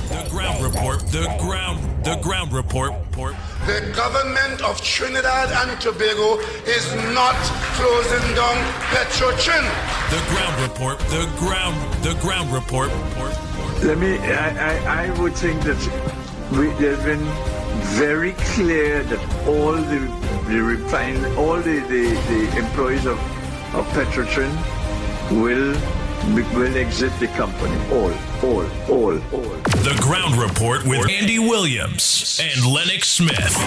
The ground report. The ground report. The government of Trinidad and Tobago is not closing down Petrotrin. The ground report. The ground report. I would think that there's been very clear that all the employees of Petrotrin will exit the company. All. The ground report with Andy Williams and Lennox Smith.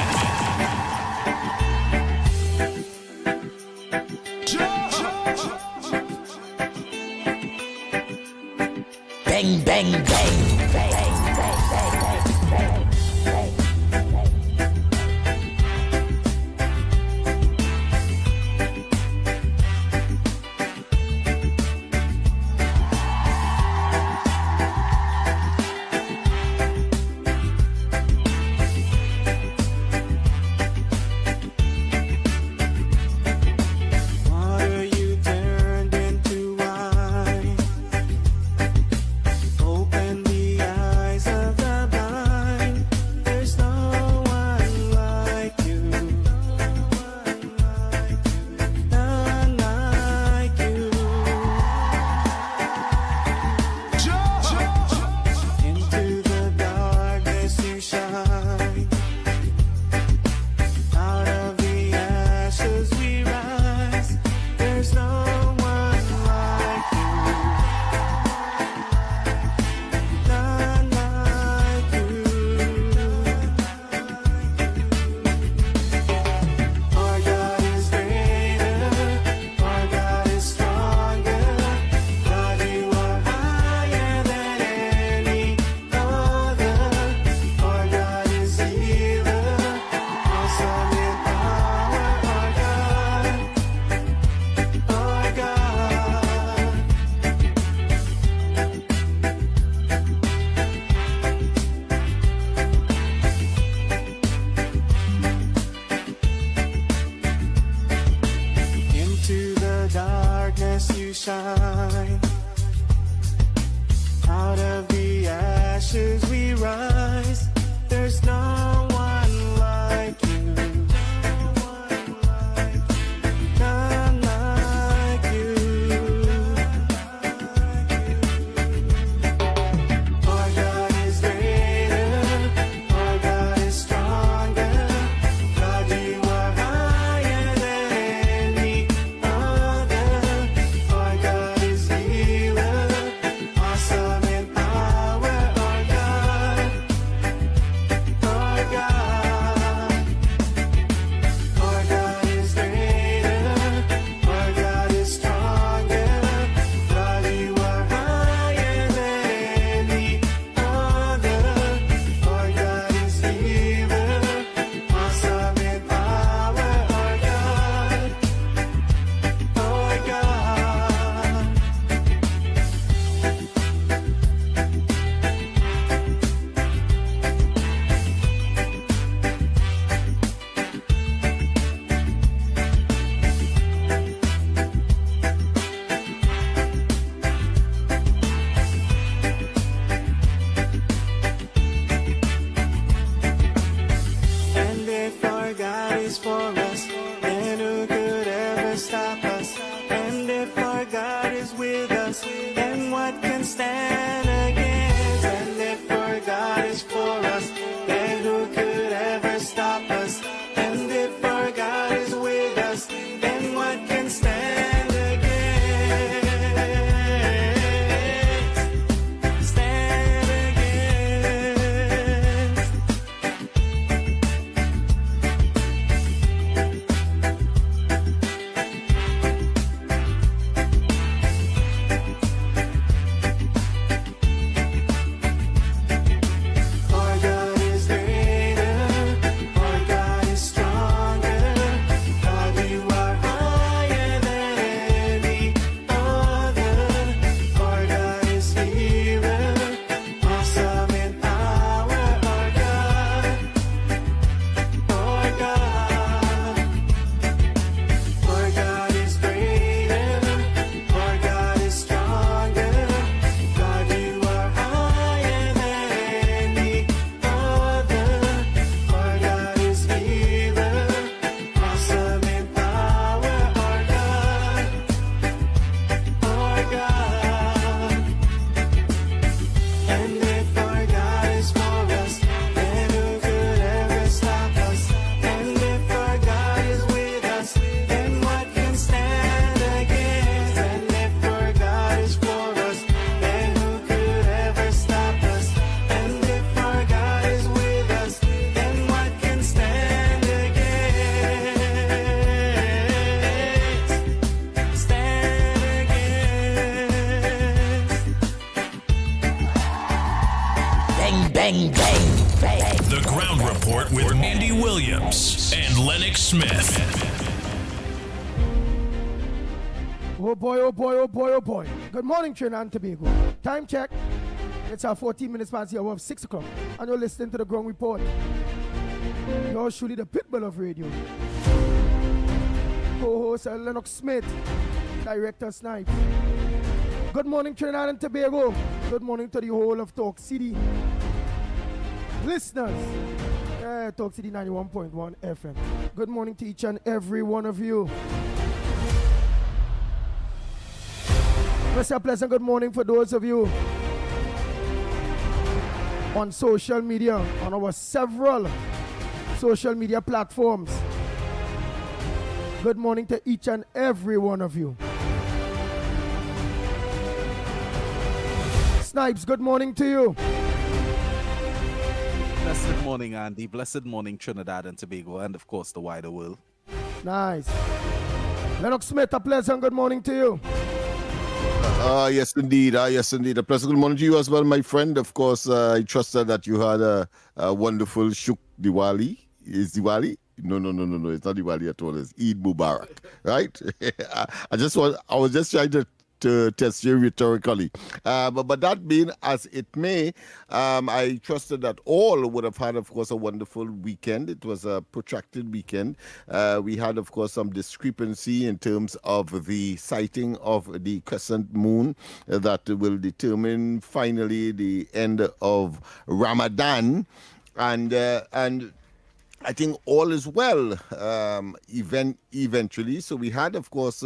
Bang, bang, bang. Open the eyes of the blind. bang, bang, bang, bang. The Ground Report with Andy Williams and Lennox Smith. Oh boy, oh boy, oh boy, oh boy. Good morning, Trinidad and Tobago. Time check. It's our 14 minutes past the hour of 6 o'clock. And you're listening to the Ground Report. You're surely the pitbull of radio. Co-host Lennox Smith. Director Snipes. Good morning, Trinidad and Tobago. Good morning to the whole of Talk City. Listeners, Talk City 91.1 FM. Good morning to each and every one of you. Let's say a pleasant good morning for those of you on social media, on our several social media platforms. Good morning to each and every one of you. Snipes, good morning to you. Blessed morning, Andy. Blessed morning, Trinidad and Tobago, and of course, the wider world. Nice. Lennox Smith, a pleasant good morning to you. Yes, indeed. Yes, indeed. A pleasant good morning to you as well, my friend. Of course, I trusted that you had a wonderful Shuk Diwali. Is Diwali? No. It's not Diwali at all. It's Eid Mubarak, right? I was just trying to test you rhetorically. But that being as it may, I trusted that all would have had, of course, a wonderful weekend. It was a protracted weekend. We had, of course, some discrepancy in terms of the sighting of the crescent moon that will determine finally the end of Ramadan. And I think all is well eventually. So we had, of course,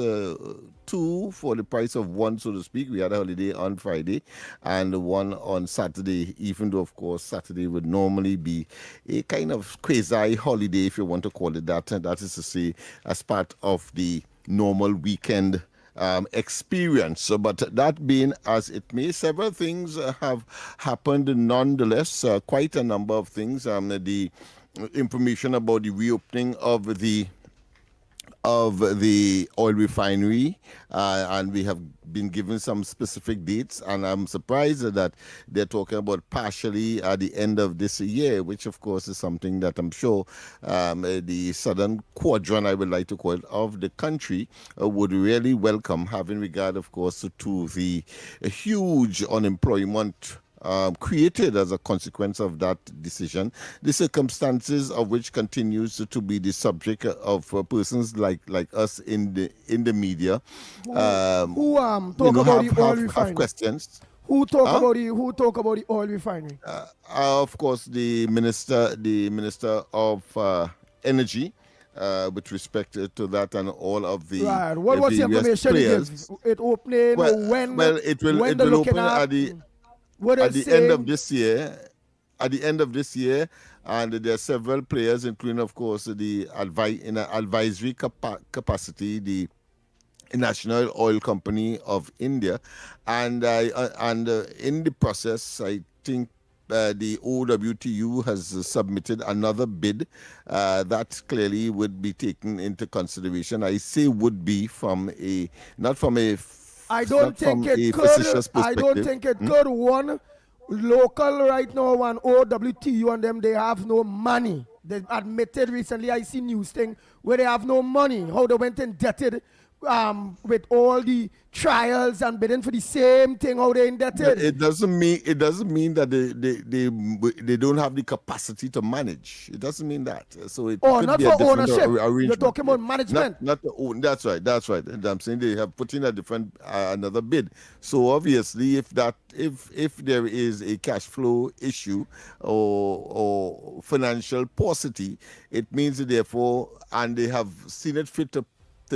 two for the price of one, so to speak. We had a holiday on Friday and one on Saturday, even though, of course, Saturday would normally be a kind of quasi-holiday, if you want to call it that. And that is to say, as part of the normal weekend experience. So, but that being as it may, several things have happened nonetheless, quite a number of things. The information about the reopening of the oil refinery, and we have been given some specific dates, and I'm surprised that they're talking about partially at the end of this year, which of course is something that I'm sure the southern quadrant, I would like to call it, of the country would really welcome, having regard, of course, to the huge unemployment created as a consequence of that decision, the circumstances of which continues to be the subject of persons like us in the media. Who talk about the oil refinery? Have questions. Who talk about the oil refinery? Of course, the minister of energy. With respect to that and all of the right. What was the information players. It opening when? Well, it will open at the end of this year. At the end of this year, and there are several players, including, of course, the in an advisory capacity, the National Oil Company of India, and in the process, I think the OWTU has submitted another bid that clearly would be taken into consideration. I say would be not from a I don't think it could. One local right now, one OWTU and them, they have no money. They admitted recently, I see news thing where they have no money. How they went indebted with all the trials and bidding for the same thing, how they indebted. It doesn't mean that they don't have the capacity to manage. It doesn't mean that. So it could not be for a different ownership. arrangement. You're talking about management. Not the own. That's right. And I'm saying they have put in a different another bid. So obviously, if there is a cash flow issue or financial paucity, it means that therefore, and they have seen it fit to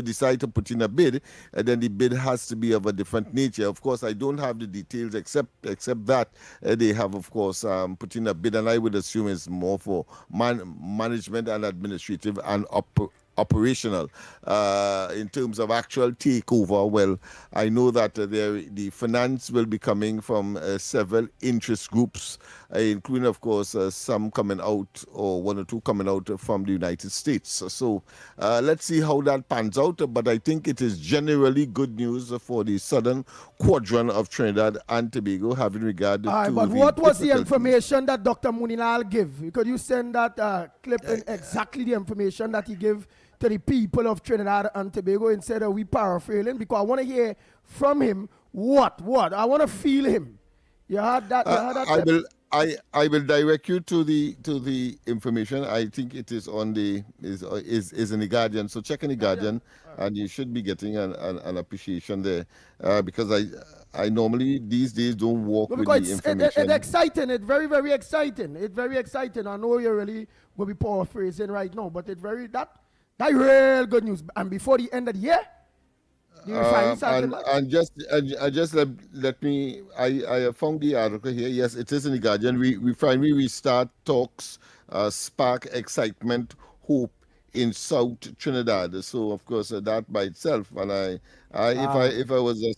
decide to put in a bid, and then the bid has to be of a different nature. Of course, I don't have the details except that they have, of course, put in a bid, and I would assume it's more for management and administrative and operational. In terms of actual takeover, well, I know that the finance will be coming from several interest groups, including, of course, some coming out, or one or two coming out from the United States. So let's see how that pans out. But I think it is generally good news for the southern quadrant of Trinidad and Tobago, having regard to. But what was the information that Dr. Munilal gave? Could you send that clip in exactly the information that he gave to the people of Trinidad and Tobago instead of we paraphrasing? Because I want to hear from him what. I want to feel him. You heard that? I will direct you to the information. I think it is on the is in the Guardian. So check in the Guardian, and you should be getting an appreciation there. Because I normally these days don't walk with the information. It's exciting. It's very, very exciting. It's very exciting. I know you're really going to be paraphrasing right now, but it's very that real good news. And before the end of the year. And just let me. I found the article here. Yes, it is in the Guardian. We finally restart talks, spark excitement, hope in South Trinidad. So of course that by itself, and if I was a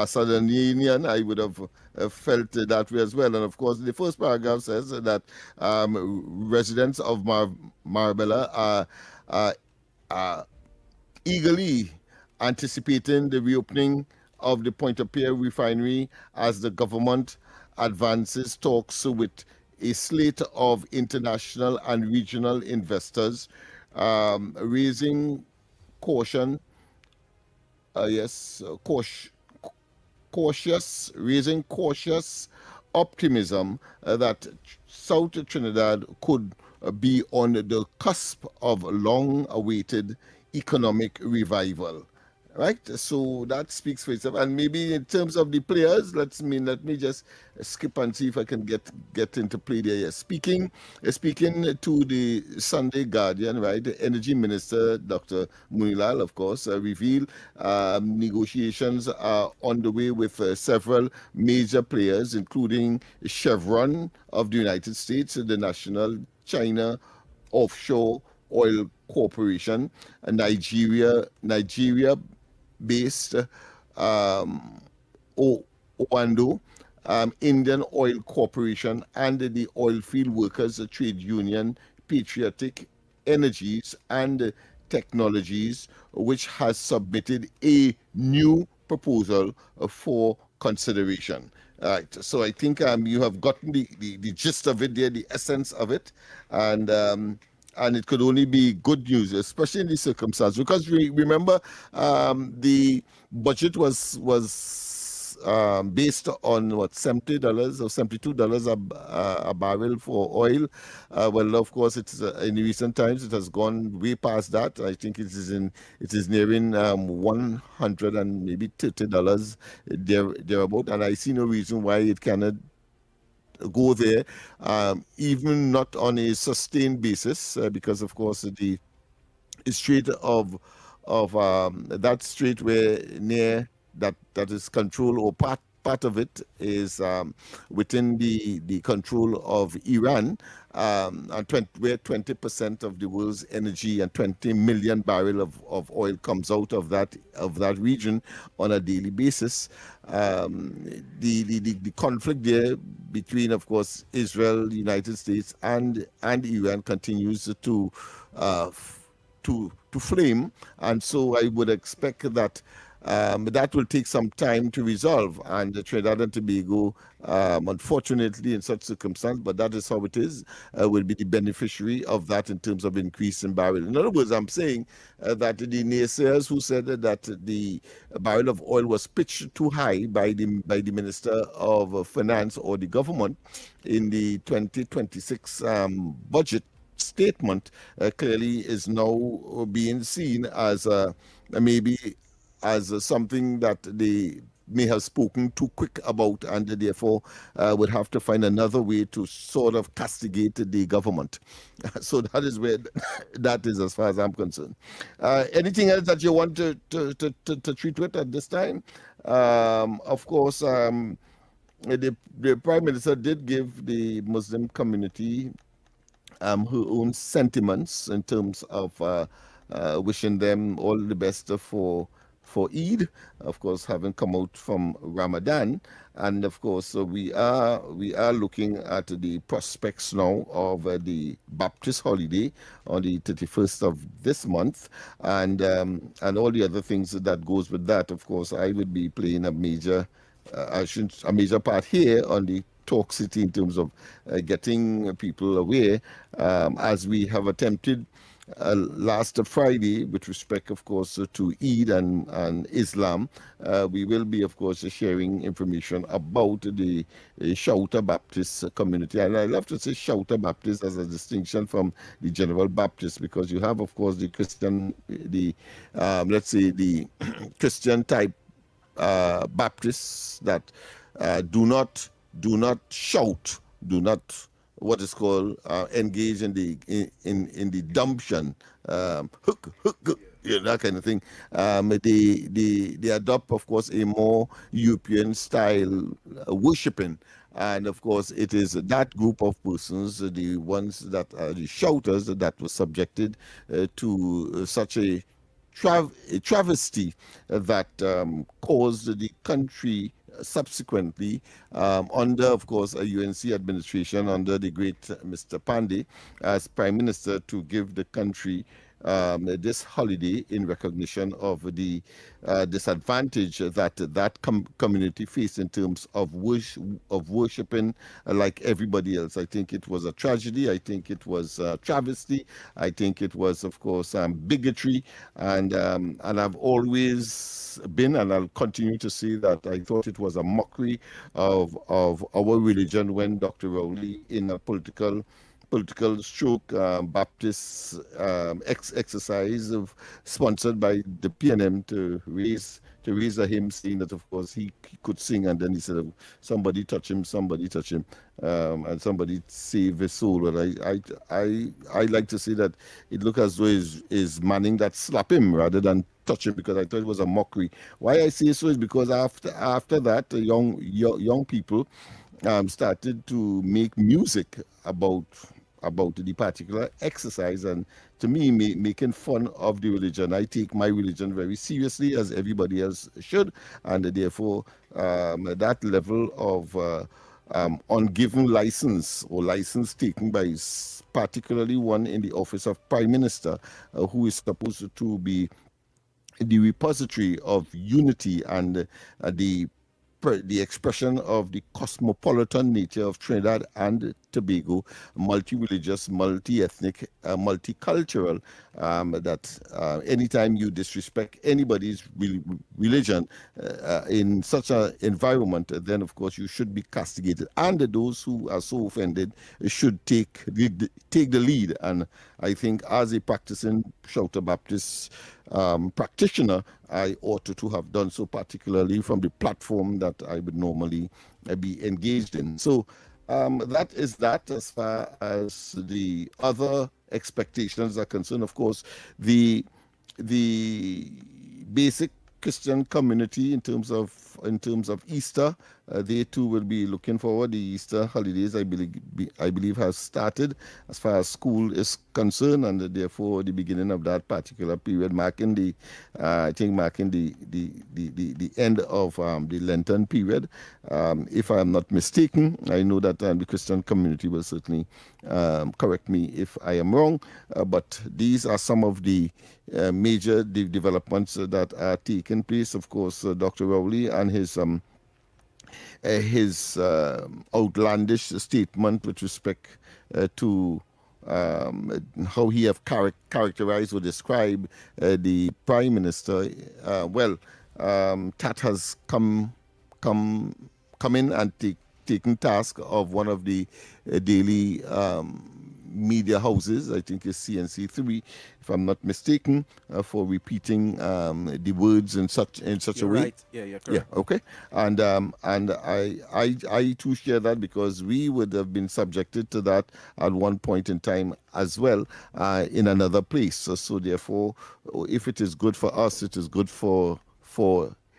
Southern Union, I would have felt that way as well. And of course, the first paragraph says that residents of Marbella are eagerly anticipating the reopening of the Point-of-Pear refinery as the government advances talks with a slate of international and regional investors, raising cautious optimism that South Trinidad could be on the cusp of long-awaited economic revival. Right, so that speaks for itself. And maybe in terms of the players, let me just skip and see if I can get into play there. Yes. Speaking to the Sunday Guardian, right, the Energy Minister Dr. Munilal, of course, revealed negotiations are on the way with several major players, including Chevron of the United States, the National China Offshore Oil Corporation, Nigeria-based Oando, Indian Oil Corporation, and the Oilfield Workers Trade Union, Patriotic Energies and Technologies, which has submitted a new proposal for consideration. Right. So I think you have gotten the gist of it there, the essence of it, and it could only be good news, especially in these circumstances, because we remember the budget was based on what, $70 or $72 a barrel for oil. Well, of course, it's in recent times it has gone way past that. I think it is nearing $100 and maybe $30 thereabout, and I see no reason why it cannot go there, even not on a sustained basis, because of course the strait of that strait where near that is control, or part of it is within the control of Iran, and where 20% of the world's energy and 20 million barrel of oil comes out of that region on a daily basis. The conflict there between, of course, Israel, the United States, and Iran continues to flame, and so I would expect that that will take some time to resolve, and Trinidad and Tobago, unfortunately in such circumstance, but that is how it is, will be the beneficiary of that in terms of increase in barrel. In other words, I'm saying that the naysayers who said that the barrel of oil was pitched too high by the Minister of Finance or the government in the 2026 budget statement, clearly is now being seen as maybe as something that they may have spoken too quick about, and therefore would have to find another way to sort of castigate the government. So that is where that is, as far as I'm concerned. Anything else that you want to treat with at this time? Of course, the Prime Minister did give the Muslim community her own sentiments in terms of wishing them all the best for Eid, of course, having come out from Ramadan, and of course we are looking at the prospects now of the Baptist holiday on the 31st of this month, and all the other things that goes with that. Of course, I would be playing a major a major part here on the Talk City in terms of getting people aware, as we have attempted last Friday with respect, of course, to Eid and Islam. We will be, of course, sharing information about the Shouter Baptist community. And I love to say Shouter Baptist as a distinction from the General Baptist, because you have, of course, the Christian, let's say the Christian type Baptists that do not shout, do not what is called engage in the dumption, that kind of thing. They adopt, of course, a more European style worshiping. And of course, it is that group of persons, the ones that are the shouters, that were subjected to such a travesty that caused the country subsequently, under, of course, a UNC administration under the great Mr. Pandey as Prime Minister, to give the country this holiday in recognition of the disadvantage that community faced in terms of worshiping like everybody else. I think it was a tragedy. I think it was a travesty. I think it was, of course, bigotry, and I've always been, and I'll continue to say that I thought it was a mockery of our religion when Dr. Rowley, in a political stroke, Baptist exercise sponsored by the PNM to raise a hymn, saying that, of course, he could sing, and then he said, somebody touch him, and somebody save his soul. And I like to say that it looked as though is Manning that slap him rather than touch him, because I thought it was a mockery. Why I say so is because after that, young people started to make music about the particular exercise, and to me, making fun of the religion. I take my religion very seriously, as everybody else should, and therefore that level of ungiven license, or license taken by particularly one in the office of Prime Minister, who is supposed to be the repository of unity and the expression of the cosmopolitan nature of Trinidad and Tobago, multi-religious, multi-ethnic, multicultural, that anytime you disrespect anybody's religion in such an environment, then of course you should be castigated. And those who are so offended should take the lead. And I think as a practicing Shouter Baptist practitioner, I ought to have done so, particularly from the platform that I would normally be engaged in. So that is that. As far as the other expectations are concerned, of course, the basic Christian community in terms of Easter, they too will be looking forward. The Easter holidays, I believe, has started as far as school is concerned, and therefore the beginning of that particular period, marking the end of the Lenten period. If I am not mistaken, I know that the Christian community will certainly correct me if I am wrong, but these are some of the major developments that are taking place. Of course, Dr. Rowley and his outlandish statement with respect to how he have characterized or described the Prime Minister. Tat has come in and taken task of one of the daily media houses, I think it's CNC3, if I'm not mistaken, for repeating the words in such a way. Right. Yeah, correct. Yeah, okay. And I too share that, because we would have been subjected to that at one point in time as well, in another place. So therefore, if it is good for us, it is good for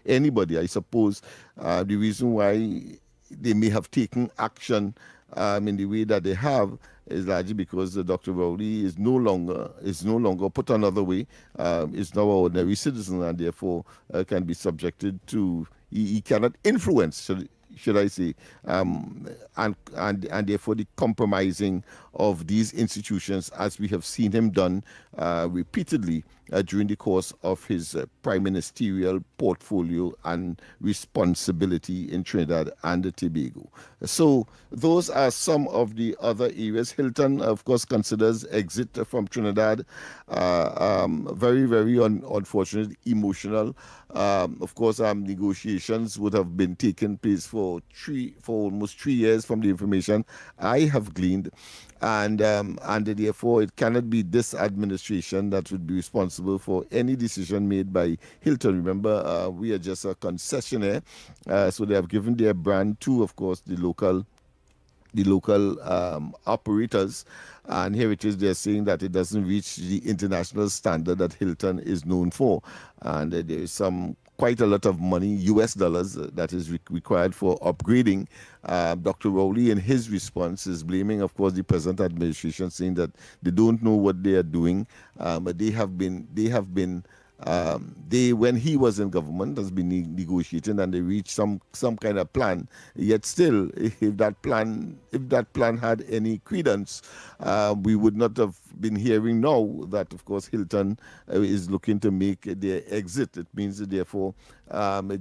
anybody. I suppose the reason why they may have taken action in the way that they have is largely because Dr. Rowley is no longer put another way, is now an ordinary citizen, and therefore can be subjected to, he cannot influence, should I say, and therefore the compromising of these institutions, as we have seen him done repeatedly during the course of his prime ministerial portfolio and responsibility in Trinidad and Tobago. So those are some of the other areas. Hilton, of course, considers exit from Trinidad very, very unfortunate, emotional. Of course, negotiations would have been taking place for almost 3 years from the information I have gleaned. And therefore, it cannot be this administration that would be responsible for any decision made by Hilton. Remember, we are just a concessionaire, so they have given their brand to, of course, the local operators, and here it is, they're saying that it doesn't reach the international standard that Hilton is known for, and there is quite a lot of money, US dollars, that is required for upgrading. Dr. Rowley, in his response, is blaming, of course, the present administration, saying that they don't know what they are doing. But when he was in government, has been negotiating, and they reached some kind of plan. Yet still, if that plan had any credence, we would not have been hearing now that, of course, Hilton is looking to make their exit. It means that, therefore,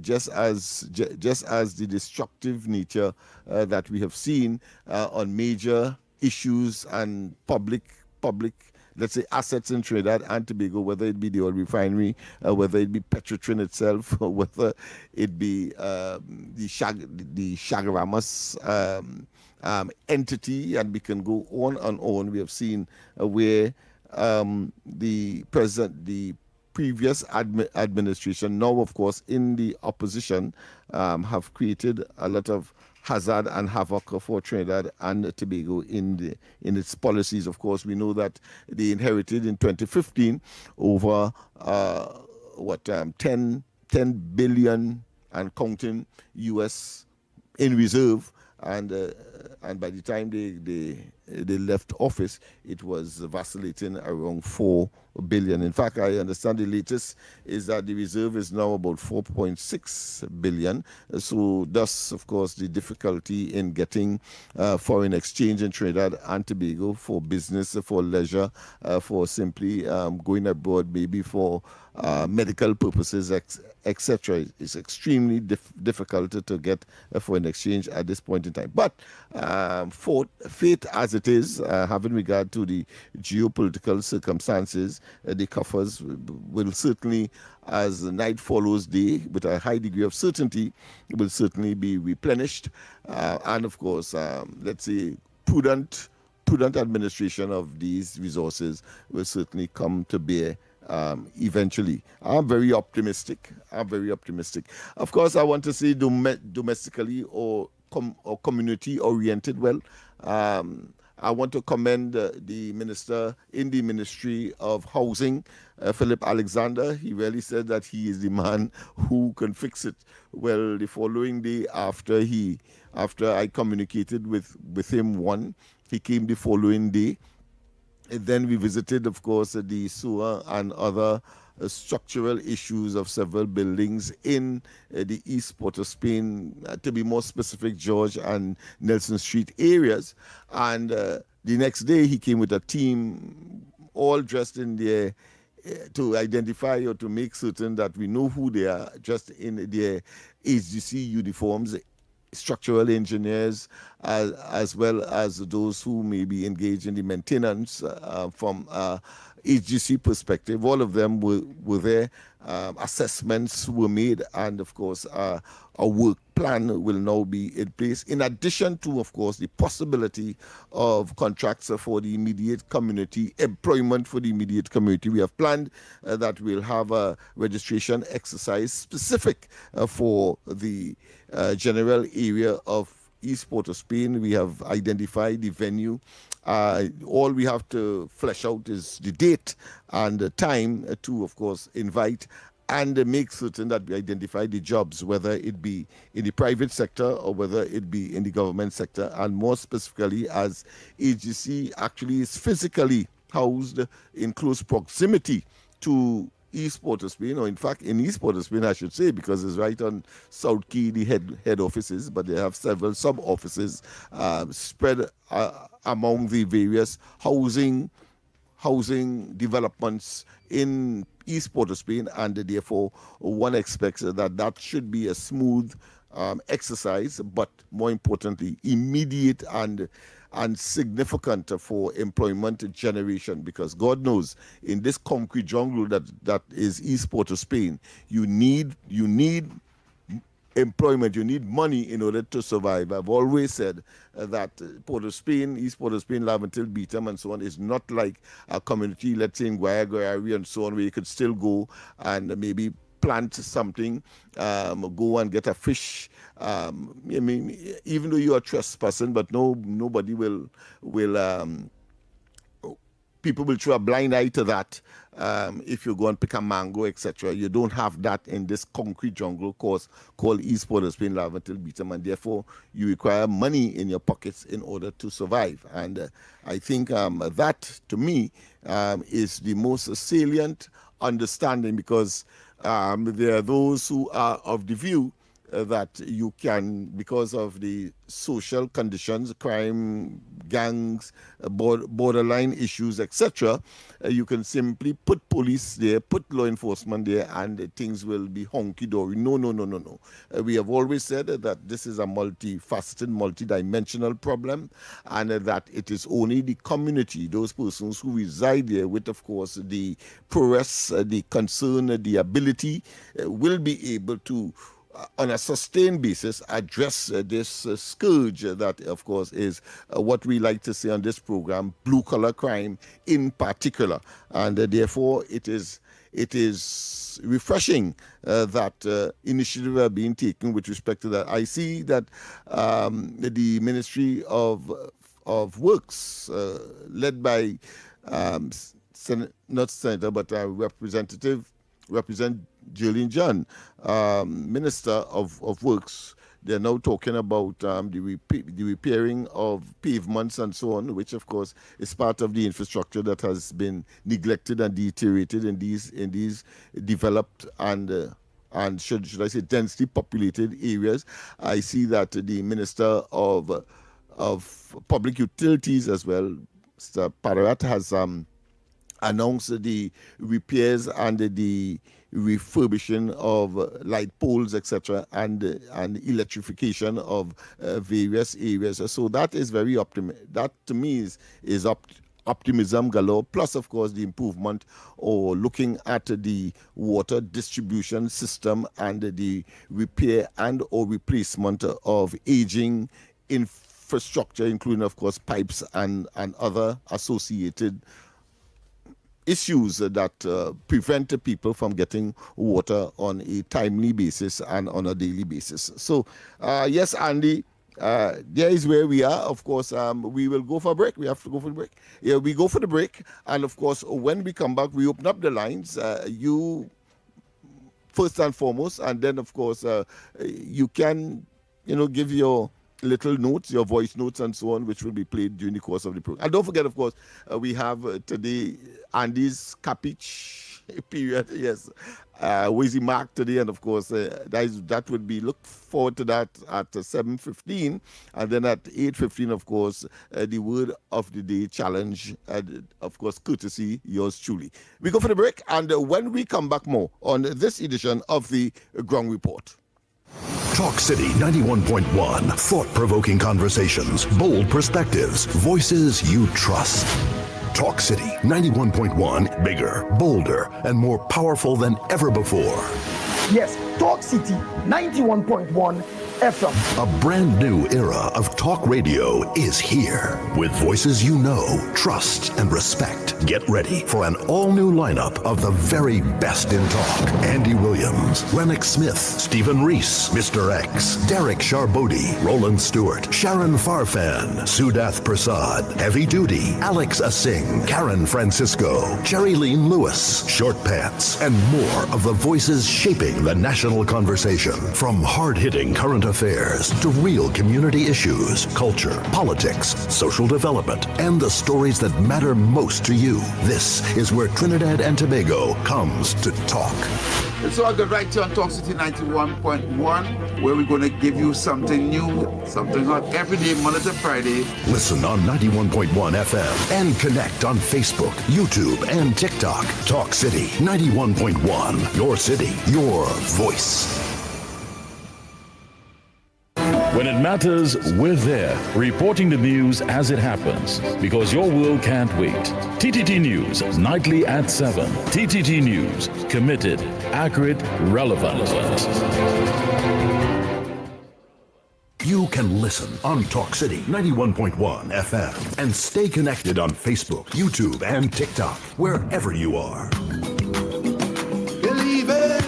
just as the destructive nature that we have seen on major issues and public, let's say, assets in Trinidad and Tobago, whether it be the oil refinery, whether it be Petrotrin itself, or whether it be the Chagaramas entity, and we can go on and on. We have seen where the previous administration, now of course in the opposition, have created a lot of hazard and havoc for Trinidad and Tobago in its policies. Of course, we know that they inherited in 2015 over 10 billion and counting US in reserve, and by the time they left office, it was vacillating around 4 billion. In fact, I understand the latest is that the reserve is now about 4.6 billion. So thus, of course, the difficulty in getting foreign exchange in Trinidad and Tobago for business, for leisure, for simply going abroad, maybe for medical purposes, etc. It's extremely difficult to get a foreign exchange at this point in time. But fate as it is, having regard to the geopolitical circumstances, the coffers will certainly, as the night follows day, with a high degree of certainty, will certainly be replenished. And of course, let's say prudent administration of these resources will certainly come to bear eventually. I'm very optimistic. Of course, I want to say domestically or community oriented. Well, I want to commend the minister in the Ministry of Housing, Philip Alexander. He really said that he is the man who can fix it. Well, the following day after I communicated with him, he came the following day. And then we visited, of course, the sewer and other structural issues of several buildings in the East Port of Spain, to be more specific, George and Nelson Street areas. And the next day he came with a team all dressed in their, to identify or to make certain that we know who they are, just in their HGC uniforms, structural engineers, as well as those who may be engaged in the maintenance from HGC perspective. All of them were there. Assessments were made, and of course a work plan will now be in place, in addition to, of course, the possibility of contracts for the immediate community, employment for the immediate community. We have planned that we'll have a registration exercise specific for the general area of East Port of Spain. We have identified the venue. All we have to flesh out is the date and the time to, of course, invite and make certain that we identify the jobs, whether it be in the private sector or whether it be in the government sector, and more specifically as AGC actually is physically housed in close proximity to East Port of Spain, or in fact in East Port of Spain I should say, because it's right on South Key, the head offices, but they have several sub-offices spread among the various housing developments in East Port of Spain, and therefore one expects that should be a smooth exercise, but more importantly, immediate and significant for employment generation, because God knows in this concrete jungle that is East Port of Spain, you need employment, you need money in order to survive. I've always said that Port of Spain, East Port of Spain, Laventil, Beetham, and so on, is not like a community, let's say in Guayagua and so on, where you could still go and maybe plant something, go and get a fish. I mean, even though you are trespassing, but nobody will people will throw a blind eye to that. If you go and pick a mango, etc., you don't have that in this concrete jungle course called East Port of Spain, Laventil, Beetham, and therefore you require money in your pockets in order to survive. And I think that, to me, is the most salient understanding, because there are those who are of the view that you can, because of the social conditions, crime, gangs, borderline issues, etc., you can simply put police there, put law enforcement there, and things will be honky-dory. No. We have always said that this is a multifaceted, multidimensional problem, and that it is only the community, those persons who reside there with, of course, the prowess, the concern, the ability, will be able to on a sustained basis address this scourge that, of course, is what we like to say on this program, blue-collar crime in particular. And therefore, it is refreshing that initiatives are being taken with respect to that. I see that the Ministry of Works, led by not Senator, but Represent Julian John, Minister of Works, they're now talking about the repairing of pavements and so on, which of course is part of the infrastructure that has been neglected and deteriorated in these developed and should I say densely populated areas. I see that the Minister of Public Utilities as well, Mr. Pararat, has announced the repairs and the refurbishing of light poles, etc., and electrification of various areas. So that is very that to me is optimism galore. Plus, of course, the improvement or looking at the water distribution system and the repair and or replacement of aging infrastructure, including, of course, pipes and other associated issues that prevent people from getting water on a timely basis and on a daily basis. So, yes, Andy, there is where we are. Of course, we will go for a break. We have to go for the break. Yeah, we go for the break. And, of course, when we come back, we open up the lines. You first and foremost, and then, of course, you can, give your little notes, your voice notes and so on, which will be played during the course of the program. And don't forget, of course, we have today Andy's Capich period. Yes, Wizzy Mark today, and of course that would be, look forward to that at 7:15, and then at 8:15, of course, the word of the day challenge, of course, courtesy yours truly. We go for the break, and when we come back, more on this edition of the Ground Report. Talk City 91.1. Thought-provoking conversations, bold perspectives, voices you trust. Talk City 91.1. Bigger, bolder, and more powerful than ever before. Yes, Talk City 91.1 FM. A brand new era of talk radio is here. With voices you know, trust, and respect. Get ready for an all-new lineup of the very best in talk. Andy Williams, Lennox Smith, Stephen Reese, Mr. X, Derek Charbodi, Roland Stewart, Sharon Farfan, Sudath Prasad, Heavy Duty, Alex Asing, Karen Francisco, Jerry Lean Lewis, Short Pants, and more of the voices shaping the national conversation. From hard-hitting current affairs to real community issues, culture, politics, social development, and the stories that matter most to you. This is where Trinidad and Tobago comes to talk. So I got right here on Talk City 91.1, where we're going to give you something new, something hot every day, Monday to Friday. Listen on 91.1 FM and connect on Facebook, YouTube, and TikTok. Talk City 91.1. Your city, your voice. When it matters, we're there, reporting the news as it happens, because your world can't wait. TTT News, nightly at 7. TTT News, committed, accurate, relevant. You can listen on Talk City 91.1 FM and stay connected on Facebook, YouTube, and TikTok, wherever you are. Believe in,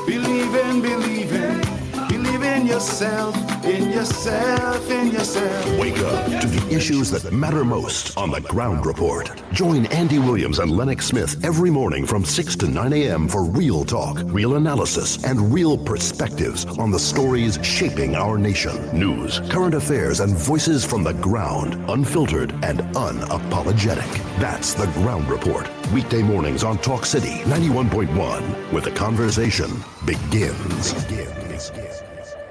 believe in, believe in. Believe in yourself, in yourself, in yourself. Wake up to the issues that matter most on the Ground Report. Join Andy Williams and Lennox Smith every morning from 6 to 9 a.m. for real talk, real analysis, and real perspectives on the stories shaping our nation. News, current affairs, and voices from the ground, unfiltered and unapologetic. That's the Ground Report. Weekday mornings on Talk City 91.1, where the conversation begins.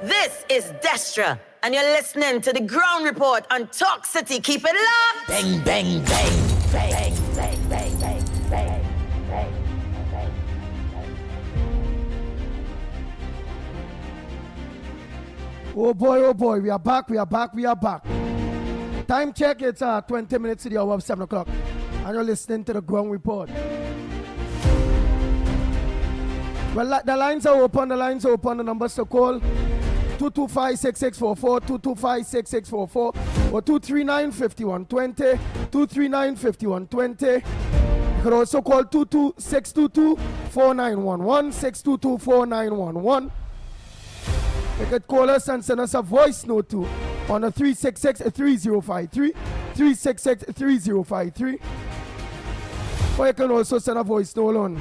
This is Destra, and you're listening to the Ground Report on Talk City. Keep it locked. Bang, bang, bang, bang, bang, bang, bang, bang, bang. Oh boy, we are back. Time check, it's 20 minutes to the hour of 7 o'clock. And you're listening to the Ground Report. Well, the lines are open, the numbers to call. 225-6644, 225-6644, or 239-5120, 239-5120. You can also call 622-4911, 622-4911. You could call us and send us a voice note too on a 366-3053, 366-3053. Or you can also send a voice note on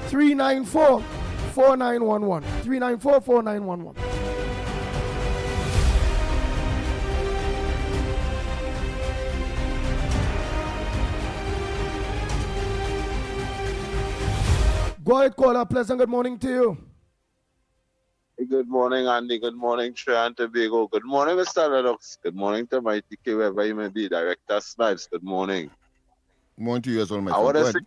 394-4911, 394-4911. Go ahead, caller. Pleasant good morning to you. Good morning, Andy. Good morning, Trinidad and Tobago. Good morning, Mr. Lennox. Good morning to my TK, wherever you may be. Director Snipes, good morning. Good morning to you as well, my I friend. want to say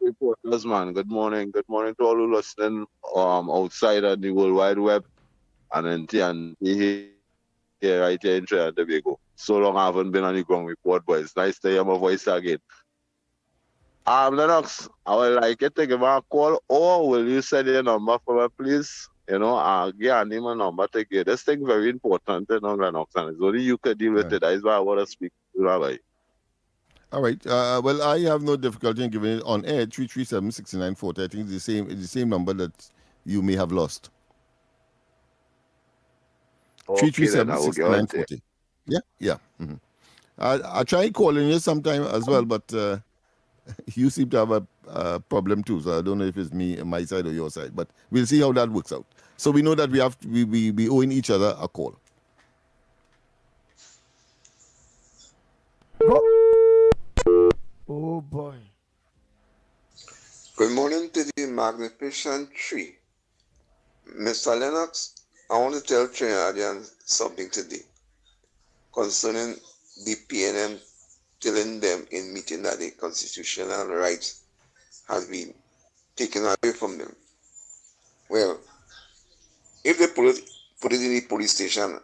reporters, man. Good morning. Good morning to all who listening outside on the World Wide Web and in TNT here, right here in Trinidad and Tobago. So long I haven't been on the Ground Report, but it's nice to hear my voice again. Lennox, I would like you to give me a call, or will you send your number for me, please? You know, I'll give Andy my number to give. This thing very important, you know, Lennox, and it's only you can deal with it. That's why I want to speak to you, Rabbi. All right. Well, I have no difficulty in giving it on air. 337-6940. I think it's the same number that you may have lost. 337-6940. Yeah. Mm-hmm. I try calling you sometime as well, but you seem to have a problem too. So I don't know if it's my side or your side, but we'll see how that works out. So we know that we owing each other a call. Oh boy. Good morning to the magnificent tree. Mr. Lennox, I want to tell Trinidadians something today concerning the PNM telling them in meeting that the constitutional rights has been taken away from them. Well, if they put it in the police station,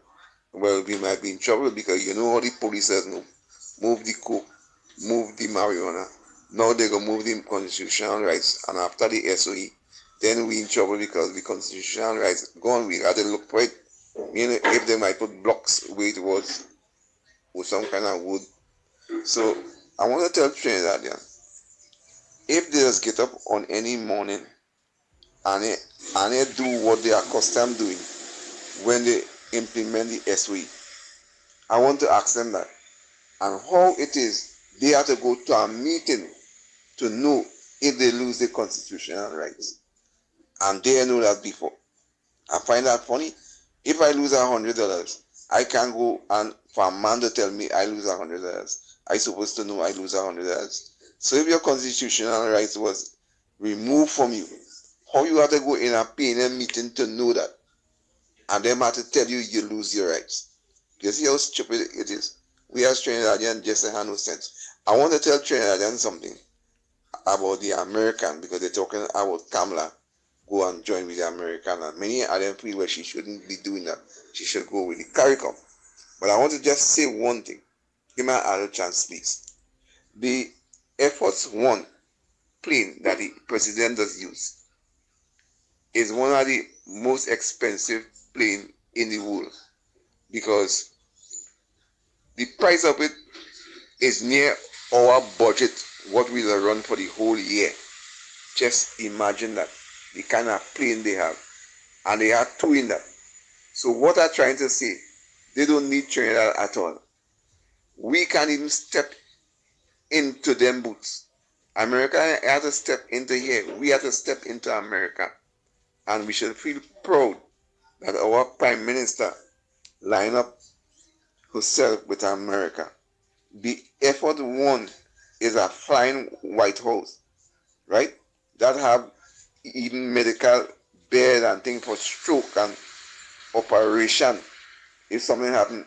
well, we might be in trouble because you know all the policers move the coke, move the marijuana. Now they're going to move the constitutional rights, and after the SOE, then we in trouble because the constitutional rights gone. We got to look for it. You know, if they might put blocks where it was with some kind of wood. So I want to tell Trinidadian, if they just get up on any morning and they do what they are accustomed doing when they implement the SOE, I want to ask them that. And how it is they have to go to a meeting to know if they lose their constitutional rights. And they know that before. I find that funny. If I lose $100, I can't go and for a man to tell me I lose $100. I supposed to know I lose $100. So if your constitutional rights was removed from you, how you have to go in a PNM meeting to know that? And them have to tell you you lose your rights. You see how stupid it is? We as Trinidadian just have no sense. I want to tell Trinidadian something about the American, because they're talking about Kamala go and join with the American, and many of them feel where she shouldn't be doing that. She should go with the CARICOM. But I want to just say one thing. Give me another chance, please. The Air Force One plane that the president does use is one of the most expensive plane in the world, because the price of it is near our budget, what we'll run for the whole year. Just imagine that, the kind of plane they have. And they have two in that. So what I'm trying to say, they don't need Trinidad at all. We can't even step into them boots. America has to step into here. We have to step into America. And we should feel proud that our Prime Minister line up herself with America. The effort one is a flying White House, right? That have even medical bed and thing for stroke and operation. If something happen,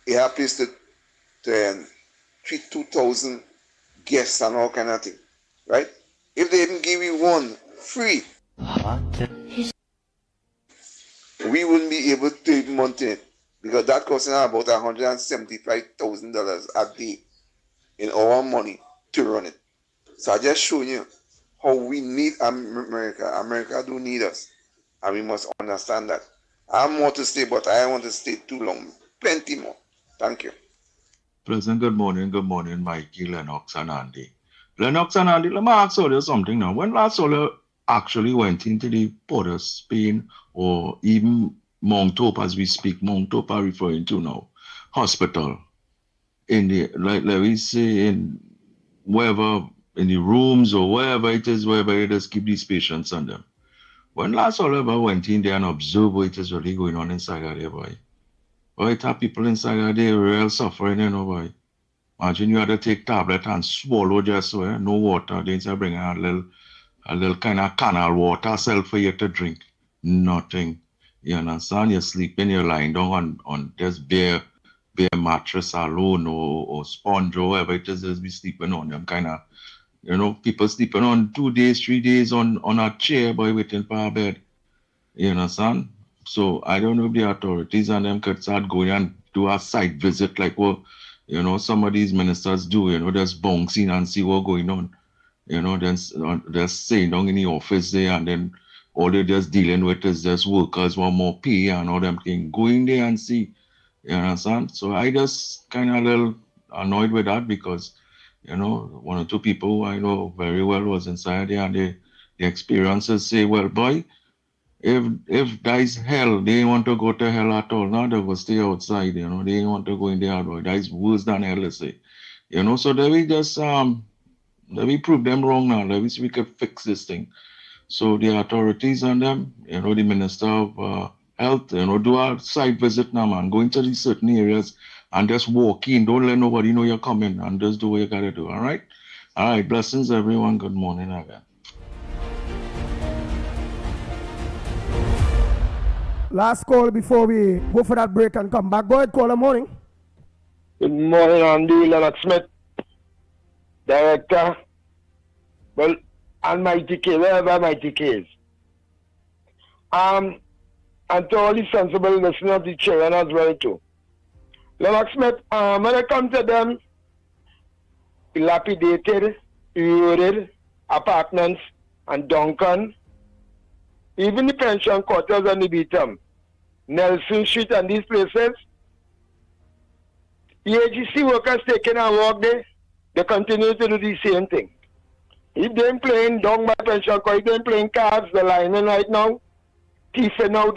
it happens to treat 2,000 guests and all kind of thing, right? If they even give you one free, we wouldn't be able to even maintain it, because that costing about $175,000 a day in our money to run it. So I just show you how we need America. America do need us, and we must understand that. I have more to say, but I don't want to stay too long. Plenty more. Thank you. Pleasant good morning, Mikey, Lennox, and Andy. Lennox and Andy, let me ask you something now. When last you actually went into the Port of Spain, or even Mount Hope as we speak, Mount Hope are referring to now, hospital, in the, like we say, in wherever, in the rooms or wherever it is, wherever it is, keep these patients on them. When last all ever went in there and observed what is really going on inside of there, boy. Boy, it have people inside of there real suffering, you know, boy. Imagine you had to take tablet and swallow just so, no water. Then you bring a little kind of canal water self for you to drink. Nothing. You understand? You're sleeping, you're lying down on just bare mattress alone or sponge or whatever it is, just be sleeping on them kind of, you know, people sleeping on 2 days, 3 days on a chair, boy, waiting for a bed. You understand? So I don't know if the authorities and them could start going and do a site visit like what, you know, some of these ministers do, you know, just bounce in and see what's going on. You know, then just staying down in the office there, and then all they're just dealing with is just workers want more pay and all them things. Go in there and see. You understand? So I just kind of a little annoyed with that, because, you know, 1 or 2 people who I know very well was inside there, and the experiences say, well, boy, if that's hell, they ain't want to go to hell at all. Now they will stay outside, you know, they ain't want to go in there, boy. That's worse than hell, they say. You know, so they will just let me prove them wrong now. Let me see if we can fix this thing. So the authorities and them, you know, the Minister of Health, you know, do a site visit now, man. Go into these certain areas and just walk in. Don't let nobody know you're coming, and just do what you gotta do. All right? All right. Blessings, everyone. Good morning again. Last call before we go for that break and come back. Go ahead, call the morning. Good morning, Andy, Lennox Smith, Director. Well, and Mighty K, wherever Mighty K is. And to all the sensible listeners of the children as well too. Lennox Smith, when I come to them, dilapidated, eroded apartments and Duncan, even the pension quarters and the Beatum, Nelson Street and these places, the AGC workers taking a walk there, they continue to do the same thing. If they're playing down by pension quarter, if they're playing cards, the lining right now, thiefing now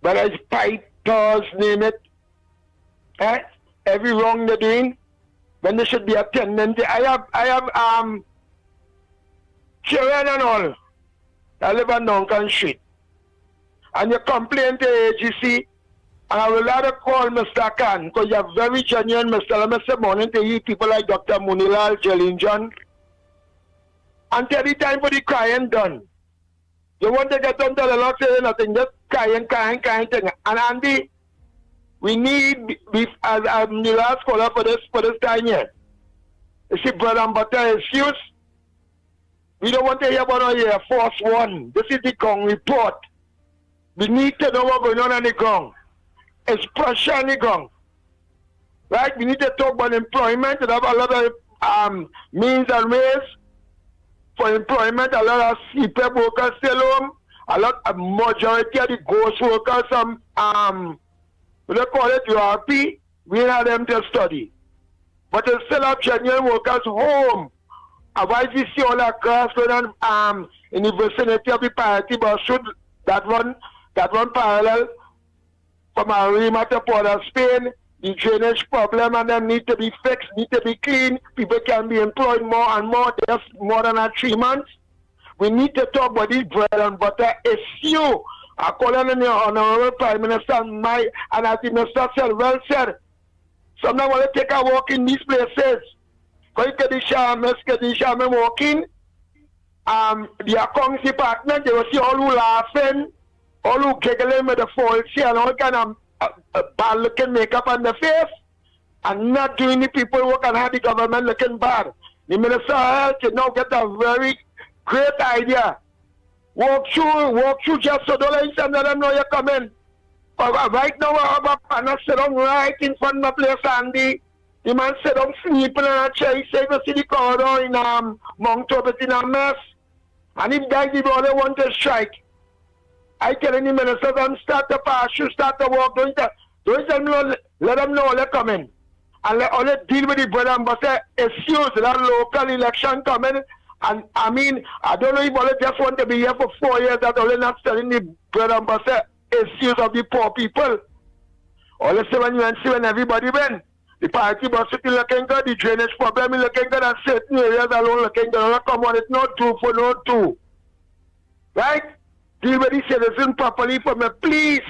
whether it's pipe, toss, name it, every wrong they're doing, when they should be attending to. I have children and all. I live on Duncan Street. And you complain to AGC, and I will rather call Mr. Khan, because you're very genuine, Mr. Let me say morning to you people like Dr. Munilal, Jelinjan. Until the time for the crying done. You want to get on to the Lord saying nothing, just crying thing. And Andy, we need, as the last caller for this time here, you see bread and butter excuse. We don't want to hear about Air Force One. This is the Gong report. We need to know what's going on the Gong. It's pressure on the Gong. Right? We need to talk about employment and have a lot of means and ways for employment. A lot of CPEP workers still home. A majority of the ghost workers, we don't call it URP, we have them to study. But they still have genuine workers home. Otherwise, we see all that cars going on in the vicinity of the party bus should that run parallel from Arima to Port of Spain. The drainage problem and them need to be fixed, need to be clean. People can be employed more and more. There's more than 3 months. We need to talk about this bread and butter issue. I call on the Honorable Prime Minister and as the Minister said, well said. Sometimes want to take a walk in these places. Because the shaman walking, the accounts department, they will see all who laughing, all who giggling with the false and all kind of bad looking makeup on the face, and not doing the people work and have the government looking bad. The Minister of Health should now get a very great idea. Walk through just so don't let them know you're coming. Right now, I have a partner sit down right in front of the place, Andy. The man sit down sleeping on a chair. He said, you see the corridor in Mount Tobit in a mess. And if guys, if all they want to strike, I tell the minister, don't start the pass, you start the walk. Don't let them know they're coming. And let all they deal with the bread and butter issues, that local election coming. And I mean, I don't know if all they just want to be here for 4 years, that all they're not selling the bread and butter issues of the poor people. All they say when everybody went. The party bus is looking good, the drainage problem is looking good, and certain areas alone looking good. Come on, it's not true for no two. Right? Deal with the citizen properly for me, please.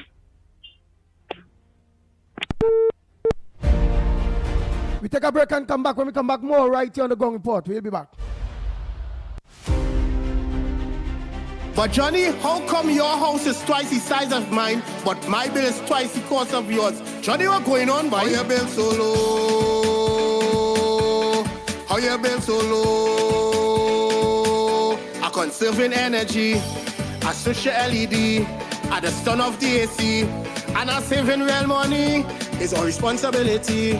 We take a break and come back. When we come back, more right here on the Gong Report. We'll be back. But Johnny, how come your house is twice the size of mine, but my bill is twice the cost of yours? Johnny, what's going on, boy? How your bill so low? How your bill so low? I'm conserving energy. I switch your LED at the stun of the AC, and I'm saving real money. It's our responsibility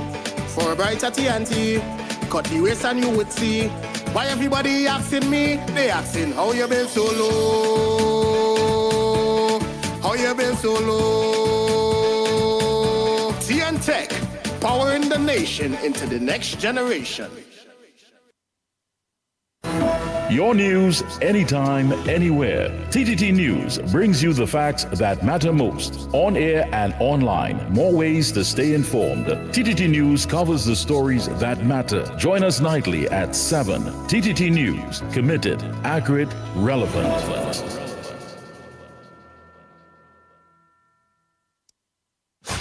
for a brighter TNT. Cut the waste and you would see. Why everybody asking me? They asking how you been so low? How you been so low? TN Tech, powering the nation into the next generation. Your news, anytime, anywhere. TTT News brings you the facts that matter most. On air and online. More ways to stay informed. TTT News covers the stories that matter. Join us nightly at 7. TTT News. Committed, accurate, relevant.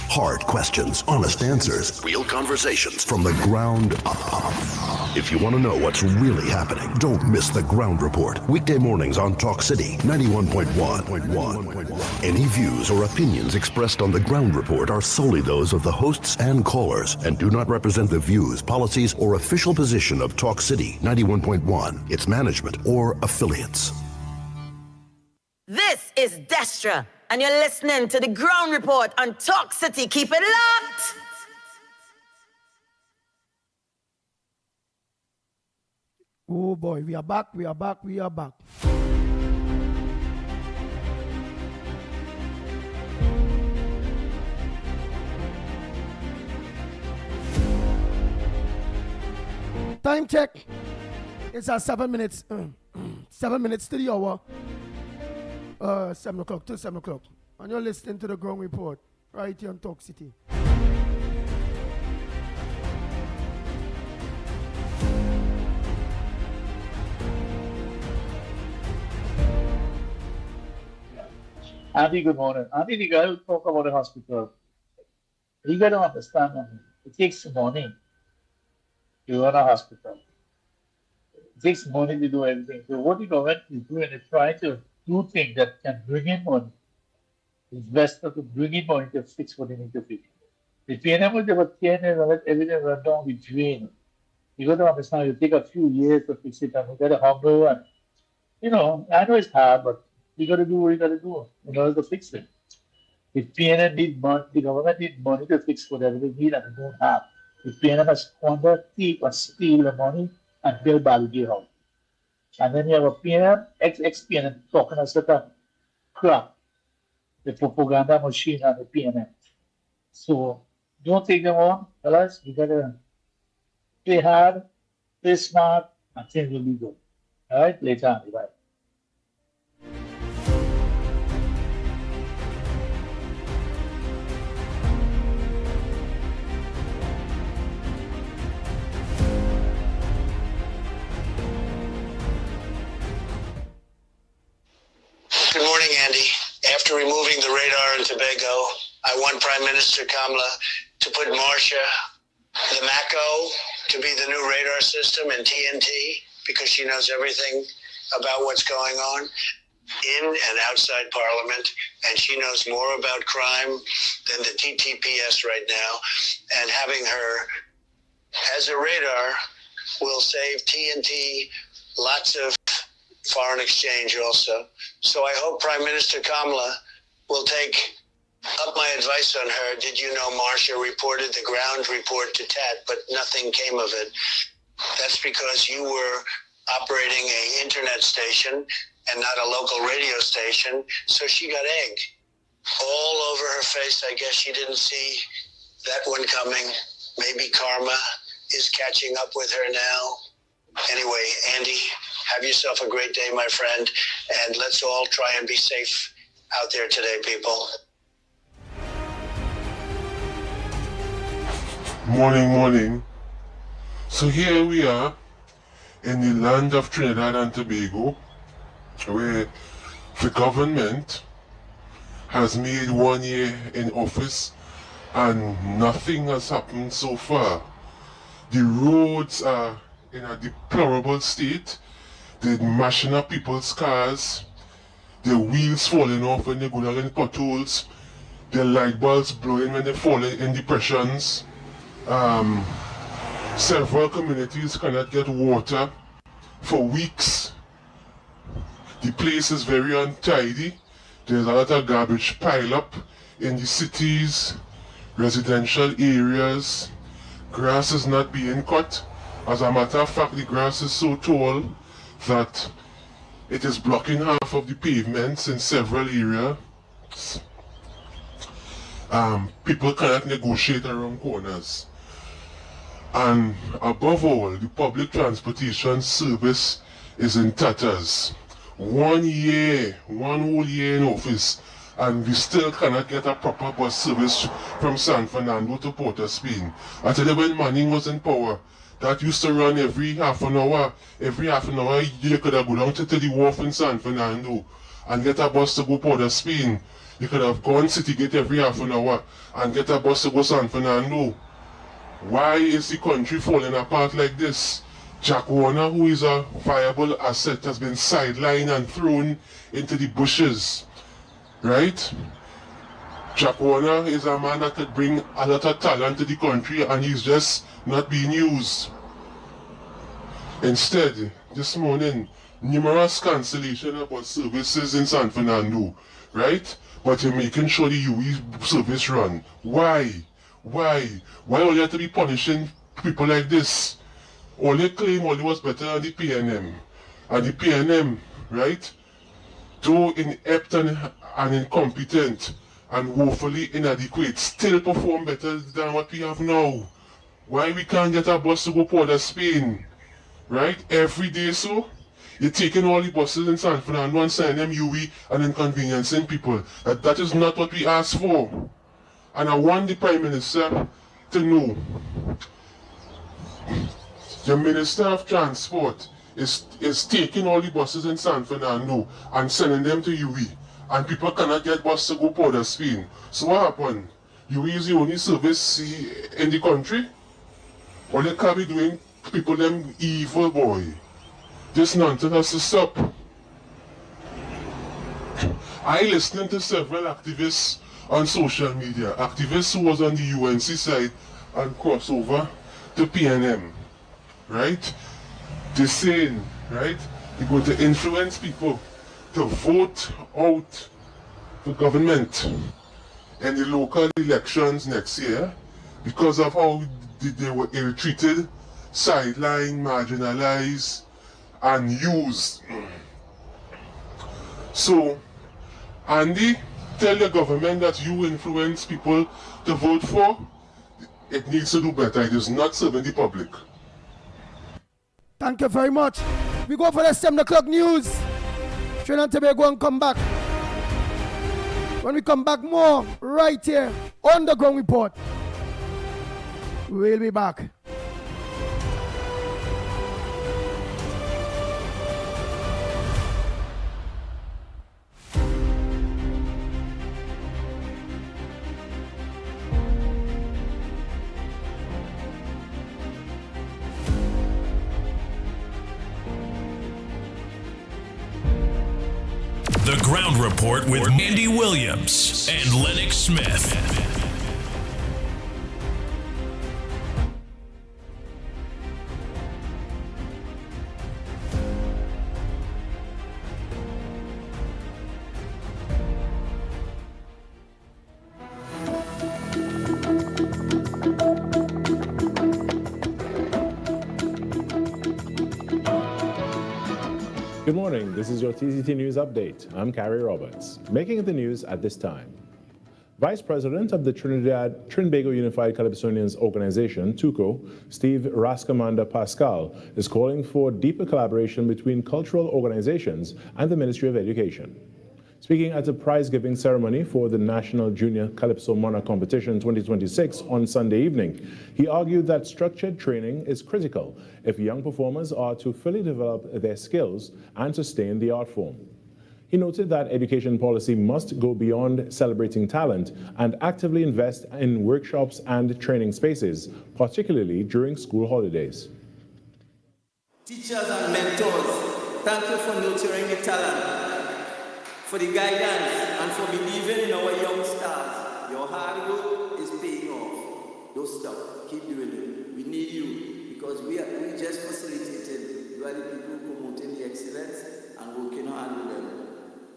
Hard questions, honest answers, real conversations from the ground up. If you want to know what's really happening, don't miss the Ground Report. Weekday mornings on Talk City 91.1. Any views or opinions expressed on the Ground Report are solely those of the hosts and callers and do not represent the views, policies, or official position of Talk City 91.1, its management, or affiliates. This is Destra, and you're listening to the Ground Report on Talk City. Keep it locked! Oh boy, we are back. Time check. It's at 7 minutes. 7 minutes to the hour. 7 o'clock to 7 o'clock. And you're listening to the Ground Report right here on Talk City. Andy, good morning. Andy, the guy who talk about the hospital, you got to understand, it takes money to run a hospital. It takes money to do everything. So what the government is doing is trying to do things that can bring in money. It's best to bring in money to fix what they need to fix. The PNM was about 10 years and let everything run down the drain. You got to understand, it take a few years to fix it, and you got to humble. And, I know it's hard, but you got to do what you got to do in order to fix it. If PNM need money, the government need money to fix whatever they need and they don't have. If PNM has squandered, thief, and steal the money and build Ballyview House. And then you have a PNM, ex-PNM talking a sort of crap, the propaganda machine and the PNM. So don't take them on, fellas. You gotta play hard, play smart, and things will be good. All right, later on, bye. Good morning, Andy. After removing the radar in Tobago, I want Prime Minister Kamala to put Marcia, the Mako, to be the new radar system in TNT because she knows everything about what's going on in and outside Parliament, and she knows more about crime than the TTPS right now. And having her as a radar will save TNT lots of foreign exchange also. So I hope Prime Minister Kamala will take up my advice on her. Did you know Marcia reported the ground report to TAT, but nothing came of it? That's because you were operating an internet station and not a local radio station, so she got egged. All over her face. I guess she didn't see that one coming. Maybe karma is catching up with her now. Anyway, Andy, have yourself a great day, my friend, and let's all try and be safe out there today, people. Morning. So here we are in the land of Trinidad and Tobago, where the government has made 1 year in office and nothing has happened so far. The roads are in a deplorable state. They're mashing up people's cars, their wheels falling off when they go down in potholes, their light bulbs blowing when they fall in depressions. Several communities cannot get water for weeks. The place is very untidy. There's a lot of garbage pile up in the cities, residential areas. Grass is not being cut. As a matter of fact, the grass is so tall that it is blocking half of the pavements in several areas. People cannot negotiate around corners. And above all, the public transportation service is in tatters. 1 year, 1 whole year in office, and we still cannot get a proper bus service from San Fernando to Port of Spain. I tell you, when Manning was in power, that used to run every half an hour. Every half an hour, you could have go down to the wharf in San Fernando and get a bus to go Port of Spain. You could have gone Citygate every half an hour and get a bus to go San Fernando. Why is the country falling apart like this? Jack Warner, who is a viable asset, has been sidelined and thrown into the bushes. Right? Jack Warner is a man that could bring a lot of talent to the country, and he's just not being used. Instead, this morning, numerous cancellation about services in San Fernando, right? But you're making sure the UE service run. Why? Why all you have to be punishing people like this? All they claim all was better than the PNM. And the PNM, right, though inept and incompetent and woefully inadequate, still perform better than what we have now. Why we can't get a bus to go Port of Spain, right, every day so? You're taking all the buses in San Fernando and sending them UE and inconveniencing people. That is not what we asked for. And I want the Prime Minister to know, the Minister of Transport is taking all the buses in San Fernando and sending them to UE. And people cannot get buses to go Port of Spain. So what happened? UE is the only service in the country? All they can be doing, people them evil boy. This nonsense has to stop. I listened to several activists on social media, activists who was on the UNC side and cross over to PNM, right? They're saying, right, they're going to influence people to vote out for government in the local elections next year because of how they were ill-treated, sidelined, marginalized, and used. So, Andy, tell the government that you influence people to vote for. It needs to do better. It is not serving the public. Thank you very much. We go for the 7 o'clock news. Trinidad and Tobago and come back. When we come back, more right here on the Ground Report. We'll be back. The Ground Report with Andy Williams and Lennox Smith. Good morning, this is your TTT News Update. I'm Carrie Roberts. Making the news at this time. Vice President of the Trinbago Unified Calypsonians Organization, TUCO, Steve Rascomanda Pascal, is calling for deeper collaboration between cultural organizations and the Ministry of Education. Speaking at a prize-giving ceremony for the National Junior Calypso Monarch Competition 2026 on Sunday evening, he argued that structured training is critical if young performers are to fully develop their skills and sustain the art form. He noted that education policy must go beyond celebrating talent and actively invest in workshops and training spaces, particularly during school holidays. Teachers and mentors, thank you for nurturing the talent, for the guidance, and for believing in our young stars. Your hard work is paying off. Don't stop. Keep doing it. We need you because we just facilitated. You are the people promoting the excellence and working hard with them.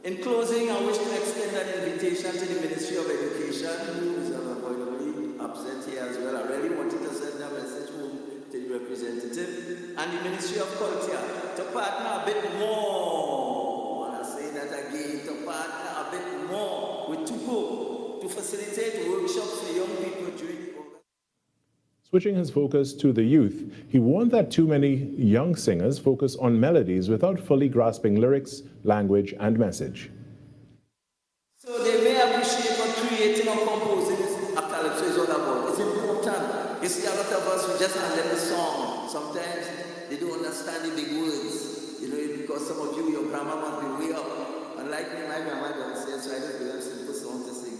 In closing, I wish to extend an invitation to the Ministry of Education, who is unavoidably absent here as well. I really wanted to send a message home to the representative and the Ministry of Culture to partner a bit more, and I say that again, to partner a bit more with TUCO to facilitate workshops for young people during the Switching his focus to the youth, he warned that too many young singers focus on melodies without fully grasping lyrics, language, and message. So they may appreciate what creating or composing a calypso is all about. It's important. You see, a lot of us, we just hand them the song. Sometimes they don't understand the big words. You know, because some of you, your grammar must be way up. Unlike me, my grandma don't sing, so I just give them simple songs to sing.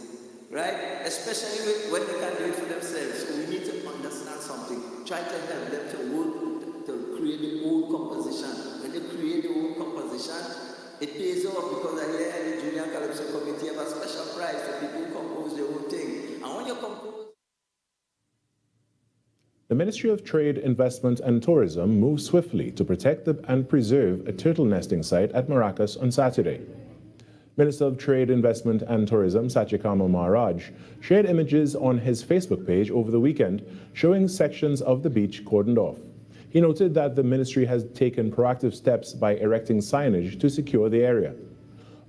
Right? Especially when they can do it for themselves. So we need to understand something. Try to help them to work, to create their own composition. When they create their own composition, it pays off because I hear the Junior Calypso Committee have a special prize for people who compose their own thing. And when you compose... The Ministry of Trade, Investment and Tourism moved swiftly to protect and preserve a turtle nesting site at Maracas on Saturday. Minister of Trade, Investment and Tourism, Satyakama Maharaj, shared images on his Facebook page over the weekend showing sections of the beach cordoned off. He noted that the ministry has taken proactive steps by erecting signage to secure the area.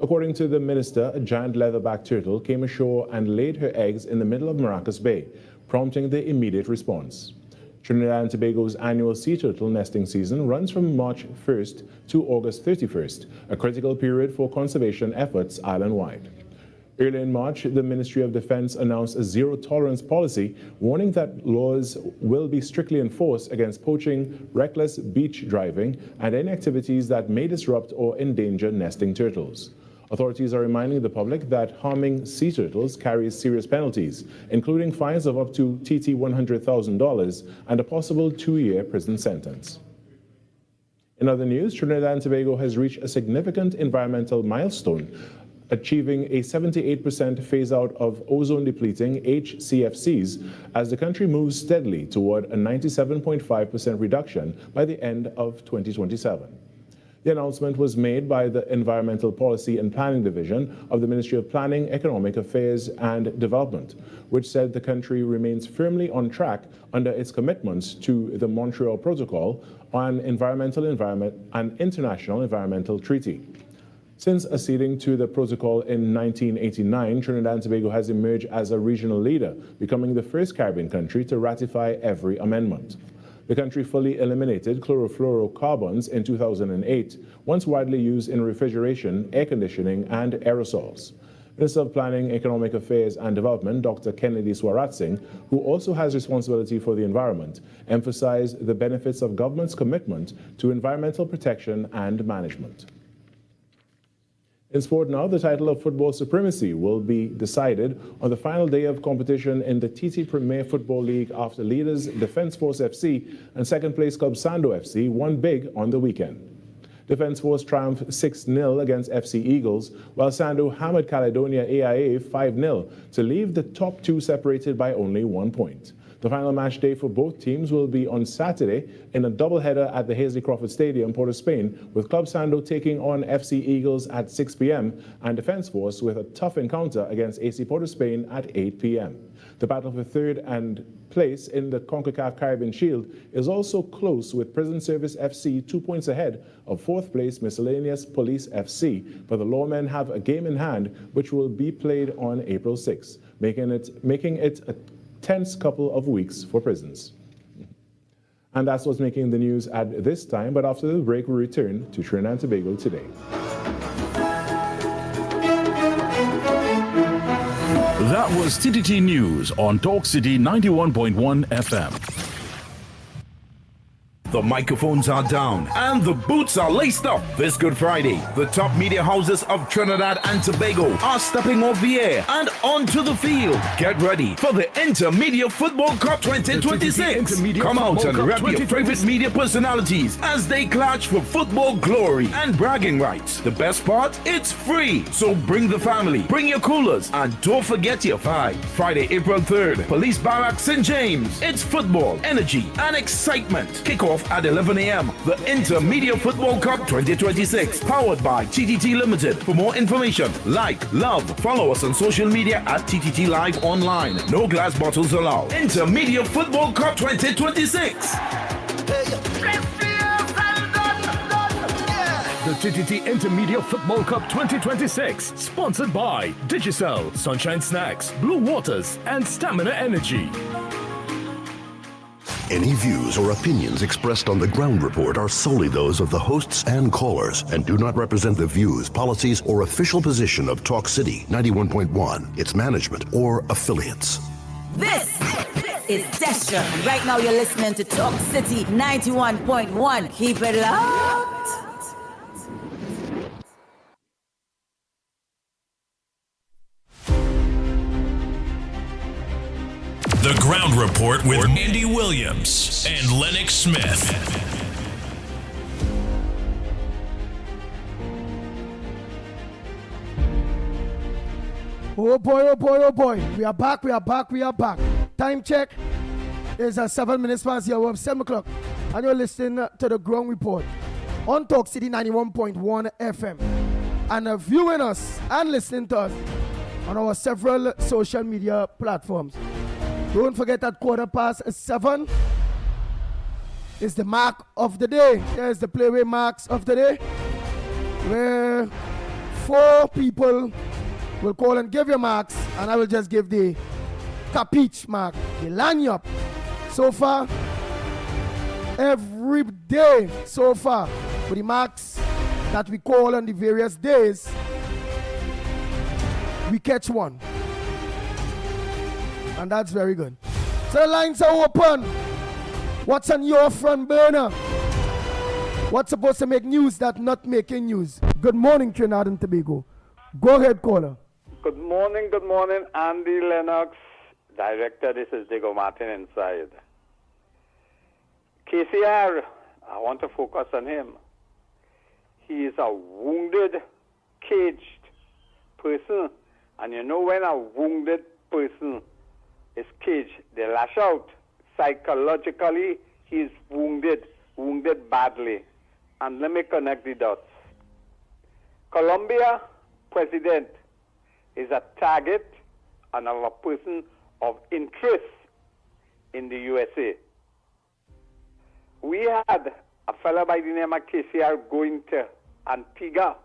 According to the minister, a giant leatherback turtle came ashore and laid her eggs in the middle of Maracas Bay, prompting the immediate response. Trinidad and Tobago's annual sea turtle nesting season runs from March 1st to August 31st, a critical period for conservation efforts island-wide. Early in March, the Ministry of Defense announced a zero-tolerance policy, warning that laws will be strictly enforced against poaching, reckless beach driving, and any activities that may disrupt or endanger nesting turtles. Authorities are reminding the public that harming sea turtles carries serious penalties, including fines of up to $100,000 and a possible 2-year prison sentence. In other news, Trinidad and Tobago has reached a significant environmental milestone, achieving a 78% phase-out of ozone-depleting HCFCs as the country moves steadily toward a 97.5% reduction by the end of 2027. The announcement was made by the Environmental Policy and Planning Division of the Ministry of Planning, Economic Affairs and Development, which said the country remains firmly on track under its commitments to the Montreal Protocol on Environmental and International Environmental Treaty. Since acceding to the protocol in 1989, Trinidad and Tobago has emerged as a regional leader, becoming the first Caribbean country to ratify every amendment. The country fully eliminated chlorofluorocarbons in 2008, once widely used in refrigeration, air conditioning, and aerosols. Minister of Planning, Economic Affairs and Development, Dr. Kennedy Swarat-Singh, who also has responsibility for the environment, emphasized the benefits of government's commitment to environmental protection and management. In sport now, the title of football supremacy will be decided on the final day of competition in the TT Premier Football League after leaders Defence Force FC and second-place club Sando FC won big on the weekend. Defence Force triumphed 6-0 against FC Eagles, while Sando hammered Caledonia AIA 5-0 to leave the top two separated by only 1 point. The final match day for both teams will be on Saturday in a doubleheader at the Hazley Crawford Stadium, Port of Spain, with Club Sando taking on FC Eagles at 6 p.m. and Defence Force with a tough encounter against AC Port of Spain at 8 p.m. The battle for third and place in the CONCACAF Caribbean Shield is also close, with Prison Service FC 2 points ahead of fourth place Miscellaneous Police FC, but the lawmen have a game in hand which will be played on April 6, making it a tense couple of weeks for prisons. And that's what's making the news at this time, but after the break we return to Trinidad and Tobago today. That was TTT News on Talk City 91.1 FM. The microphones are down and the boots are laced up. This Good Friday, the top media houses of Trinidad and Tobago are stepping off the air and onto the field. Get ready for the Intermedia Football Cup 2026. Come out and rep your favorite media personalities as they clash for football glory and bragging rights. The best part? It's free. So bring the family, bring your coolers, and don't forget your vibe. Friday, April 3rd, Police Barracks St. James. It's football, energy, and excitement. Kickoff at 11 a.m. The Intermedia Football Cup 2026, powered by TTT Limited. For more information, love, follow us on social media at TTT Live Online. No glass bottles allowed. Intermedia Football Cup 2026. The TTT Intermedia Football Cup 2026, sponsored by Digicel, Sunshine Snacks, Blue Waters, and Stamina Energy. Any views or opinions expressed on the Ground Report are solely those of the hosts and callers and do not represent the views, policies, or official position of Talk City 91.1, its management, or affiliates. This is Destra, and right now you're listening to Talk City 91.1. Keep it locked. The Ground Report with Andy Williams and Lennox Smith. Oh boy, oh boy, oh boy. We are back. Time check is 7 minutes past the hour of 7 o'clock. And you're listening to the Ground Report on Talk City 91.1 FM. And viewing us and listening to us on our several social media platforms. Don't forget at 7:15, is the mark of the day. There's the playway marks of the day, where 4 people will call and give your marks, and I will just give the capiche mark, the lanyard. So far, every day so far, with the marks that we call on the various days, we catch one. And that's very good. So the lines are open. What's on your front burner? What's supposed to make news that not making news? Good morning, Trinidad and Tobago. Go ahead, caller. Good morning, Andy Lennox. Director, this is Diego Martin inside. KCR, I want to focus on him. He is a wounded, caged person. And you know when a wounded person is caged, they lash out. Psychologically, he is wounded badly. And let me connect the dots. Colombia president is a target and a person of interest in the USA. We had a fellow by the name of KCR going to Antigua,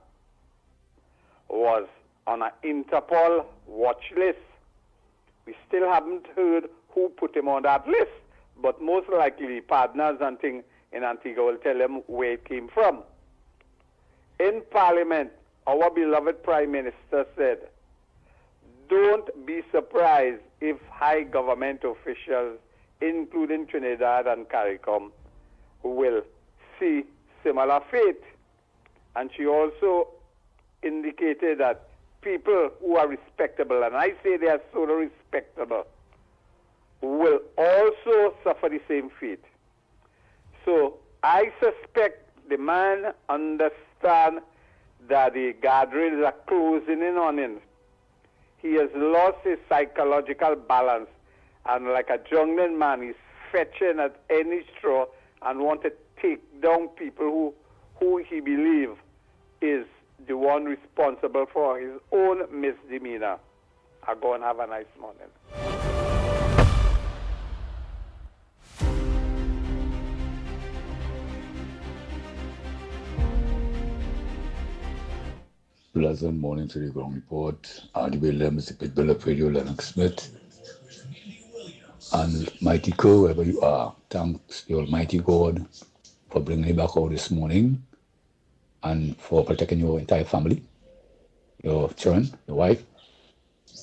was on an Interpol watch list. We still haven't heard who put him on that list, but most likely partners and things in Antigua will tell him where it came from. In Parliament, our beloved Prime Minister said, don't be surprised if high government officials, including Trinidad and CARICOM, will see similar fate. And she also indicated that people who are respectable, and I say they are so respectable, will also suffer the same fate. So I suspect the man understands that the guardrails are closing in on him. He has lost his psychological balance, and like a jungling man, he's fetching at any straw and want to take down people who he believes is the one responsible for his own misdemeanor. I go and have a nice morning. Pleasant morning to the ground report. Andy Williams, the Pitbull of Radio, Lennox Smith. And mighty crew, wherever you are, thanks the Almighty God for bringing you back out this morning and for protecting your entire family, your children, your wife,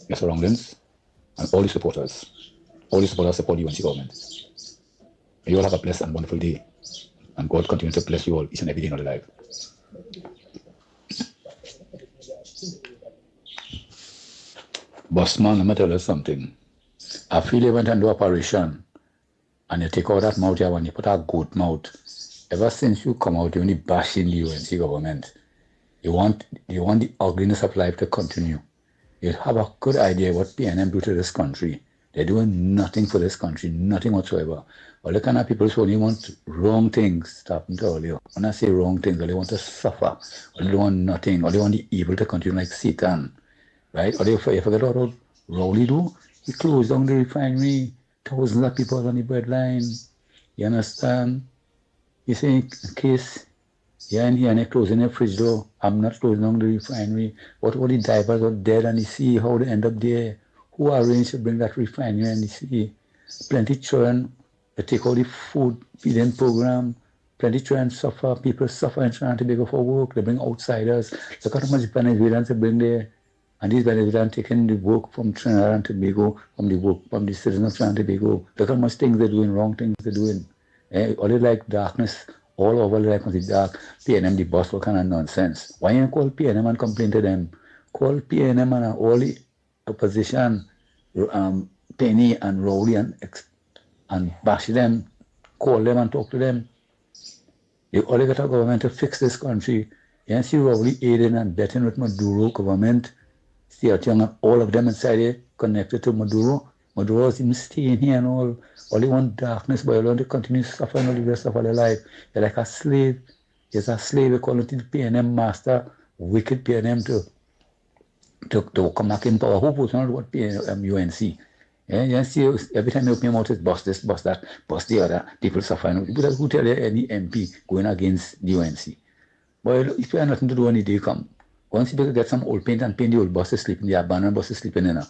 your surroundings, and all the supporters. All the supporters support you and the government. May you all have a blessed and wonderful day. And God continue to bless you all each and every day in your life. Bossman, let me tell you something. I feel you went and do operation and you take out that mouth here and you put a good mouth. Ever since you come out, you're only bashing the UNC government. You want the ugliness of life to continue. You have a good idea what PNM do to this country. They're doing nothing for this country, nothing whatsoever. All the kind of people who only want wrong things, stop and tell you. When I say wrong things, they want to suffer. Or they want nothing. Or they want the evil to continue like Satan. Right? Or you forget what Rowley do? He closed down the refinery. Thousands of people on the breadline. You understand? You say, in case you're in here and they're closing the fridge door, I'm not closing down the refinery. What all the divers are dead and you see how they end up there? Who arranged to bring that refinery and you see? Plenty children, they take all the food feeding program. Plenty children suffer. People suffer in Trinidad and Tobago for work. They bring outsiders. Look at how much Venezuelans they bring there. And these Venezuelans taking the work from Trinidad and Tobago, from the citizens of Trinidad and Tobago. Look how much things they're doing, wrong things they're doing. All they like darkness, all over they like the dark. PNM, the boss, what kind of nonsense. Why you call PNM and complain to them? Call PNM and all the opposition, Penny and Rowley and bash them, call them and talk to them. You all got a government to fix this country. You see Rowley aiding and betting with Maduro government. See and all of them inside here connected to Maduro. Maduro is even staying here and all they want darkness, but you want to continue suffering all the rest of their life. You're like a slave. You're a slave. You call it the PNM master, wicked PNM to come back in power. Who puts on what PNM UNC? Yeah, you see, every time you open your mouth, it's bust this, bust that, bust the other. People suffering. But who tell you any MP going against the UNC? Well, if you have nothing to do when the day come, once you get some old paint and paint the old buses sleeping, the abandoned buses sleeping in.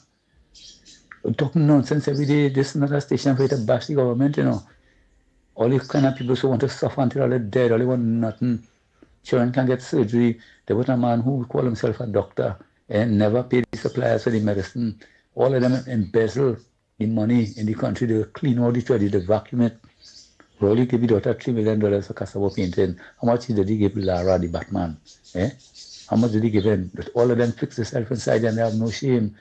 Talking nonsense every day. This is not a station for you to bash the government, you know. All these kind of people who want to suffer until they're dead, all they want nothing. Children can get surgery. There was a man who called himself a doctor and never paid the suppliers for the medicine. All of them embezzle the money in the country. They clean all the trees, they vacuum it. Rolly gave your daughter $3 million for cassava painting. How much did he give Lara, the Batman? Eh? How much did he give him? But all of them fix themselves inside and they have no shame.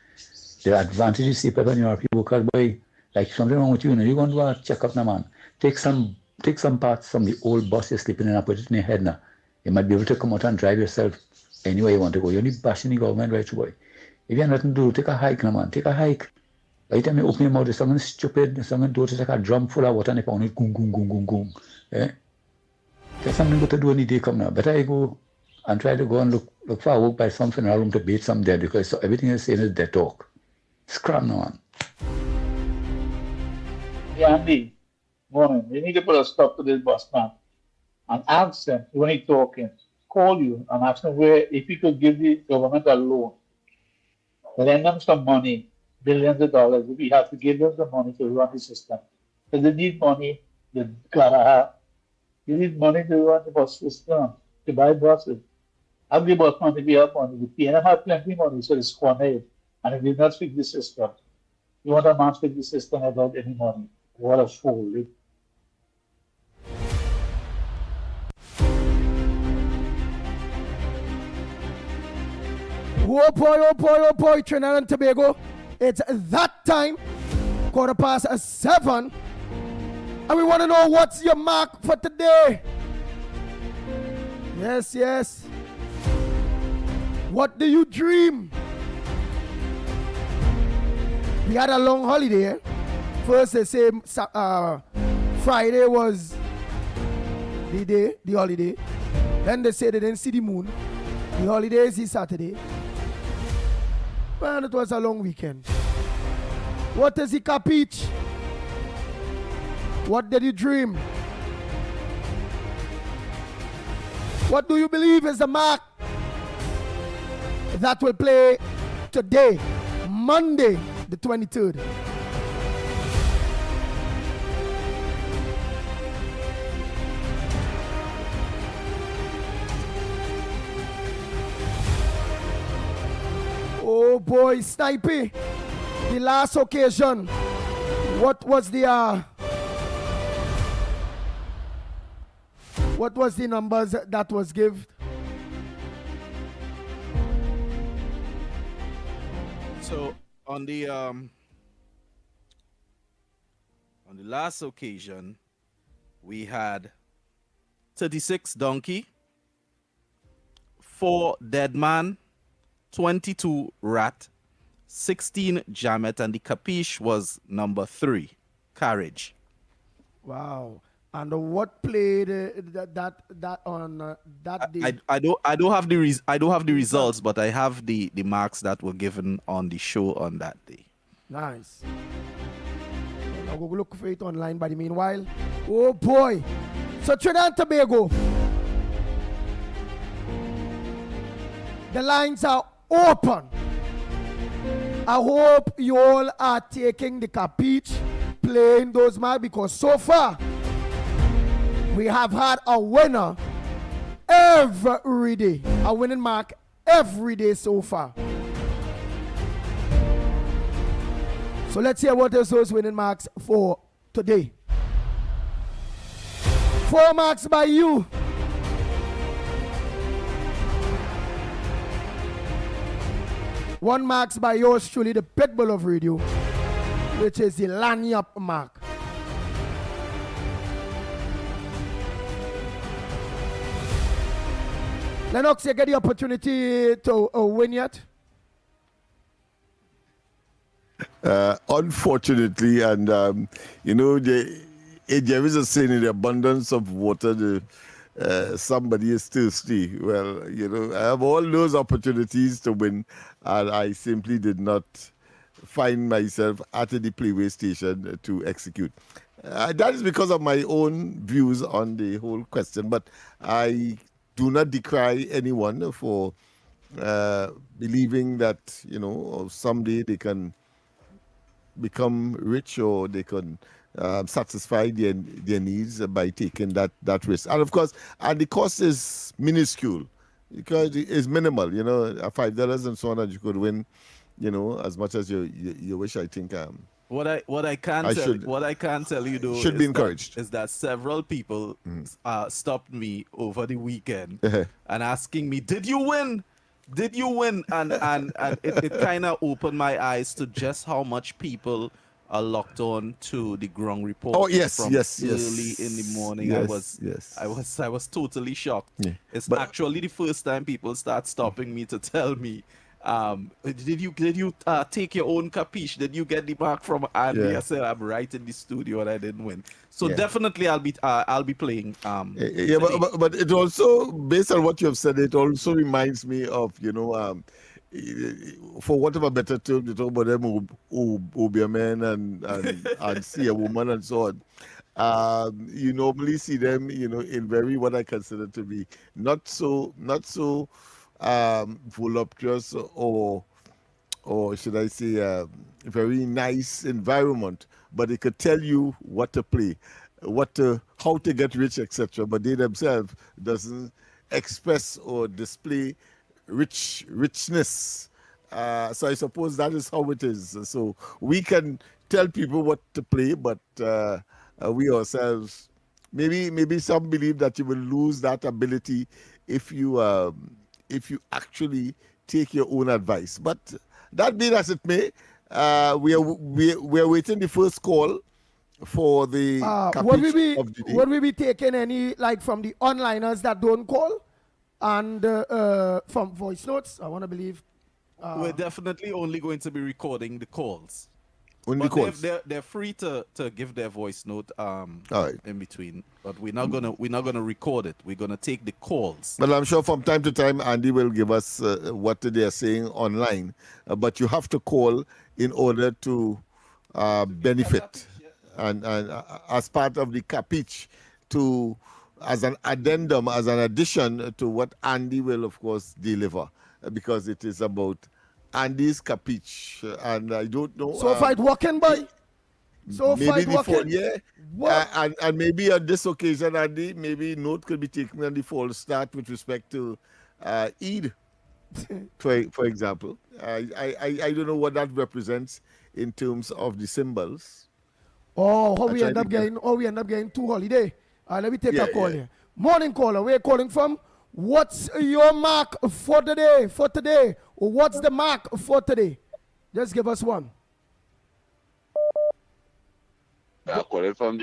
The advantage you see when you are people because boy, like something wrong with you, you're going to do a check-up now, man. Take some parts from the old bus you're sleeping in and put it in your head now. You might be able to come out and drive yourself anywhere you want to go. You're only bashing the government right through, boy. If you have nothing to do, take a hike now, man. Take a hike. Every time you open your mouth, there's something stupid, there's something to do, it's like a drum full of water and you pound it, goom, goom, goom, goom, goom. Eh? There's something good to do when the day come now. Better you go and try to go and look for a work by some funeral home to bathe some dead because everything you're saying is dead talk. Scram now, man. Yeah, Andy, morning. You need to put a stop to this bus man and ask them when he's talking, call you and ask them if you could give the government a loan, lend them some money, billions of dollars. We have to give them the money to run the system. Because they need money, they gotta have. You need money to run the bus system, to buy buses. Have the bus money, we have money. The PNM have plenty of money, so they squander it. And if they not fix the system, you want a man to fix the system without any money. What a fool. Oh boy, Trinidad and Tobago. It's that time, 7:15. And we want to know what's your mark for today. Yes. What do you dream? We had a long holiday. First they say Friday was the holiday. Then they say they didn't see the moon. The holiday is the Saturday. Man, it was a long weekend. What is the capiche? What did you dream? What do you believe is the mark that will play today, Monday, the 23rd? Oh boy, Snipey, the last occasion, what was the numbers that was given? So on the last occasion, we had 36 donkey, 4 dead man, 22 rat, 16 jamet, and the capiche was number 3, carriage. Wow. And what played that on that day? I don't have the results, but I have the marks that were given on the show on that day. Nice. I'll go look for it online by the meanwhile. Oh boy. So Trinidad and Tobago. The lines are open. I hope you all are taking the capiche, playing those marks, because so far we have had a winner every day. A winning mark every day so far. So let's hear what is those winning marks for today. 4 marks by you. 1 marks by yours truly, the pitbull of radio, which is the lanyap mark. Lennox, you get the opportunity to win yet? Unfortunately, and there is a saying, in the abundance of water, somebody is thirsty. Well, I have all those opportunities to win, and I simply did not find myself at the Playway station to execute. That is because of my own views on the whole question, but I do not decry anyone for believing that, someday they can become rich or they can satisfy their needs by taking that risk. And of course, the cost is minuscule because it's minimal, $5 and so on, and you could win, as much as you wish. I think what I can tell you though should be encouraged is that several people stopped me over the weekend and asking me, did you win? And it kind of opened my eyes to just how much people are locked on to the ground report. Oh yes, from yes, early in the morning. Yes, I was totally shocked. Yeah. It's actually the first time people start stopping me to tell me, did you take your own capiche? Did you get the mark from Andy? Yeah. I said I'm right in the studio and I didn't win. So definitely I'll be playing. But it also, based on what you have said, it also reminds me of for whatever better term, you talk about them who be a man and see a woman and so on. You normally see them, in very what I consider to be not so voluptuous or should I say very nice environment, but they could tell you what to play, how to get rich, etc. But they themselves doesn't express or display richness. So I suppose that is how it is. So we can tell people what to play, but we ourselves, maybe some believe that you will lose that ability if you actually take your own advice. But that being as it may, we are waiting the first call for the capiche of the day. Would we be taking any from the onliners that don't call? And from voice notes, I want to believe. We're definitely only going to be recording the calls. Only calls. They're free to give their voice note right. in between, but we're not gonna record it. We're gonna take the calls. But I'm sure from time to time Andy will give us what they are saying online. But you have to call in order to benefit, and as part of the capiche as an addendum, as an addition to what Andy will, of course, deliver, because it is about Andy's capiche, and I don't know. So fight walking by. So maybe fight the walking. And maybe on this occasion, Andy, maybe note could be taken on the false start with respect to Eid, for example. I don't know what that represents in terms of the symbols. Oh, how we end up getting 2 holiday. Let me take a call here. Morning caller, where are you calling from? What's your mark for today? Or what's the mark for today? Just give us one. I'm calling from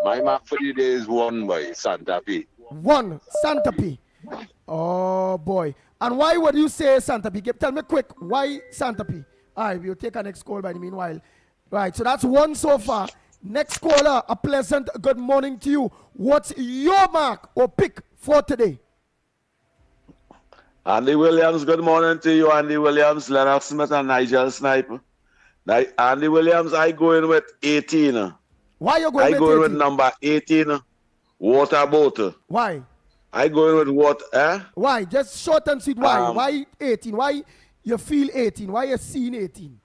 my mark for the day is 1 by Santa Fe. 1 Santa Fe. Oh boy. And why would you say Santa Fe? Tell me quick, why Santa Fe? All right, we'll take our next call by the meanwhile. Right, so that's 1 so far. Next caller, a pleasant good morning to you. What's your mark or pick for today? Andy Williams, good morning to you. Andy Williams, Lennox Smith, and Nigel Sniper. Andy Williams, I go in with 18. Why you going with 18? I go in with number 18, water bottle. Why? I go in with what? Why? Just short and sweet. Why? Why 18? Why you feel 18? Why you seeing 18?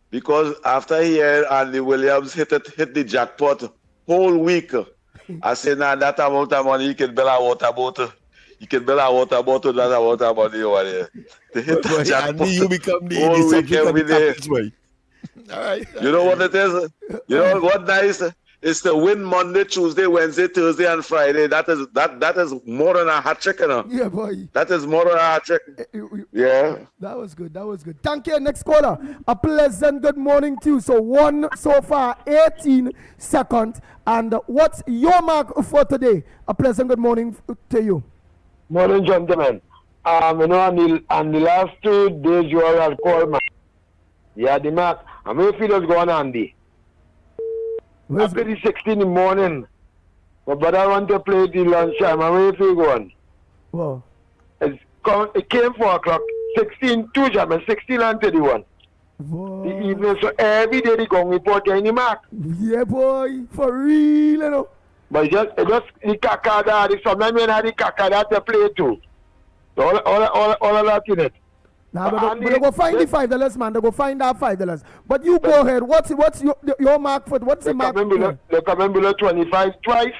Because after here, Andy Williams hit the jackpot whole week. I said, now that amount of money, you can build a water bottle. You can build a water bottle, that amount of money over there. To hit the jackpot Andy, you become the whole week, subject every of the day. capiche. All right. You know what it is? You know what nice? It's to win Monday, Tuesday, Wednesday, Thursday, and Friday. That is more than a hat trick, you know? Yeah, boy. That is more than a hat trick. Yeah. That was good. Thank you. Next caller. A pleasant good morning to you. So 1 so far, 18 seconds. And what's your mark for today? A pleasant good morning to you. Morning, gentlemen. On the last 2 days you all had called, man. Yeah, the mark. I'm going to feel us going, Andy. After the 16 in the morning, but I want to play the lunchtime. I'm going to feel going. Wow. It came 4 o'clock. 16-2, German, 16-31. The evening, so every day they go report any mark. Yeah, boy, for real, you know. But just the kakada, sometimes when I the kakada to play too. So all of that in it. Now, but they go find the $5, man. They go find that $5. But you go ahead. What's your mark for? What's the mark? They come in below 25 twice,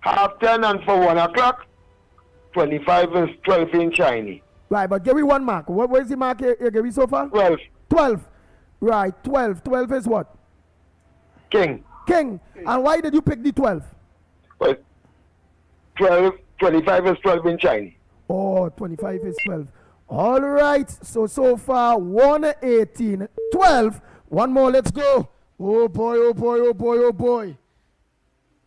10:30, and for 1 o'clock. 25 is 12 in Chinese. Right, but give me one mark. What is the mark you give me so far? 12. 12. Right, 12. 12 is what? King. And why did you pick the 12? Well, 25 is 12 in Chinese. Oh, 25 is 12. All right, so far 118, 12. One more, let's go. Oh boy.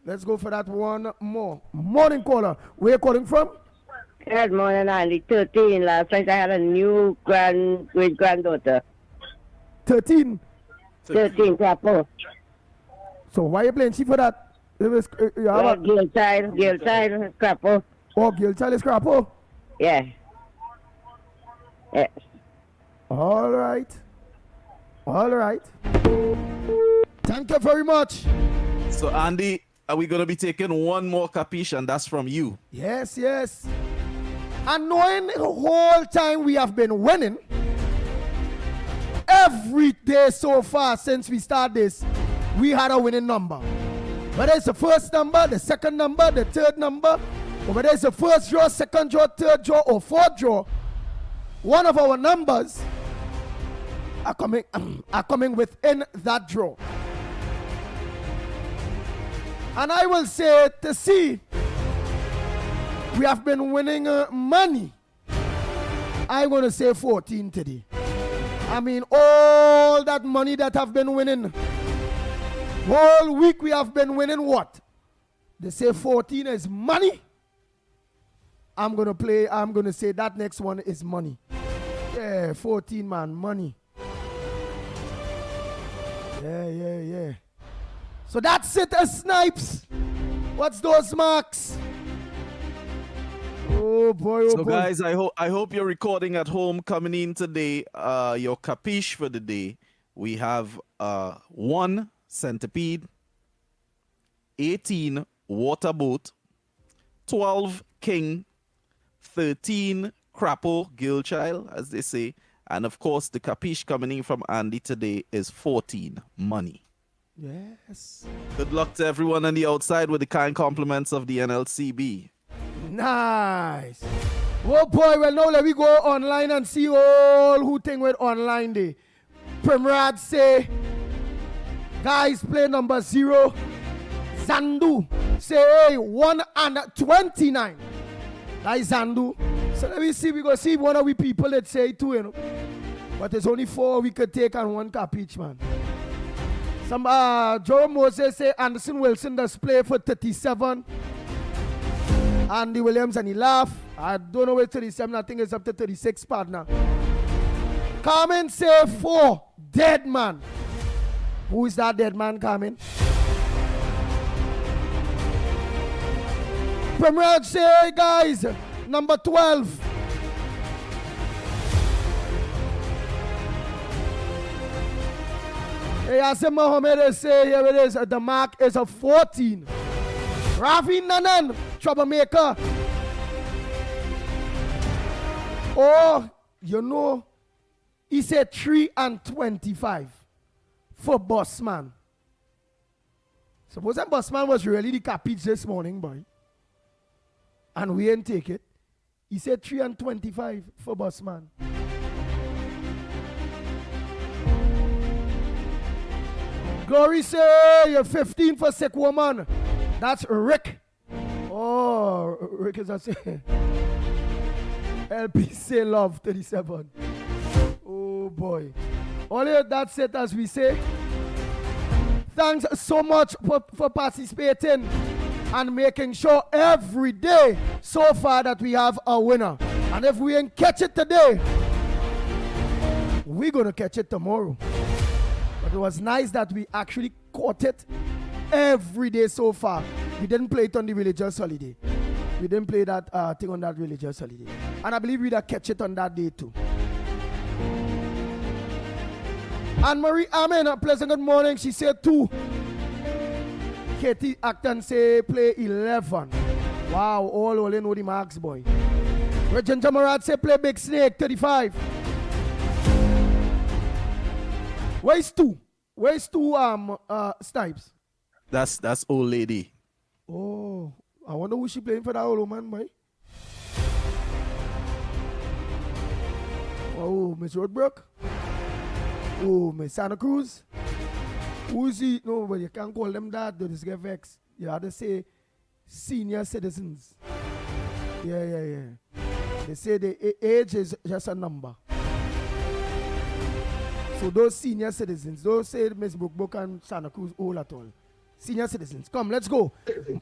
Let's go for that one more. Morning caller. Where you calling from? Good morning, Andy. 13. Last night I had a new great-granddaughter. 13? 13, Crapo. So why you playing she for that? Girl child, Crapo. Oh, girl child is Crapo? Yeah. Yes. All right. Thank you very much. So, Andy, are we going to be taking one more capiche, and that's from you? Yes. And knowing the whole time we have been winning, every day so far since we started this, we had a winning number. Whether it's the first number, the second number, the third number, or whether it's the first draw, second draw, third draw, or fourth draw, one of our numbers are coming within that draw. And I will say to see, we have been winning money. I'm going to say 14 today. I mean, all that money that have been winning, whole week we have been winning what? They say 14 is money. I'm going to say that next one is money. Yeah, 14, man, money. Yeah. So that's it, Snipes. What's those marks? Oh boy. So guys, I hope you're recording at home. Coming in today, your capiche for the day. We have 1 centipede, 18 water boat, 12 king, 13 crapo, girl child, as they say. And of course, the capiche coming in from Andy today is 14 money. Yes. Good luck to everyone on the outside with the kind compliments of the NLCB. Nice. Oh boy, well now let me go online and see all who think with online day. Primrad say, guys, play number 0. Zandu say 1 and 29. That is Zandu. So let me see, we go see one of we people that say 2, you know. But there's only 4 we could take and 1 cap each, man. Some Joe Moses say Anderson Wilson does play for 37. Andy Williams, and he laugh. I don't know where 37, I think it's up to 36, partner. Carmen say 4. Dead man. Who is that dead man, Carmen? Premier say, guys, number 12. Hey, Asim Mohammed say, here it is. The mark is a 14. Rafi Nanan, troublemaker. Oh, you know, he said 3 and 25 for Bossman. Suppose that Bossman was really the capiche this morning, boy. And we ain't take it. He said 3 and 25 for Bossman. Glory say you're 15 for sick woman. That's Rick. Oh, Rick is a say. LP say love 37. Oh boy. Only that's it, as we say. Thanks so much for participating and making sure every day so far that we have a winner. And if we ain't catch it today, we're gonna catch it tomorrow. But it was nice that we actually caught it every day so far. We didn't play it on the religious holiday. We didn't play that thing on that religious holiday. And I believe we'd catch it on that day too. Anne-Marie Amen, a pleasant good morning. She said 2. Katie Acton say play 11. Wow, all only know the marks, boy. Regent Jamarad say play Big Snake 35. Where's 2? Where's 2 Snipes? That's old lady. Oh, I wonder who she playing for that old woman, boy. Oh, Miss Roadbrook. Oh, Miss Santa Cruz. Who's he? No, but you can't call them that. They just get vexed. You have to say senior citizens. Yeah. They say the age is just a number. So those senior citizens, don't say Miss Brookbook and Santa Cruz old at all. Senior citizens, come, let's go. Good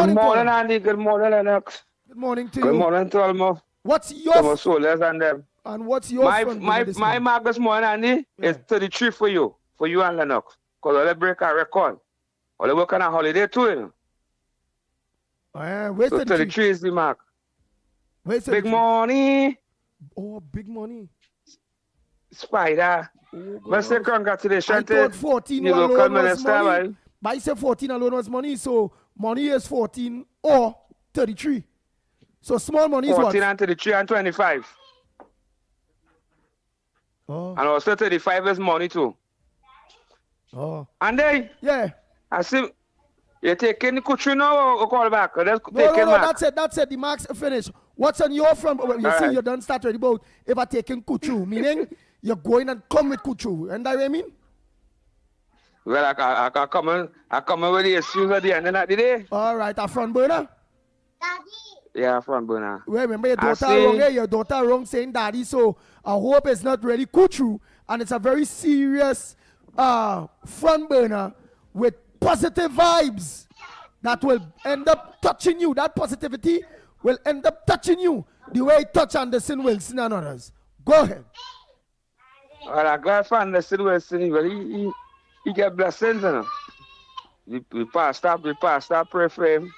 morning, Andy. Good morning, Lennox. Good morning to you. Good morning to Almo. What's your soldiers and them? And what's your my mark this morning, Andy, is 33 for you and Lennox. Because all break a record. All they work on a holiday too, you know. So 33 is the mark. Big money. Oh, big money. Spider. Let's say congratulations. I thought 14 alone was money. But I said 14 alone was money, so money is 14 or 33. So small money is 14 what? and 33 and 25. Oh. And also 35 is money too. Oh. And then, I see, you're taking the country now or call back? Or No, that's it. The marks are finished. What's on your front? You see, you done start already about if I taking Kuchu, meaning you're going and come with Kuchu. And that what I mean? Well, I come in with the issues at the end of the day. All right, a front burner? Yeah, front burner. Well, remember your daughter wrong here, your daughter wrong saying daddy, so I hope it's not really Kuchu, and it's a very serious front burner with positive vibes that will end up touching you. That positivity will end up touching you the way it touched Anderson Wilson and others. Go ahead. Well, I'm glad for Anderson Wilson, but he get blessings, you know. The pastor pray for him.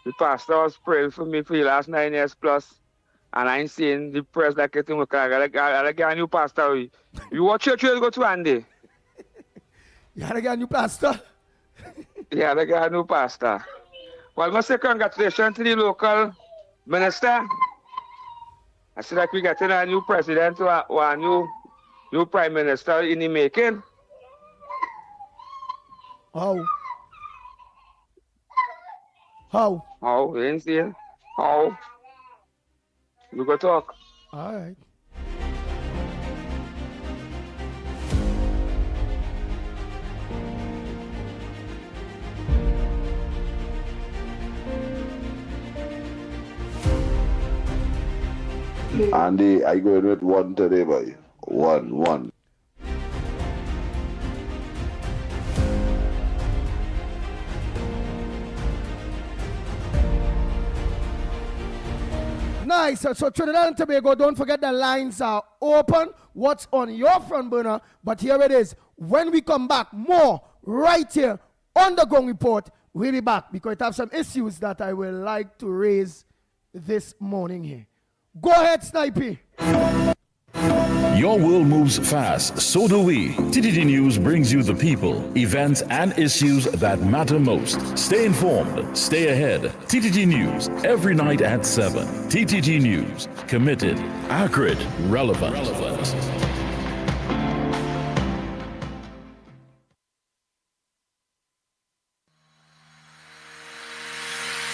The pastor was praying for me for the last 9 years plus. And I ain't seeing the press like it in. I gotta get a new pastor. You what church you go to, Andy? You gotta get a new pastor? Yeah, I gotta get a new pastor. Well, I must say congratulations to the local minister. I see that we getting a new president or a new prime minister in the making. How? How? You ain't seeing? How? You go talk. All right. Andy, I going with 1 today, boy. 1. Nice. So Trinidad and Tobago, don't forget the lines are open. What's on your front burner? But here it is. When we come back, more right here on the Gong Report. We'll be back because I have some issues that I would like to raise this morning here. Go ahead, Snipey. Your world moves fast, so do we. TTT News brings you the people, events, and issues that matter most. Stay informed, stay ahead. TTT News, every night at 7. TTT News, committed, accurate, relevant.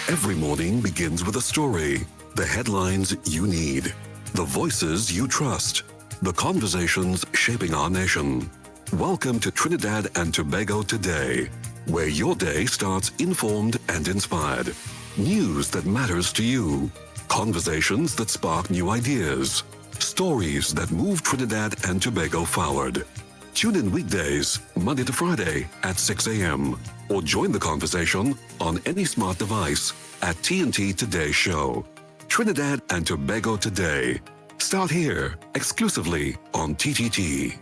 Every morning begins with a story, the headlines you need, the voices you trust, the conversations shaping our nation. Welcome to Trinidad and Tobago Today, where your day starts informed and inspired. News that matters to you, conversations that spark new ideas, stories that move Trinidad and Tobago forward. Tune in weekdays, Monday to Friday at 6 a.m. or join the conversation on any smart device at TNT Today Show. Trinidad and Tobago Today. Start here, exclusively on TTT.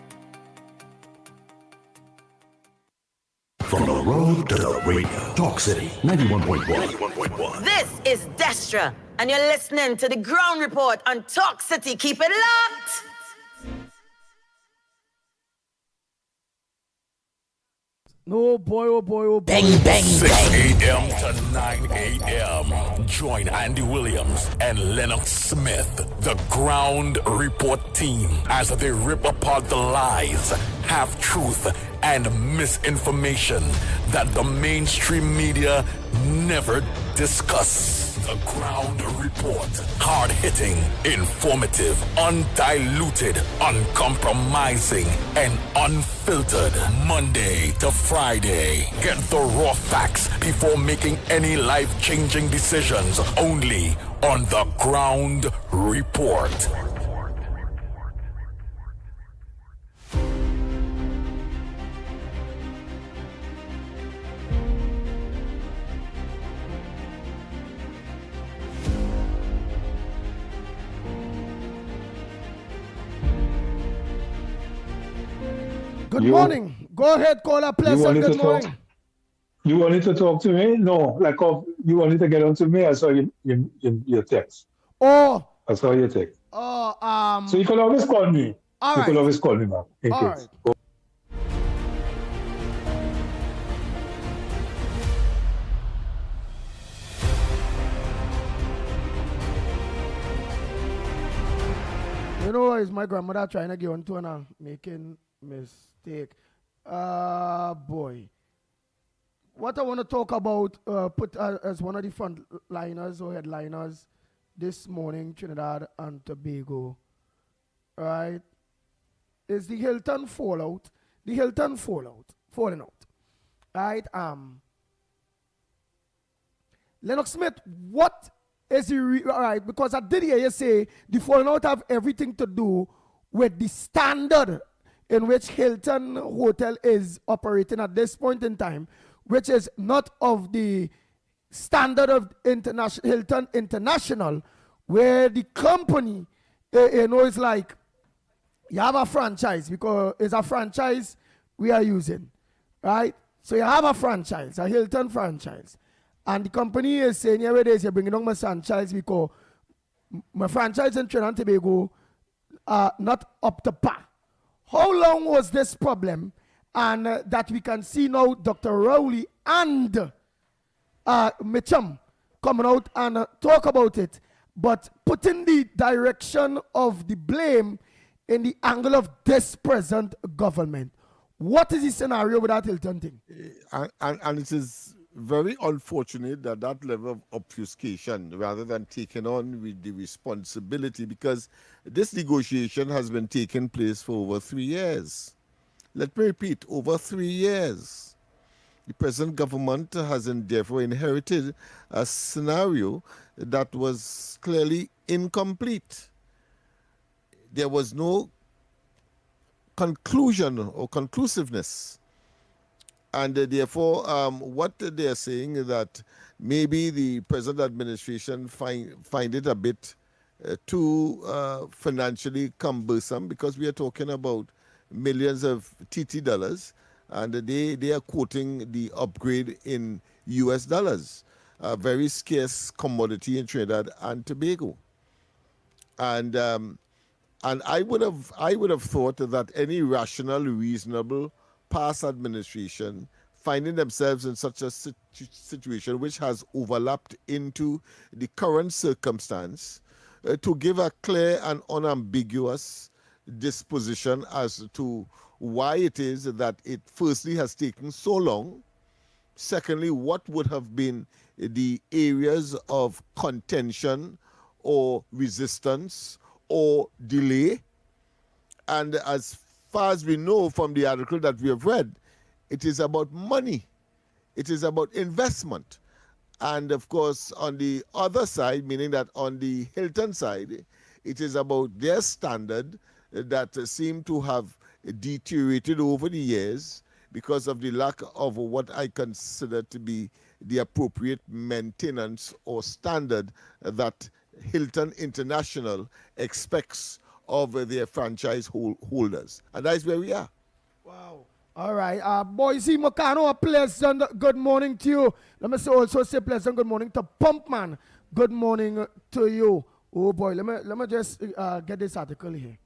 From the road to the radio. Talk City 91.1. 100.1. This is Destra, and you're listening to the Ground Report on Talk City. Keep it locked. No boy, oh boy, oh boy. Bang, bang, 6 a.m. to 9 a.m. Join Andy Williams and Lennox Smith, the Ground Report team, as they rip apart the lies, half-truth, and misinformation that the mainstream media never discuss. The Ground Report. Hard-hitting, informative, undiluted, uncompromising, and unfiltered. Monday to Friday. Get the raw facts before making any life-changing decisions. Only on The Ground Report. Good morning. Go ahead, caller. Pleasant. Good morning. You wanted to talk to me? No, you wanted to get on to me. I saw your text. Oh. I saw your text. Oh, So you can always call me. All you right. can always call me back. In All case. right. You know, is my grandmother trying to get on to and making mistake. Boy. What I want to talk about, put as one of the frontliners or headliners this morning, Trinidad and Tobago, right, is the Hilton fallout. The Hilton falling out, right? Lennox Smith, what is the all right? Because I did hear you say the falling out have everything to do with the standard in which Hilton Hotel is operating at this point in time, which is not of the standard of Hilton International, where the company, is like, you have a franchise, because it's a franchise we are using, right? So you have a franchise, a Hilton franchise, and the company is saying, here it is, you're bringing on my franchise because my franchise in Trinidad and Tobago are not up to par. How long was this problem? And that we can see now Dr. Rowley and Mitchum coming out and talk about it, but putting the direction of the blame in the angle of this present government. What is the scenario with that Hilton thing? And it is very unfortunate that that level of obfuscation, rather than taking on with the responsibility, because this negotiation has been taking place for over 3 years. Let me repeat, over 3 years. The present government has inherited a scenario that was clearly incomplete. There was no conclusion or conclusiveness. And therefore, what they're saying is that maybe the present administration find it a bit too financially cumbersome, because we are talking about millions of TT dollars, and they are quoting the upgrade in US dollars, a very scarce commodity in Trinidad and Tobago. And I would have thought that any rational, reasonable past administration finding themselves in such a situation which has overlapped into the current circumstance, to give a clear and unambiguous disposition as to why it is that it firstly has taken so long, secondly, what would have been the areas of contention or resistance or delay. And as far as we know from the article that we have read, it is about money. It is about investment. And of course, on the other side, meaning that on the Hilton side, it is about their standard that seem to have deteriorated over the years because of the lack of what I consider to be the appropriate maintenance or standard that Hilton International expects of their franchise holders. And that is where we are. Wow. All right. Boise Mocano, a pleasant good morning to you. Let me also say pleasant good morning to Pumpman. Good morning to you. Oh boy, let me just get this article here.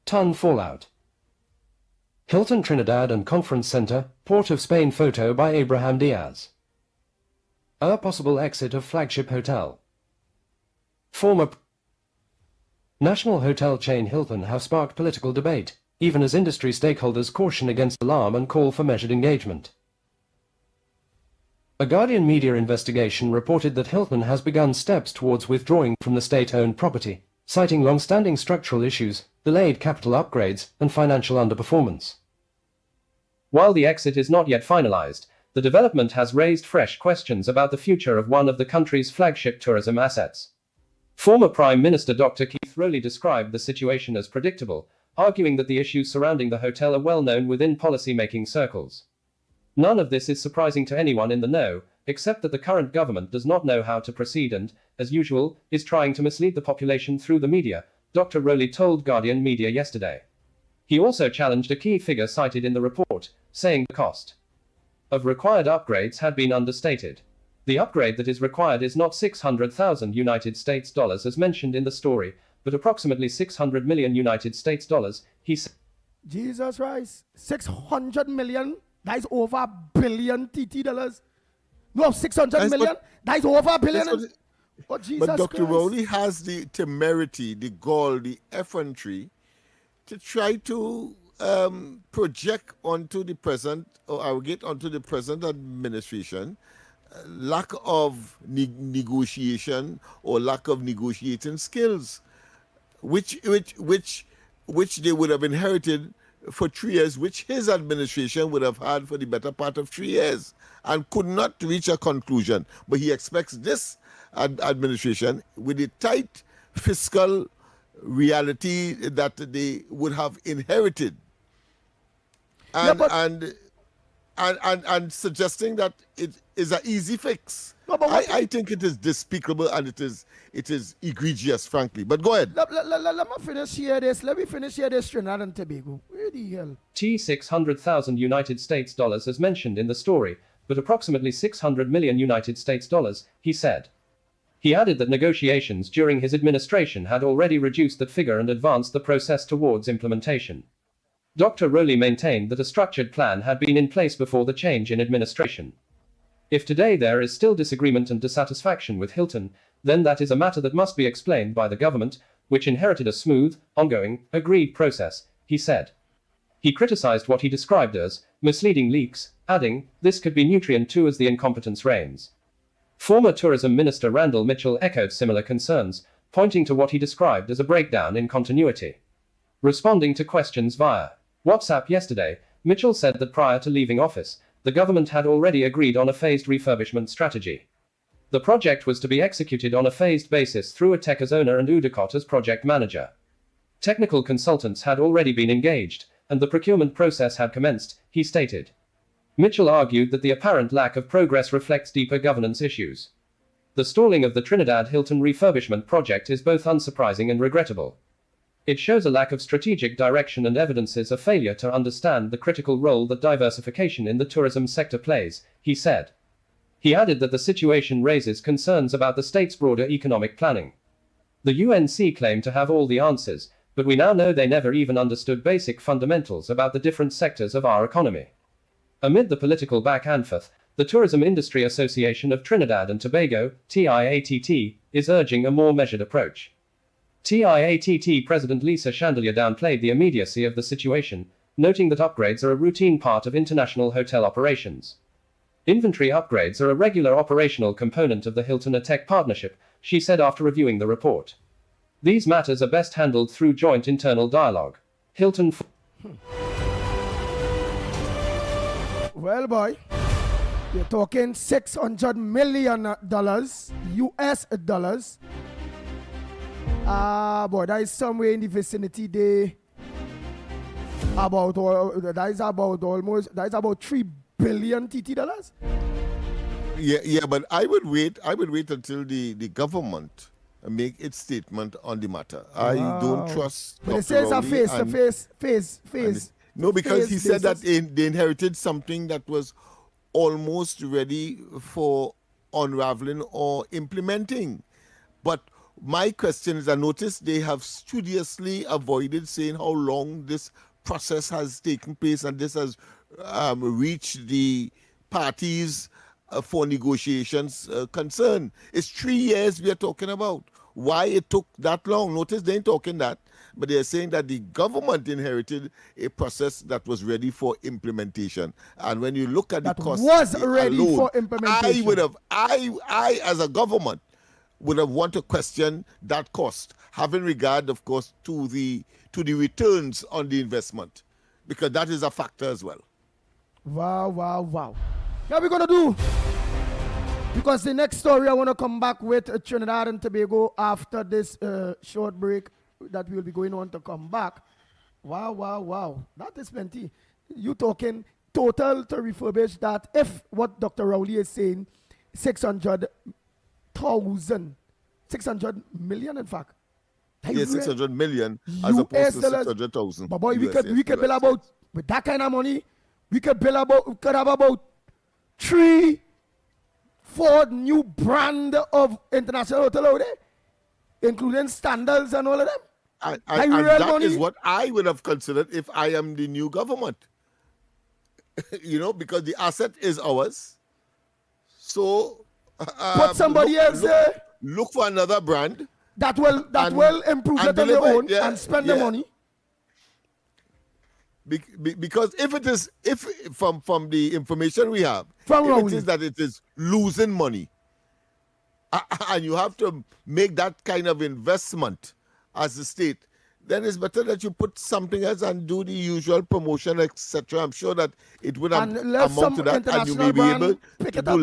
Ton fallout. Hilton Trinidad and Conference Center, Port of Spain photo by Abraham Diaz. A possible exit of flagship hotel. Former national hotel chain Hilton have sparked political debate, even as industry stakeholders caution against alarm and call for measured engagement. A Guardian media investigation reported that Hilton has begun steps towards withdrawing from the state-owned property, citing long-standing structural issues, delayed capital upgrades, and financial underperformance. While the exit is not yet finalized, the development has raised fresh questions about the future of one of the country's flagship tourism assets. Former Prime Minister Dr. Keith Rowley described the situation as predictable, arguing that the issues surrounding the hotel are well known within policy-making circles. None of this is surprising to anyone in the know, except that the current government does not know how to proceed and, as usual, is trying to mislead the population through the media, Dr. Rowley told Guardian Media yesterday. He also challenged a key figure cited in the report, saying the cost of required upgrades had been understated. The upgrade that is required is not 600,000 United States dollars as mentioned in the story, but approximately 600 million United States dollars, he said. Jesus Christ, 600 million? That is over $1 billion TT dollars. No, 600 million? That is over $1 billion. Oh, Jesus but Dr. Christ. Rowley has the temerity, the gall, the effrontery to try to project onto the present or arrogate onto the present administration lack of negotiation or lack of negotiating skills, which they would have inherited for 3 years, which his administration would have had for the better part of 3 years, and could not reach a conclusion. But he expects this administration, with the tight fiscal reality that they would have inherited, and suggesting that it is an easy fix. No, I think it is despicable and it is egregious, frankly. But go ahead. Let me finish here this. Let me finish here this Trinidad and Tobago. Where the hell? $600,000 United States dollars as mentioned in the story, but approximately 600 million United States dollars, he said. He added that negotiations during his administration had already reduced that figure and advanced the process towards implementation. Dr. Rowley maintained that a structured plan had been in place before the change in administration. If today there is still disagreement and dissatisfaction with Hilton, then that is a matter that must be explained by the government, which inherited a smooth, ongoing, agreed process, he said. He criticized what he described as misleading leaks, adding, this could be nutrient too as the incompetence reigns. Former Tourism Minister Randall Mitchell echoed similar concerns, pointing to what he described as a breakdown in continuity. Responding to questions via WhatsApp yesterday, Mitchell said that prior to leaving office, the government had already agreed on a phased refurbishment strategy. The project was to be executed on a phased basis through Atek as owner and Udicot as project manager. Technical consultants had already been engaged, and the procurement process had commenced, he stated. Mitchell argued that the apparent lack of progress reflects deeper governance issues. The stalling of the Trinidad Hilton refurbishment project is both unsurprising and regrettable. It shows a lack of strategic direction and evidences a failure to understand the critical role that diversification in the tourism sector plays, he said. He added that the situation raises concerns about the state's broader economic planning. The UNC claimed to have all the answers, but we now know they never even understood basic fundamentals about the different sectors of our economy. Amid the political back and forth, the Tourism Industry Association of Trinidad and Tobago, TIATT, is urging a more measured approach. TIATT President Lisa Chandelier downplayed the immediacy of the situation, noting that upgrades are a routine part of international hotel operations. Inventory upgrades are a regular operational component of the Hilton-Atek partnership, she said after reviewing the report. These matters are best handled through joint internal dialogue. Hilton. Well, boy, you're talking $600 million US dollars. Boy, that is somewhere in the vicinity there. That is about 3 billion TT dollars. Yeah, but I would wait until the government make its statement on the matter. I don't trust. But it says a face. No, because he said that they inherited something that was almost ready for unraveling or implementing. But my question is, I noticed they have studiously avoided saying how long this process has taken place, and this has reached the parties for negotiations concern. It's 3 years we are talking about. Why it took that long? Notice they ain't talking that, but they're saying that the government inherited a process that was ready for implementation. And when you look at the cost, was ready for implementation. I as a government would have wanted to question that cost, having regard, of course, to the returns on the investment, because that is a factor as well. Wow. What we're gonna do? Because the next story I want to come back with Trinidad and Tobago after this short break that we'll be going on to come back. Wow. That is plenty. You talking total to refurbish that, if what Dr. Rowley is saying, 600 million in fact. Yes, 600 million as opposed to 600,000. But boy, we could build about, with that kind of money, we could have about 3-4 new brand of international hotel out there, including standards and all of them. And that is what I would have considered if I am the new government. Because the asset is ours. So put somebody else there. Look for another brand that will improve it on their own and spend the money. Because if from the information we have, it is that it is losing money, and you have to make that kind of investment as a state, then it's better that you put something else and do the usual promotion, etc. I'm sure that it would amount to that, and you may be able to do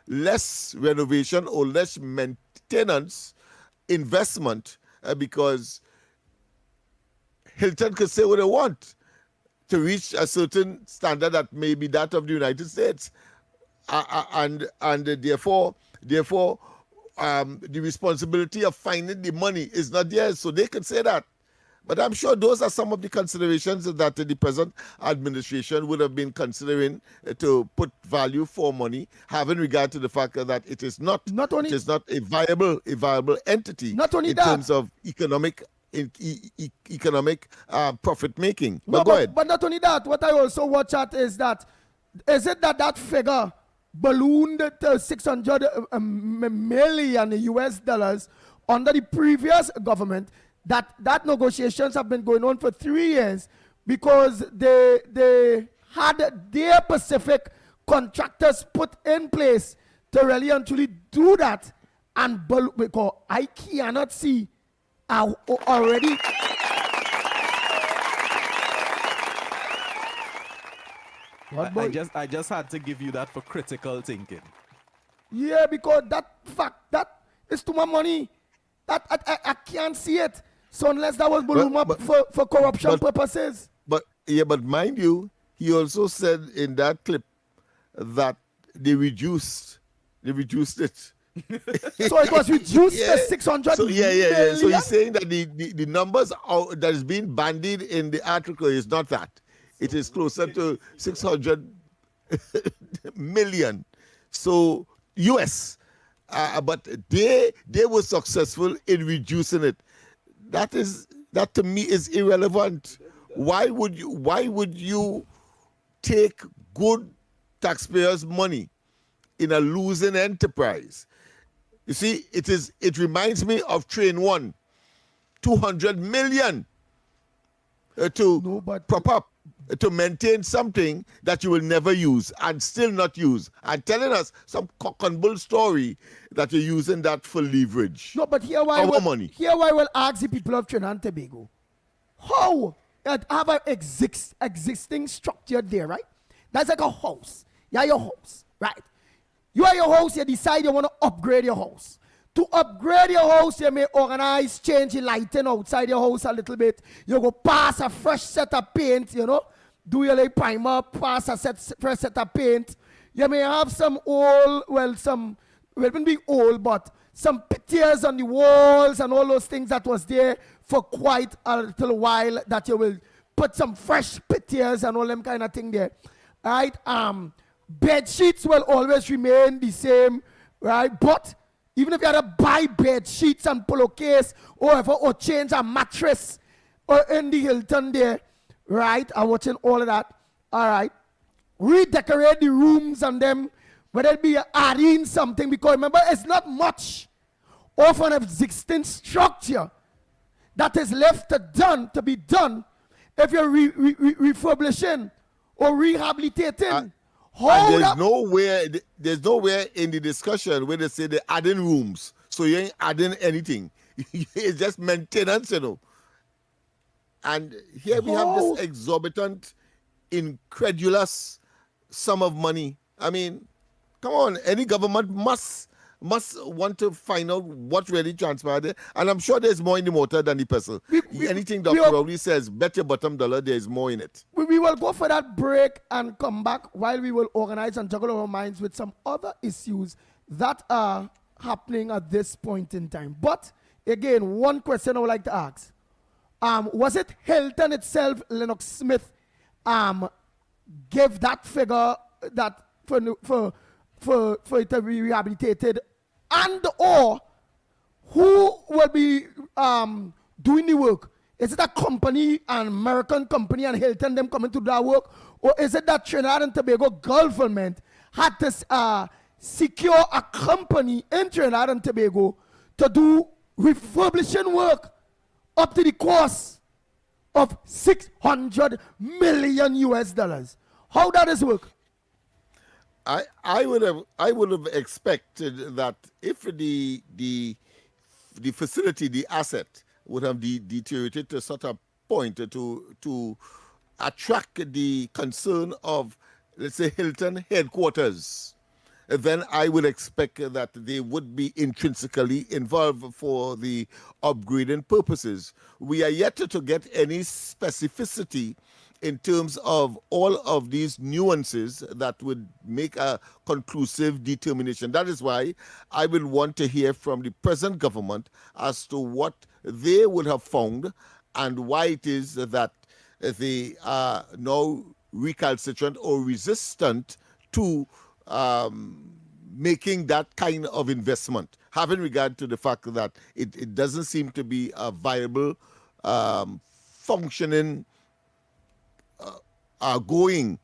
less renovation or less maintenance investment, because Hilton could say what they want to reach a certain standard that may be that of the United States, and therefore the responsibility of finding the money is not theirs, so they can say that. But I'm sure those are some of the considerations that the present administration would have been considering to put value for money, having regard to the fact that it is not a viable entity in terms of economic profit making. But go ahead. But not only that, what I also watch at is that figure ballooned to 600 million US dollars under the previous government, that negotiations have been going on for 3 years, because they had their Pacific contractors put in place to really and truly do that, and because I cannot see already. I just had to give you that for critical thinking. Yeah, because that is too much money. That I can't see it. So unless that was ballooned up for corruption purposes. But mind you, he also said in that clip that they reduced it. So it was reduced to 600 million? So he's saying that the numbers that is being bandied in the article is not that. It is closer to 600 million. So US. But they were successful in reducing it. That to me is irrelevant. Why would you take good taxpayers' money in a losing enterprise? You see, it reminds me of Train 1, 200 million to prop up, to maintain something that you will never use and still not use, and telling us some cock and bull story that you're using that for leverage. No, but here I will ask the people of Trinidad and Tobago, how have an existing structure there, right? That's like a house. Yeah, your house, right? You are your house, you decide you want to upgrade your house. To upgrade your house, you may organize, change the lighting outside your house a little bit. You go pass a fresh set of paint, do your like primer, pass a fresh set of paint. You may have some old, wouldn't be old, but some pictures on the walls and all those things that was there for quite a little while, that you will put some fresh pictures and all them kind of thing there, right? Bed sheets will always remain the same, right? But even if you had to buy bed sheets and pillowcase or change a mattress or in the Hilton there, right? I'm watching all of that. All right. Redecorate the rooms and them, whether it be adding something, because remember, it's not much of an existing structure that is left to be done if you're refurbishing or rehabilitating. There's nowhere in the discussion where they say they're adding rooms, so you ain't adding anything. It's just maintenance, you know. And here we have this exorbitant, incredulous sum of money. I mean, come on, any government must want to find out what really transpired there. And I'm sure there's more in the motor than the pestle. Anything Dr. Rowley says, bet your bottom dollar there is more in it. We will go for that break and come back while we will organize and juggle our minds with some other issues that are happening at this point in time. But again, one question I would like to ask. Was it Hilton itself, Lennox Smith, gave that figure that for it to be rehabilitated, and or who will be doing the work? Is it a company, an American company, and Hilton them coming to do that work, or is it that Trinidad and Tobago government had to secure a company in Trinidad and Tobago to do refurbishing work up to the cost of $600 million US? How does this work? I would have expected that if the facility, the asset, would have deteriorated to such a point to attract the concern of, let's say, Hilton headquarters, then I would expect that they would be intrinsically involved for the upgrading purposes. We are yet to get any specificity in terms of all of these nuances that would make a conclusive determination. That is why I will want to hear from the present government as to what they would have found and why it is that they are now recalcitrant or resistant to making that kind of investment, having regard to the fact that it doesn't seem to be a viable, functioning, going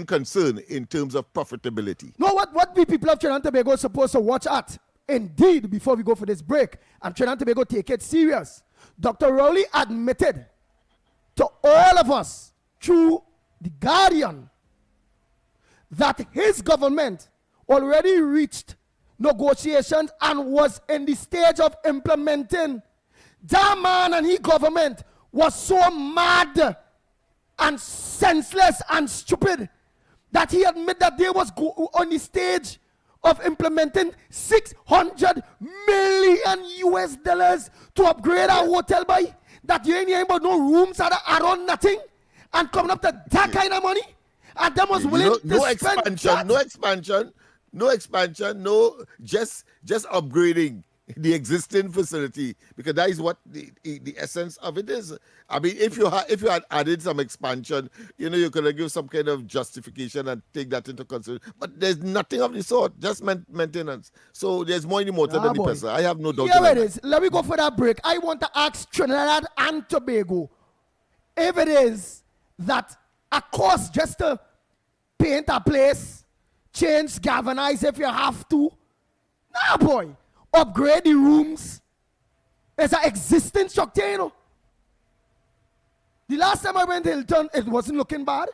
concern in terms of profitability. No, what we people of Trinidad and Tobago are supposed to watch at, indeed, before we go for this break, and Trinidad and Tobago take it serious. Dr. Rowley admitted to all of us through The Guardian that his government already reached negotiations and was in the stage of implementing. That man and his government was so mad and senseless and stupid that he admitted that they was on the stage of implementing $600 million US to upgrade our hotel by that you ain't hearing about no rooms at around nothing and coming up to that kind of money, and them was willing to spend no expansion, just upgrading the existing facility, because that is what the essence of it is. I mean, if you had added some expansion, you could have given some kind of justification and take that into consideration. But there's nothing of the sort, just maintenance. So there's more in the motor than the person. I have no doubt. Here it is. Let me go for that break. I want to ask Trinidad and Tobago if it is that a cost just to paint a place, change, galvanize if you have to. Nah, boy. Upgrade the rooms. It's an existing structure, The last time I went to Hilton, it wasn't looking bad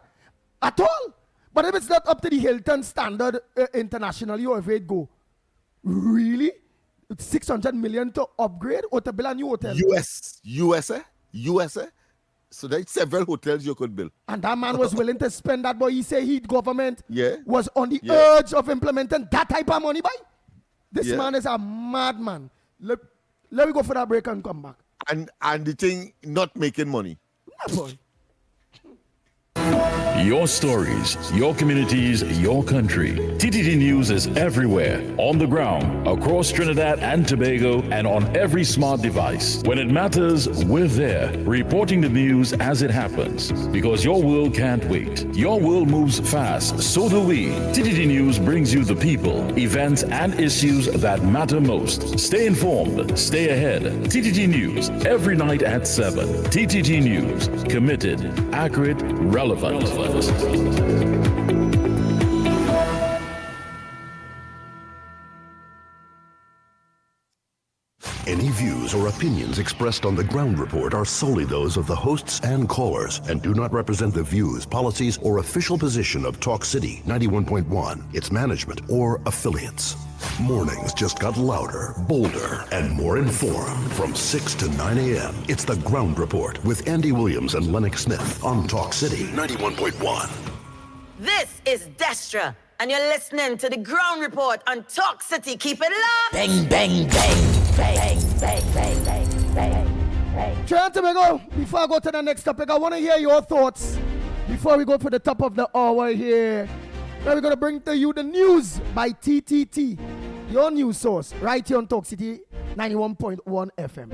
at all. But if it's not up to the Hilton standard internationally, or if it go, really? It's $600 million to upgrade or to build a new hotel? USA. So there's several hotels you could build. And that man was willing to spend that, but he said his government was on the urge of implementing that type of money, boy. This man is a madman. Let me go for that break and come back. And the thing not making money. Nah, boy. your stories, your communities, your country. TTT News is everywhere, on the ground, across Trinidad and Tobago, and on every smart device. When it matters, we're there, reporting the news as it happens. Because your world can't wait. Your world moves fast, so do we. TTT News brings you the people, events, and issues that matter most. Stay informed, stay ahead. TTT News, every night at 7. TTT News, committed, accurate, relevant. Any views or opinions expressed on the Ground Report are solely those of the hosts and callers and do not represent the views, policies, or official position of Talk City 91.1, its management, or affiliates. Mornings just got louder, bolder, and more informed from 6 to 9 a.m. It's the Ground Report with Andy Williams and Lennox Smith on Talk City 91.1. This is Destra, and you're listening to the Ground Report on Talk City. Keep it locked. Bang, bang, bang. Bang, bang, bang, bang, bang, bang. Trying to go, before I go to the next topic, I want to hear your thoughts before we go for the top of the hour here. Now we're going to bring to you the news by TTT, your news source, right here on Talk City 91.1 FM.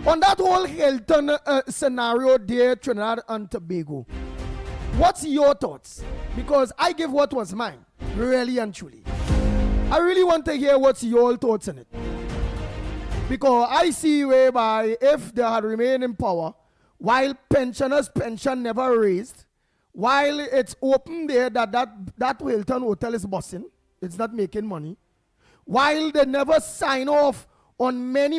On that whole Hilton scenario there, Trinidad and Tobago, what's your thoughts? Because I give what was mine, really and truly. I really want to hear what's your thoughts on it. Because I see whereby if they had remained in power, while pensioners' pension never raised, while it's open there that Hilton hotel is busting, it's not making money, while they never sign off on many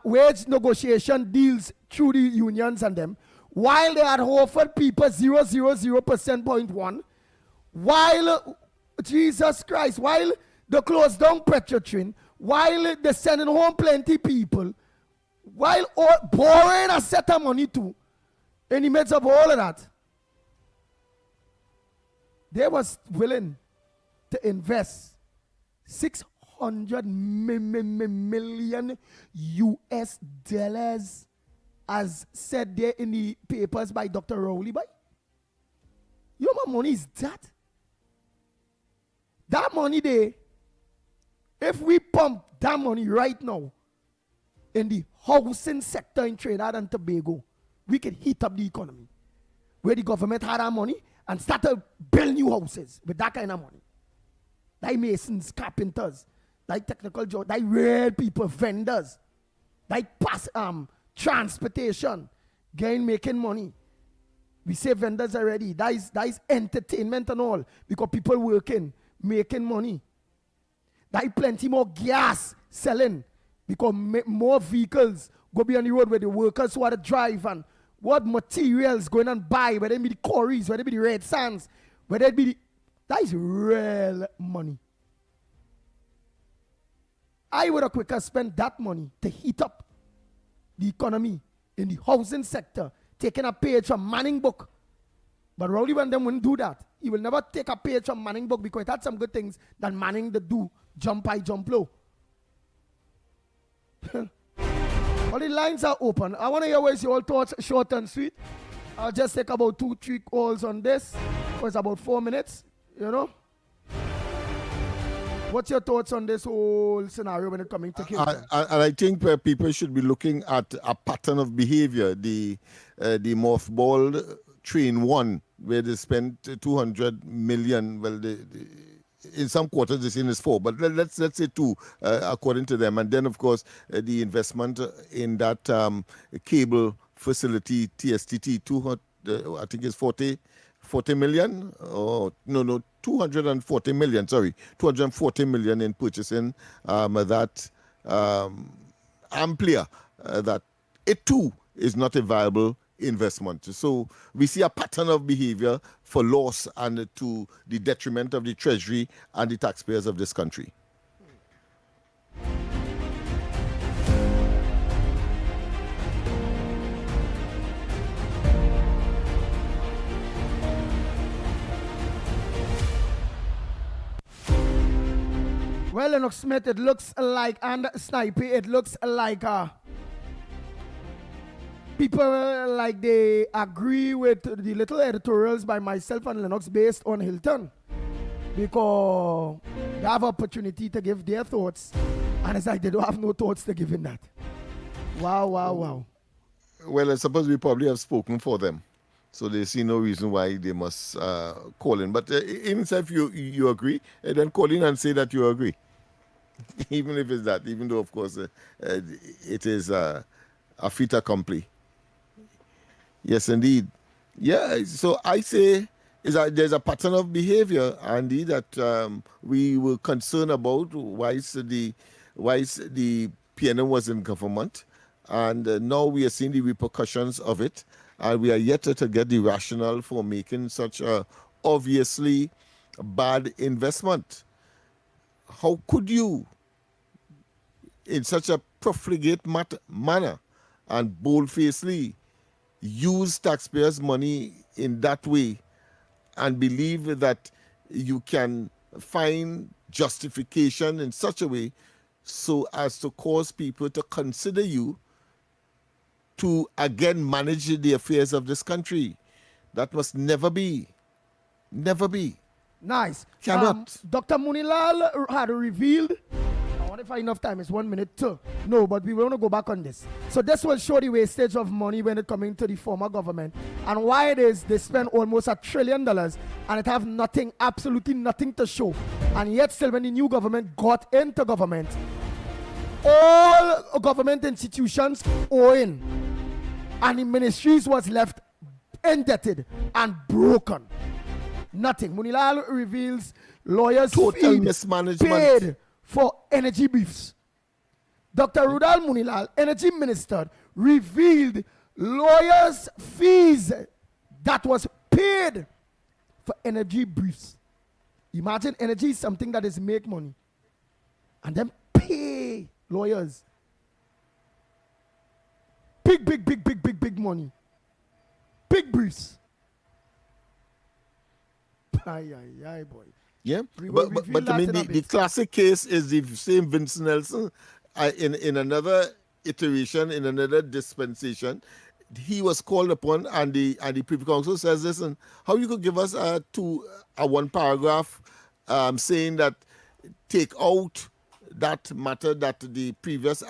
wage negotiation deals through the unions and them, while they had offered people 0.1, while Jesus Christ, while they closed down Petrotrin, while they're sending home plenty people, while borrowing a set of money too, in the midst of all of that, they was willing to invest $600 million US dollars, as said there in the papers by Dr. Rowley. You know what money is that? That money there, if we pump that money right now in the housing sector in Trinidad and Tobago, we can heat up the economy. Where the government had our money and start to build new houses with that kind of money. Like masons, carpenters, like technical jobs, like real people, vendors, like transportation, making money. We say vendors already. That is entertainment and all, because people working, making money. That plenty more gas selling, because more vehicles go be on the road where the workers who are to drive and what materials going and buy, whether it be the quarries, whether it be the red sands, whether it be the... That is real money. I would have quicker spent that money to heat up the economy in the housing sector, taking a page from Manning book. But Rowley Van them wouldn't do that. He will never take a page from Manning book because it had some good things that Manning did do. Jump high, jump low. All the lines are open. I want to hear what's your thoughts, short and sweet. I'll just take about 2-3 calls on this. It's about 4 minutes, you know. What's your thoughts on this whole scenario when it coming to Hilton? I think people should be looking at a pattern of behavior. The mothballed Train 1, where they spent 200 million. Well, in some quarters they say it's 4, but let's say 2, according to them. And then, of course, the investment in that cable facility, TSTT, I think it's 40 million. Oh, no, 240 million, sorry. 240 million in purchasing that Amplia, that it too is not a viable investment. So we see a pattern of behavior for loss and to the detriment of the treasury and the taxpayers of this country. Well, Lennox Smith, it looks like, and Snipey, it looks like people like they agree with the little editorials by myself and Lennox based on Hilton, because they have opportunity to give their thoughts, and it's like they don't have no thoughts to give in that. Wow. Well, I suppose we probably have spoken for them, so they see no reason why they must call in. But even if you agree, then call in and say that you agree. Even if it's that, even though, of course, it is a fait accompli. Yes, indeed. Yeah, so I say is that there's a pattern of behavior, Andy, that we were concerned about whilst the PNM was in government, and now we are seeing the repercussions of it, and we are yet to get the rationale for making such a obviously bad investment. How could you, in such a profligate manner and bold-facedly, use taxpayers' money in that way and believe that you can find justification in such a way so as to cause people to consider you to again manage the affairs of this country? That must never be. Never be. Nice. Cannot. Dr. Munilal had revealed, I wonder if I have enough time, it's 1 minute too. No, but we want to go back on this. So this will show the wastage of money when it coming to the former government, and why it is they spend almost $1 trillion and it have nothing, absolutely nothing to show. And yet still when the new government got into government, all government institutions owing, and the ministries was left indebted and broken. Nothing. Munilal reveals lawyers' total fees mismanagement paid for energy briefs. Dr. Rudal Munilal, energy minister, revealed lawyers' fees that was paid for energy briefs. Imagine energy is something that is make money, and then pay lawyers big money, big briefs. Aye, boy. Yeah, but I mean, the classic case is the same Vincent Nelson in another iteration, in another dispensation. He was called upon, and the Privy Council says, listen, how you could give us a one paragraph saying that take out that matter that the previous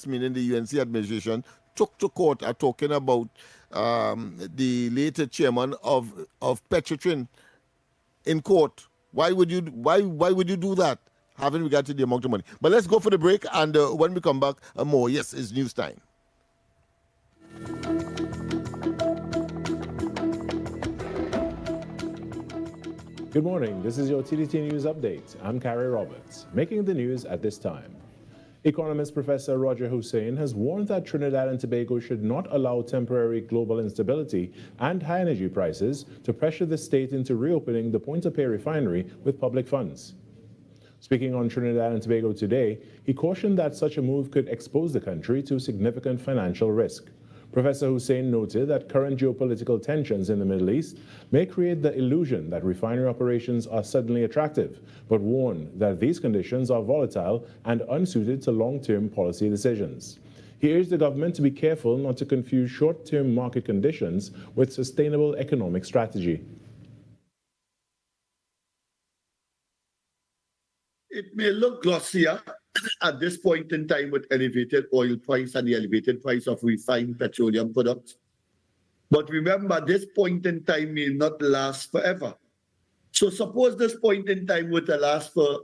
meaning the UNC administration took to court are talking about the later chairman of Petrotrin in court. Why would you do that? Having regard to the amount of money. But let's go for the break, and when we come back, more. Yes, it's news time. Good morning. This is your TTT News Update. I'm Carrie Roberts. Making the news at this time. Economist Professor Roger Hussein has warned that Trinidad and Tobago should not allow temporary global instability and high energy prices to pressure the state into reopening the Point of Pay refinery with public funds. Speaking on Trinidad and Tobago today, he cautioned that such a move could expose the country to significant financial risk. Professor Hussein noted that current geopolitical tensions in the Middle East may create the illusion that refinery operations are suddenly attractive, but warned that these conditions are volatile and unsuited to long-term policy decisions. He urged the government to be careful not to confuse short-term market conditions with sustainable economic strategy. It may look glossier at this point in time with elevated oil price and the elevated price of refined petroleum products. But remember, this point in time may not last forever. So suppose this point in time were to last for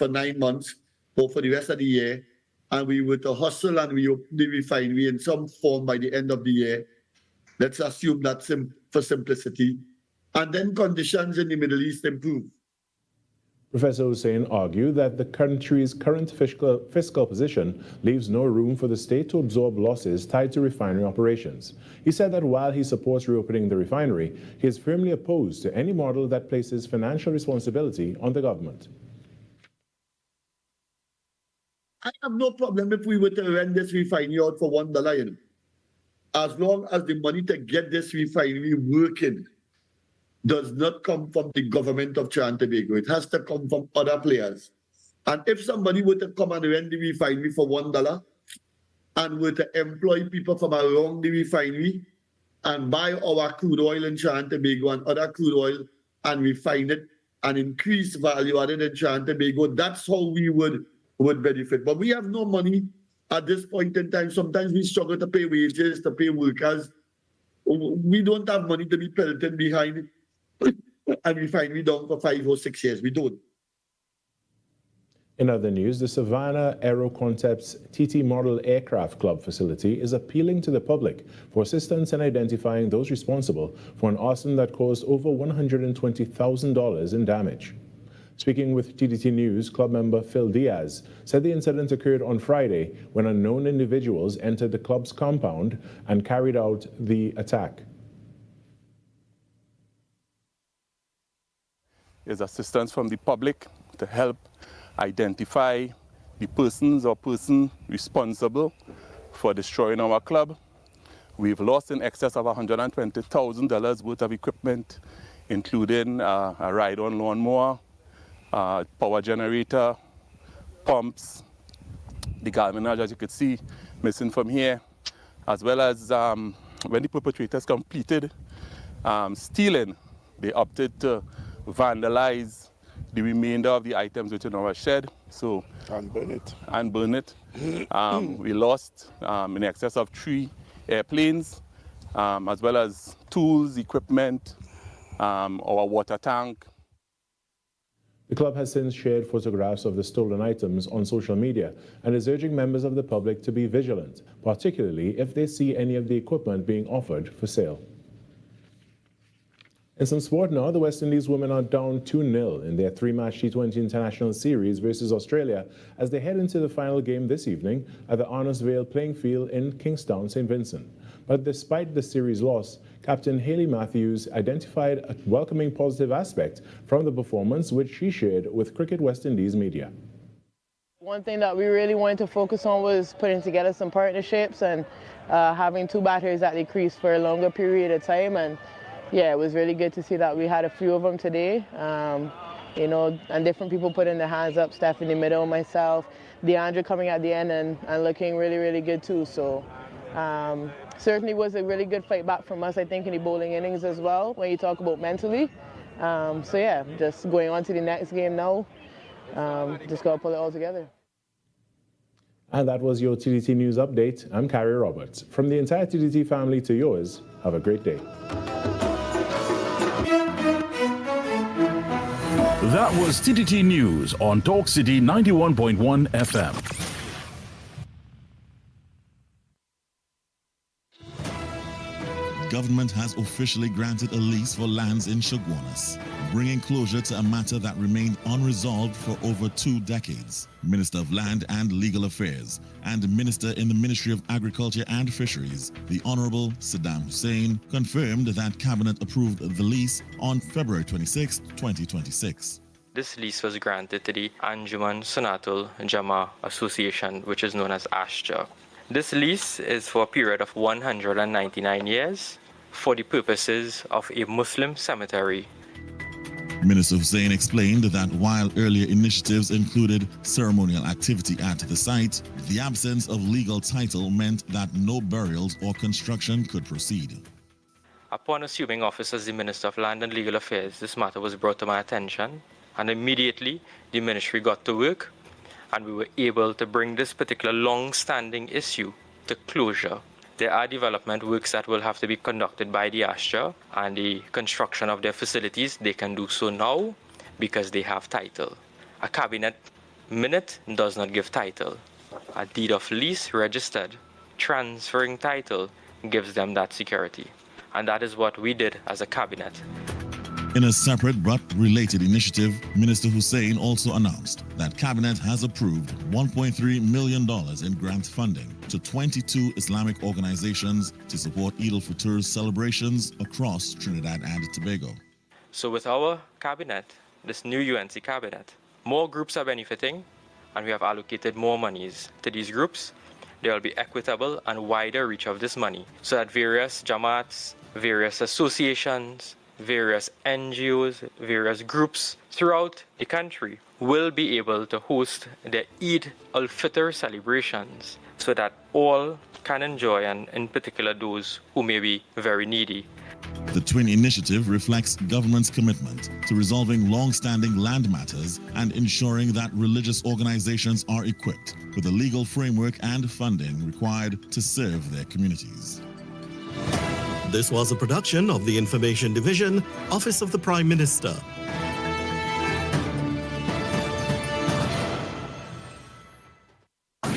9 months or for the rest of the year, and we were to hustle and reopen the refinery in some form by the end of the year. Let's assume that for simplicity. And then conditions in the Middle East improve. Professor Hussein argued that the country's current fiscal position leaves no room for the state to absorb losses tied to refinery operations. He said that while he supports reopening the refinery, he is firmly opposed to any model that places financial responsibility on the government. I have no problem if we were to rent this refinery out for $1, you know, as long as the money to get this refinery working does not come from the government of Trinidad and Tobago. It has to come from other players. And if somebody were to come and rent the refinery for $1, and were to employ people from around the refinery and buy our crude oil in Trinidad and Tobago and other crude oil and refine it and increase value added in Trinidad and Tobago, that's how we would benefit. But we have no money at this point in time. Sometimes we struggle to pay wages, to pay workers. We don't have money to be pelted behind and refinery down for 5 or 6 years. We don't. In other news, the Savannah Aero Concepts TT Model Aircraft Club facility is appealing to the public for assistance in identifying those responsible for an arson that caused over $120,000 in damage. Speaking with TTT News, club member Phil Diaz said the incident occurred on Friday when unknown individuals entered the club's compound and carried out the attack. Is assistance from the public to help identify the persons or person responsible for destroying our club. We've lost in excess of $120,000 worth of equipment, including a ride-on lawnmower, power generator, pumps, the galvanized, as you could see, missing from here, as well as when the perpetrators completed stealing, they opted to vandalize the remainder of the items within our shed, and burn it. We lost in excess of 3 airplanes, as well as tools, equipment, our water tank. The club has since shared photographs of the stolen items on social media and is urging members of the public to be vigilant, particularly if they see any of the equipment being offered for sale. In some sport now, the West Indies women are down 2-0 in their 3-match T20 International Series versus Australia as they head into the final game this evening at the Arnos Vale playing field in Kingstown, St. Vincent. But despite the series loss, Captain Hayley Matthews identified a welcoming positive aspect from the performance, which she shared with Cricket West Indies media. One thing that we really wanted to focus on was putting together some partnerships and having 2 batters at the crease for a longer period of time. And yeah, it was really good to see that we had a few of them today, you know, and different people putting their hands up, Steph in the middle, myself, DeAndre coming at the end and looking really, really good too. So certainly was a really good fight back from us, I think, in the bowling innings as well, when you talk about mentally. So yeah, just going on to the next game now, just got to pull it all together. And that was your TTT News Update. I'm Carrie Roberts. From the entire TTT family to yours, have a great day. That was TTT News on Talk City 91.1 FM. Government has officially granted a lease for lands in Chaguanas, bringing closure to a matter that remained unresolved for over 2 decades. Minister of Land and Legal Affairs and Minister in the Ministry of Agriculture and Fisheries, the Honorable Saddam Hussein, confirmed that Cabinet approved the lease on February 26, 2026. This lease was granted to the Anjuman Sunatul Jama Association, which is known as ASJA. This lease is for a period of 199 years for the purposes of a Muslim cemetery. Minister Hussein explained that while earlier initiatives included ceremonial activity at the site, the absence of legal title meant that no burials or construction could proceed. Upon assuming office as the Minister of Land and Legal Affairs, this matter was brought to my attention, and immediately the ministry got to work, and we were able to bring this particular long-standing issue to closure. There are development works that will have to be conducted by the ASHA, and the construction of their facilities, they can do so now because they have title. A cabinet minute does not give title. A deed of lease registered, transferring title, gives them that security. And that is what we did as a cabinet. In a separate but related initiative, Minister Hussein also announced that Cabinet has approved $1.3 million in grant funding to 22 Islamic organizations to support Eid al-Fitr's celebrations across Trinidad and Tobago. So with our cabinet, this new UNC cabinet, more groups are benefiting, and we have allocated more monies to these groups. There will be equitable and wider reach of this money so that various jamaats, various associations, various NGOs, various groups throughout the country will be able to host their Eid al-Fitr celebrations so that all can enjoy, and in particular those who may be very needy. The Twin Initiative reflects government's commitment to resolving long-standing land matters and ensuring that religious organizations are equipped with the legal framework and funding required to serve their communities. This was a production of the Information Division, Office of the Prime Minister.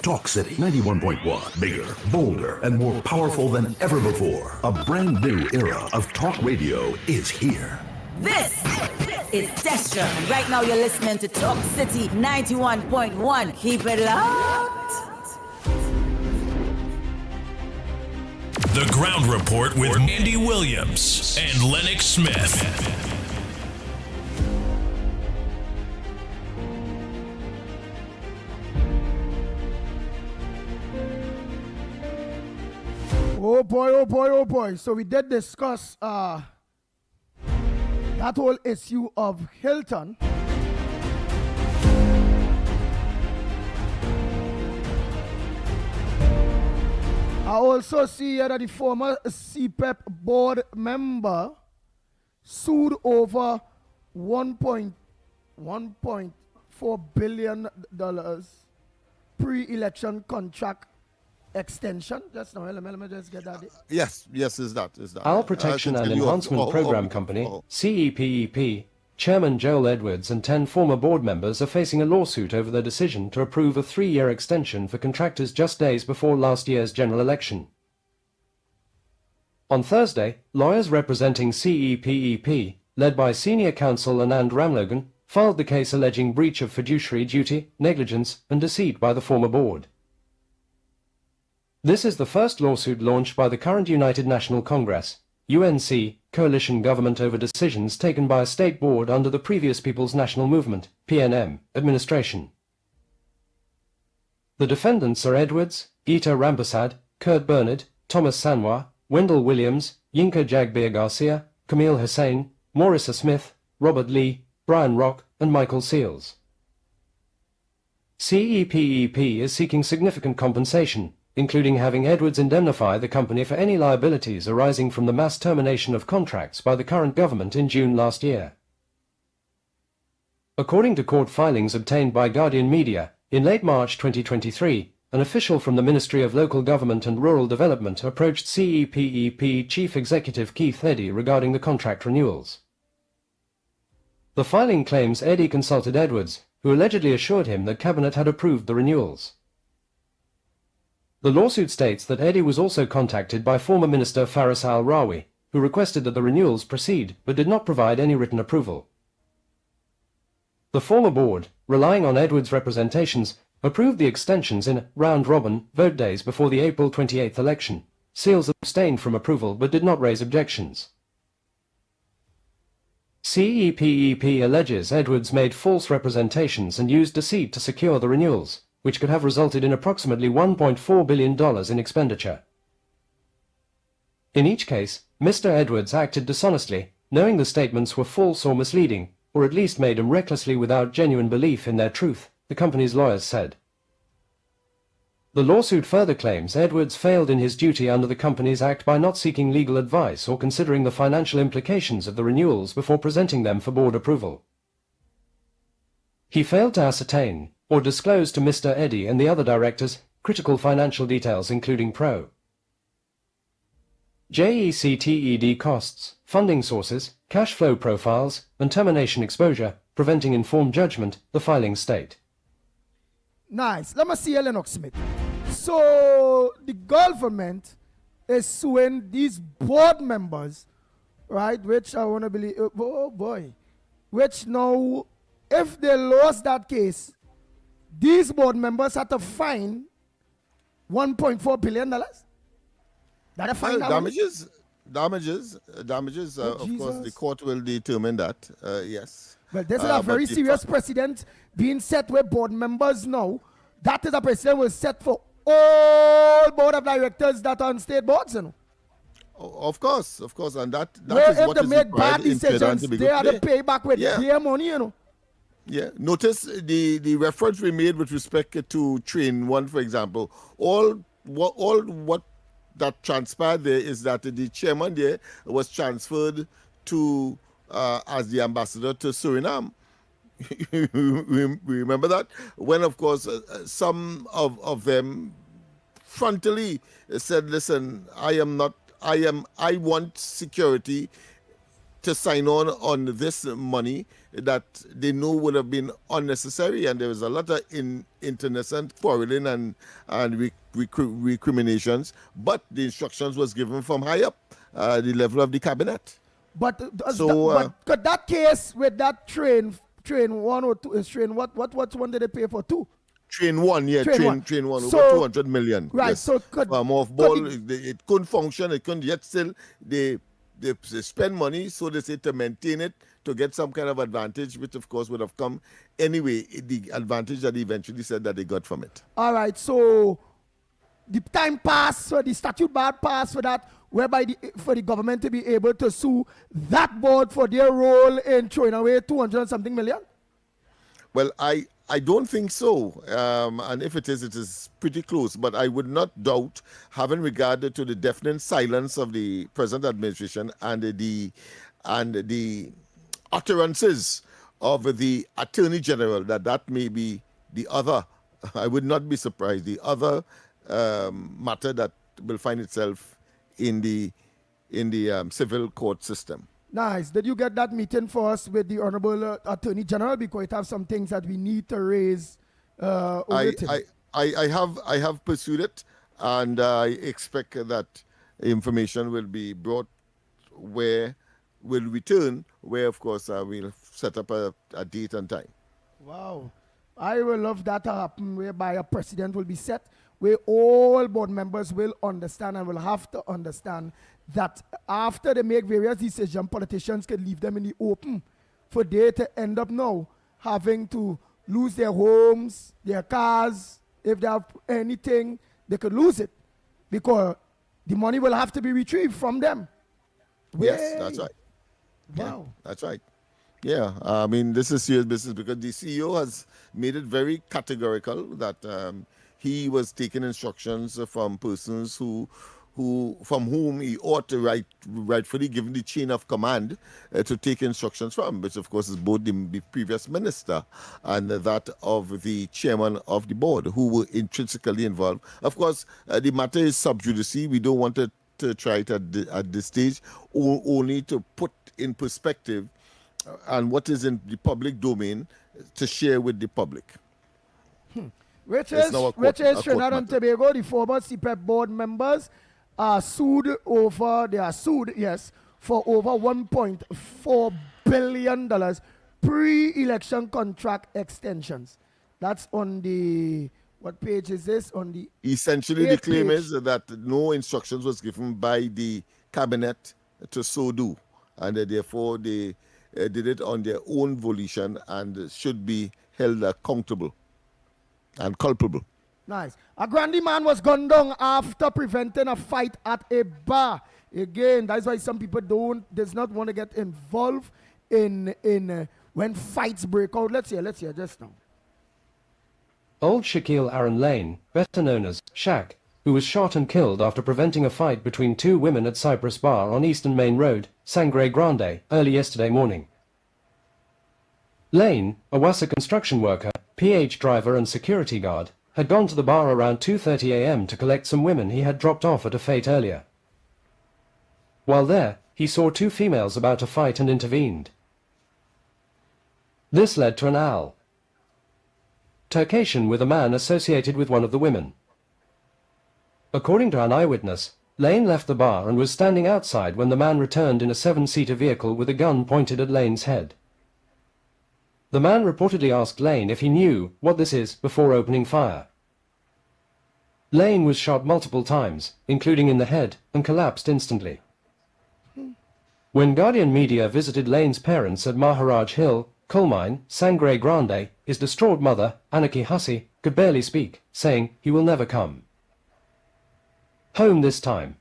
Talk City 91.1. Bigger, bolder, and more powerful than ever before. A brand new era of talk radio is here. This is Destra, and right now you're listening to Talk City 91.1. Keep it locked. The Ground Report with Andy Williams and Lennox Smith. Oh boy, oh boy, oh boy. So we did discuss that whole issue of Hilton. I also see here that the former CPEP board member sued over $1.4 billion pre-election contract extension. Just now, let me just get that. Yes, is that. Our Protection and Enhancement Program Company, CEPEP, Chairman Joel Edwards and 10 former board members are facing a lawsuit over their decision to approve a 3-year extension for contractors just days before last year's general election. On Thursday, lawyers representing CEPEP, led by senior counsel Anand Ramlogan, filed the case alleging breach of fiduciary duty, negligence, and deceit by the former board. This is the first lawsuit launched by the current United National Congress, UNC, coalition government over decisions taken by a state board under the previous People's National Movement, PNM, administration. The defendants are Edwards, Geeta Rampersad, Kurt Bernard, Thomas Sanwa, Wendell Williams, Yinka Jagbir Garcia, Camille Hussain, Maurissa Smith, Robert Lee, Brian Rock, and Michael Seals. CEPEP is seeking significant compensation, including having Edwards indemnify the company for any liabilities arising from the mass termination of contracts by the current government in June last year. According to court filings obtained by Guardian Media, in late March 2023, an official from the Ministry of Local Government and Rural Development approached CEPEP Chief Executive Keith Eddy regarding the contract renewals. The filing claims Eddy consulted Edwards, who allegedly assured him that Cabinet had approved the renewals. The lawsuit states that Eddy was also contacted by former Minister Faris Al-Rawi, who requested that the renewals proceed but did not provide any written approval. The former board, relying on Edwards' representations, approved the extensions in round-robin vote days before the April 28th election. Seals abstained from approval but did not raise objections. CEPEP alleges Edwards made false representations and used deceit to secure the renewals, which could have resulted in approximately $1.4 billion in expenditure. In each case, Mr. Edwards acted dishonestly, knowing the statements were false or misleading, or at least made them recklessly without genuine belief in their truth, the company's lawyers said. The lawsuit further claims Edwards failed in his duty under the Companies Act by not seeking legal advice or considering the financial implications of the renewals before presenting them for board approval. He failed to ascertain or disclose to Mr. Eddy and the other directors critical financial details including JECTED costs, funding sources, cash flow profiles, and termination exposure, preventing informed judgment, the filing state. Nice. Let me see Lennox Smith. So the government is suing these board members, right, which I want to believe, oh boy, which now, if they lost that case, these board members had to fine $1.4 billion. That a fine damages. Of course, the court will determine that. Yes. Well, this is a very serious precedent being set with board members now. That is a precedent was set for all board of directors that are on state boards, you know. Of course, and that where is if what they is make required bad decisions, they have to pay back with their money, you know. Yeah. Notice the reference we made with respect to Train 1, for example. All what that transpired there is that the chairman there was transferred to as the ambassador to Suriname. Remember that? When, of course, some of them frontally said, listen, I want security to sign on this money that they know would have been unnecessary, and there was a lot of internecine quarreling and recriminations, but the instructions was given from high up, the level of the cabinet. But but that case with that train 1 or 2 is train what one did they pay for? 2? Train 1, yeah, train 1, so, over 200 million. Right, yes. so it couldn't function, it couldn't, yet still they spend money, so they say, to maintain it, to get some kind of advantage, which of course would have come anyway, the advantage that they eventually said that they got from it. All right, so the time passed, so the statute bar passed for that, whereby for the government to be able to sue that board for their role in throwing away 200 and something million? Well, I don't think so, and if it is pretty close, but I would not doubt, having regard to the deafening silence of the present administration and the utterances of the Attorney General, that may be the other, I would not be surprised, the other matter that will find itself in the civil court system. Nice. Did you get that meeting for us with the Honorable Attorney General? Because it has some things that we need to raise I have pursued it, and I expect that information will be brought will return, where of course we'll set up a date and time. Wow. I will love that to happen, whereby a precedent will be set, where all board members will understand and will have to understand that after they make various decisions, politicians can leave them in the open for they to end up now having to lose their homes, their cars. If they have anything, they could lose it because the money will have to be retrieved from them. Yes, that's right. Wow. Yeah, that's right. Yeah, I mean, this is serious business because the CEO has made it very categorical that he was taking instructions from persons from whom he ought to rightfully given the chain of command to take instructions from, which of course is both the previous minister and that of the chairman of the board, who were intrinsically involved. Of course, the matter is sub judice. We don't want to try it at this stage, only to put in perspective and what is in the public domain to share with the public. Which is Trinidad and Tobago, the former CPEP board members are sued for over $1.4 billion pre-election contract extensions. That's on the, what page is this? On the essentially the claim is that no instructions was given by the cabinet to so do, and therefore they did it on their own volition and should be held accountable and culpable. Nice. A Grandi man was gunned down after preventing a fight at a bar. Again, that's why some people does not want to get involved in when fights break out. Let's hear just now. Old Shaquille Aaron Lane, better known as Shaq, who was shot and killed after preventing a fight between two women at Cypress Bar on Eastern Main Road, Sangre Grande, early yesterday morning. Lane, a Wassa construction worker, PH driver and security guard, had gone to the bar around 2:30 a.m. to collect some women he had dropped off at a fete earlier. While there, he saw two females about to fight and intervened. This led to an altercation with a man associated with one of the women. According to an eyewitness, Lane left the bar and was standing outside when the man returned in a 7-seater vehicle with a gun pointed at Lane's head. The man reportedly asked Lane if he knew what this is before opening fire. Lane was shot multiple times, including in the head, and collapsed instantly. When Guardian Media visited Lane's parents at Maharaj Hill, coal mine, Sangre Grande, his distraught mother, Anaki Hussey, could barely speak, saying he will never come home this time.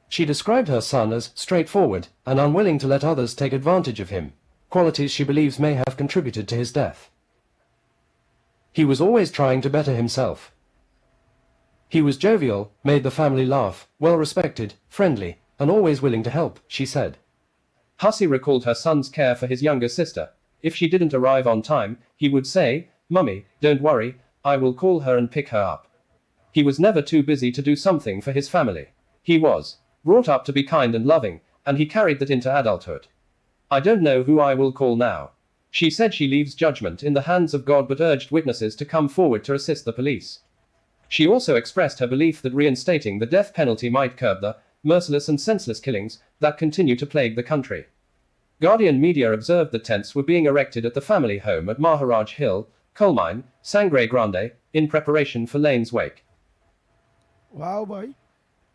She described her son as straightforward and unwilling to let others take advantage of him, qualities she believes may have contributed to his death. He was always trying to better himself. He was jovial, made the family laugh, well-respected, friendly, and always willing to help, she said. Hussey recalled her son's care for his younger sister. If she didn't arrive on time, he would say, "Mummy, don't worry, I will call her and pick her up." He was never too busy to do something for his family. He was brought up to be kind and loving, and he carried that into adulthood. "I don't know who I will call now." She said she leaves judgment in the hands of God but urged witnesses to come forward to assist the police. She also expressed her belief that reinstating the death penalty might curb the merciless and senseless killings that continue to plague the country. Guardian media observed that tents were being erected at the family home at Maharaj Hill, Coal Mine, Sangre Grande, in preparation for Lane's wake. Wow, boy.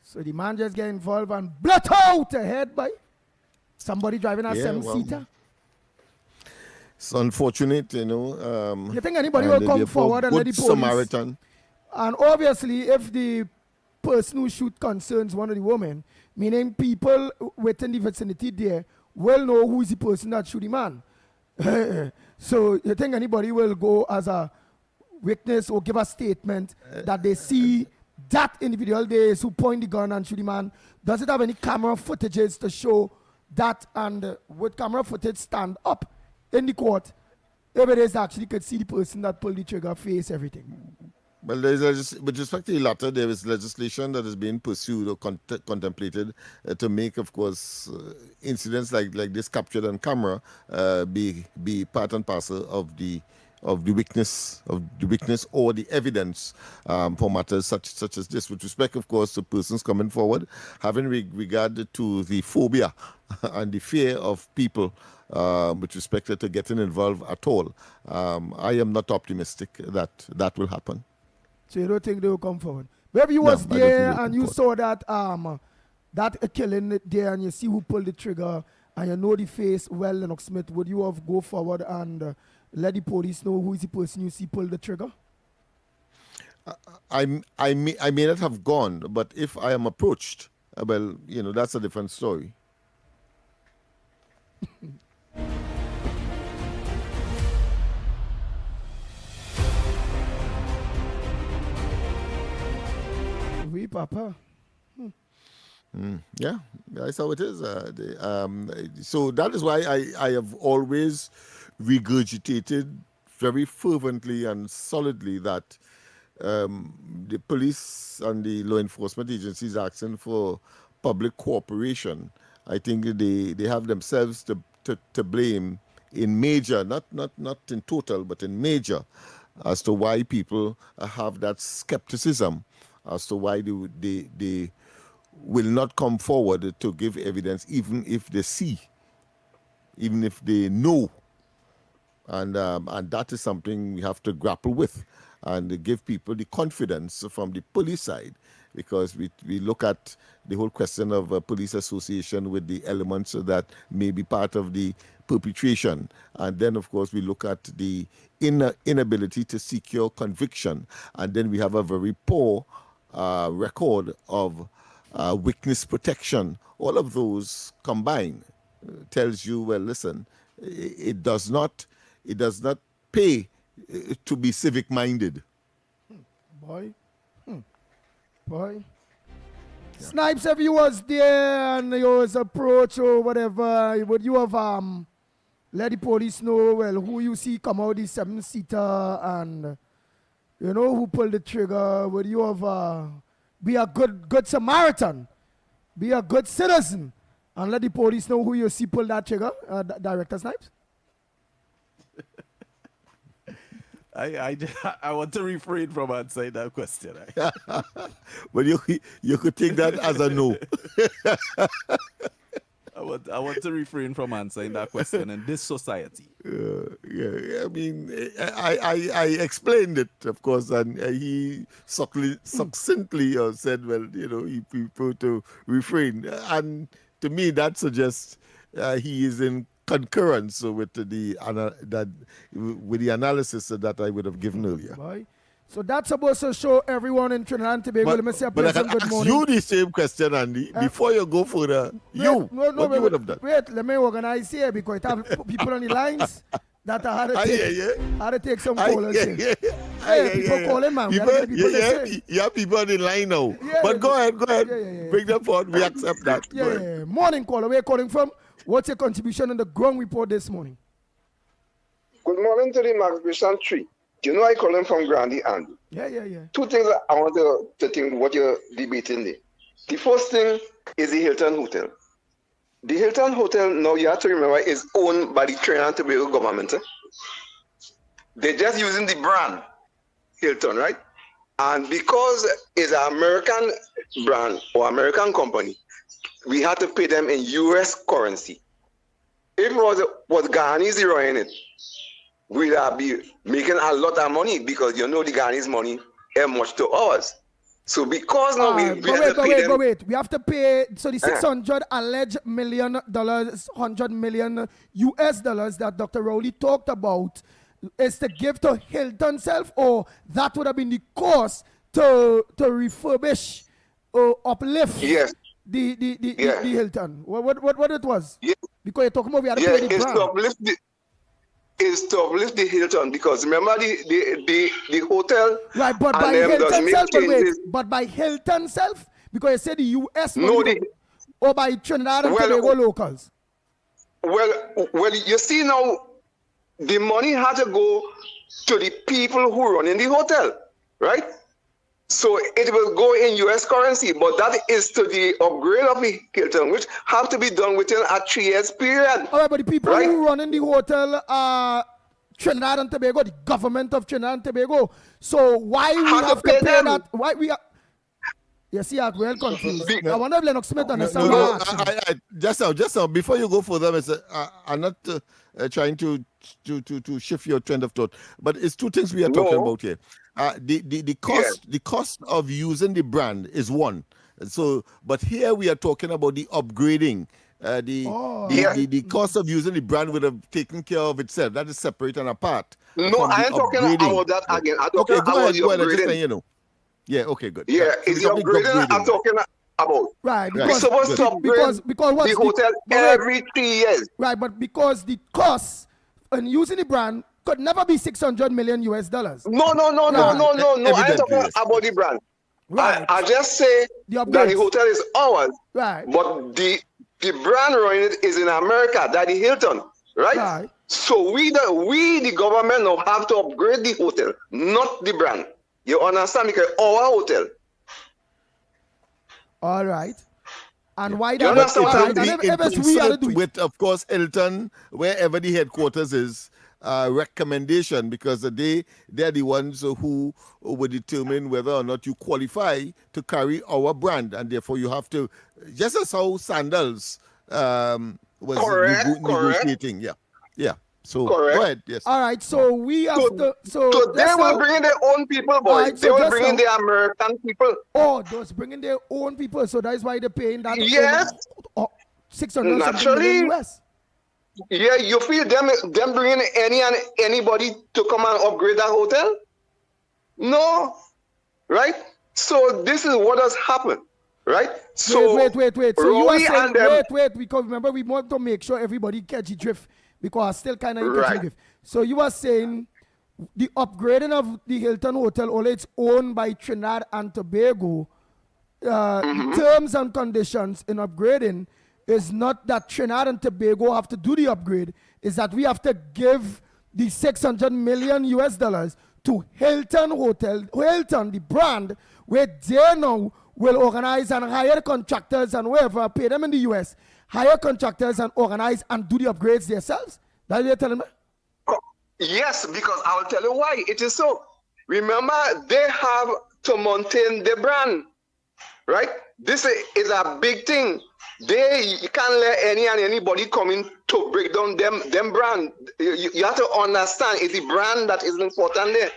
So the man just get involved and blot out a head, boy. Somebody driving a seven-seater. It's unfortunate, you know. You think anybody will come forward and let the police? Samaritan. And obviously, if the person who shoot concerns one of the women, meaning people within the vicinity there will know who is the person that shoot the man. So you think anybody will go as a witness or give a statement that they see that individual there is who point the gun and shoot the man? Does it have any camera footages to show that? And would camera footage stand up in the court if it is actually could see the person that pulled the trigger, face, everything? Well, with respect to the latter, there is legislation that is being pursued or contemplated to make, of course, incidents like this captured on camera be part and parcel of the witness or the evidence for matters such as this. With respect, of course, to persons coming forward, having regard to the phobia and the fear of people with respect to getting involved at all, I am not optimistic that will happen. So you don't think they will come forward? Maybe you was there and you saw that that killing there and you see who pulled the trigger and you know the face well, Lennox Smith, would you have go forward and let the police know who is the person you see pull the trigger? I may not have gone, but if I am approached, well, you know, that's a different story. Oui, Papa. Yeah, that's how it is. So that is why I have always regurgitated very fervently and solidly that the police and the law enforcement agencies asking for public cooperation. I think they have themselves to blame in major, not in total, but in major, as to why people have that skepticism, as to why they will not come forward to give evidence, even if they see, even if they know. And that is something we have to grapple with and give people the confidence from the police side, because we look at the whole question of police association with the elements that may be part of the perpetration. And then, of course, we look at the inability to secure conviction. And then we have a very poor record of witness protection. All of those combined tells you, well, listen, it does not pay to be civic-minded. Boy. Boy. Yeah. Snipes, if you was there and you was approached or whatever, would you have let the police know, well, who you see come out the 7-seater and, you know, who pulled the trigger? Would you have be a good Samaritan, be a good citizen, and let the police know who you see pull that trigger, Director Snipes? I want to refrain from answering that question. But you could take that as a no. I want to refrain from answering that question in this society. Yeah, I mean, I explained it, of course, and he succinctly said, well, you know, he preferred to refrain. And to me, that suggests he is in concurrence with the analysis that I would have given earlier. Boy. So that's supposed to show everyone in Trinidad and Tobago. Let me say a But I pleasant can good ask morning. you the same question, Andy, before you go further. What you would have done? Wait, let me organize here because it have people on the lines that I had to take some callers here. People calling, man. You have people on the line now. But go ahead. Bring them forward. We accept that. Yeah. Morning caller. Where are you calling from? What's your contribution on the ground report this morning? Good morning to the Magnificent Tree. You know I calling from Grandy Andy. Yeah. Two things I want to think what you're debating there. The first thing is the Hilton Hotel. The Hilton Hotel, now you have to remember, is owned by the Trinidad and Tobago government. They're just using the brand Hilton, right? And because it's an American brand or American company, we had to pay them in US currency. If it was Ghanaians running it, we'd be making a lot of money because the Ghanaians money is much to ours. So because now we have to pay them. Wait. We have to pay, so the $600 alleged $100 million US dollars that Dr. Rowley talked about is to give to Hilton self, or that would have been the cost to refurbish or uplift the Hilton. What it was? Yeah. Because you're talking about we had to pay the brand. Is to uplift the Hilton because remember the hotel. Right, but by Hilton self, but by Hilton self, because you said the US money, or by Trinidad and Tobago locals. Well, you see now, the money had to go to the people who run in the hotel, right? So it will go in US currency, but that is to the upgrade of the Hilton, which have to be done within a 3 years period. All right, but the people who run in the hotel are Trinidad and Tobago, the government of Trinidad and Tobago. So why we have to pay that? Why we are? You see, I'm well confused. I wonder if Lennox Smith understands. Just now, before you go further, I'm not trying to shift your trend of thought, but it's two things we are talking about here. The cost of using the brand is one. So, but here we are talking about the upgrading. The cost of using the brand would have taken care of itself. That is separate and apart. No, I ain't talking about that again. I'm talking about the upgrading. Yeah, okay, good. Yeah, it's the upgrading I'm talking about. Right, we're supposed to upgrade the hotel every 3 years. Right, but because the cost and using the brand could never be $600 million US dollars. No. I ain't talking about the brand. Right. I just say that the hotel is ours. Right. But the brand running it is in America, that the Hilton. Right? So we the government now have to upgrade the hotel, not the brand. You understand? Because our hotel. All right. And why that? But with, of course, Hilton, wherever the headquarters is, recommendation, because they're the ones who will determine whether or not you qualify to carry our brand, and therefore you have to, just as how Sandals was negotiating. Yeah. So go ahead. Yes. All right. So we have to. So they will bring in their own people, boys. Right, they will bring in the American people. Oh, those bringing their own people. So that is why they're paying that. Yes. $600 million US. Yeah, you feel them bringing anybody to come and upgrade that hotel? No, right? So this is what has happened, right? So wait. So you are saying wait, because remember we want to make sure everybody catch the drift. Because I still kind of catch the drift. So you are saying the upgrading of the Hilton Hotel, although it's owned by Trinidad and Tobago, the terms and conditions in upgrading is not that Trinidad and Tobago have to do the upgrade, is that we have to give the $600 million US dollars to Hilton Hotel, Hilton, the brand, where they now will organize and hire contractors and whoever, pay them in the US, hire contractors and organize and do the upgrades themselves? That's what you're telling me? Yes, because I will tell you why it is so. Remember, they have to maintain the brand, right? This is a big thing. You can't let anybody come in to break down them brand. You have to understand it's the brand that is important there.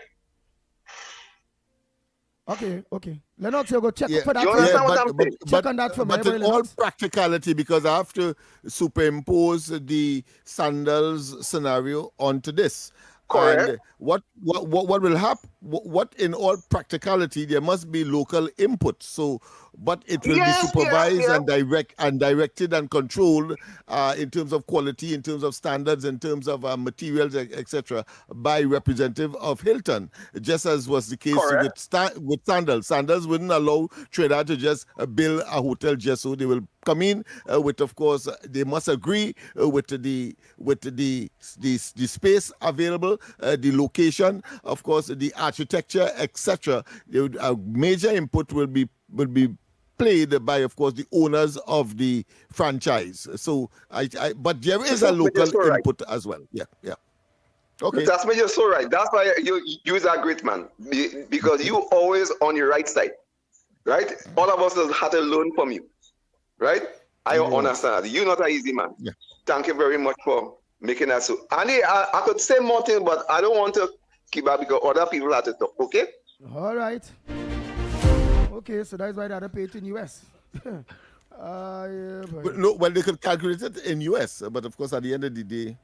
Okay. Lennox, you go check for that. You understand what I'm saying? Check on that for me. But in all practicality, because I have to superimpose the Sandals scenario onto this. Correct. And what will happen? what in all practicality there must be local input. So, but it will be supervised and directed and controlled in terms of quality, in terms of standards, in terms of materials, etc., by representative of Hilton, just as was the case with Sandals. Sandals wouldn't allow Trinidad to just build a hotel just so. They will come in with, of course, they must agree with the space available, the location, of course, the architecture, etc. A major input will be played by, of course, the owners of the franchise. So, but there is a local input as well. Yeah. Okay. That's why you're so right. That's why you is a great man, because you always on your right side, right? All of us had to learn from you, right? I understand. You're not an easy man. Yeah. Thank you very much for making that so. Andy, I could say more things, but I don't want to keep up because other people have to talk. Okay? All right. Okay, so that's why they had to pay it in US. No, well, they could calculate it in US, but of course, at the end of the day,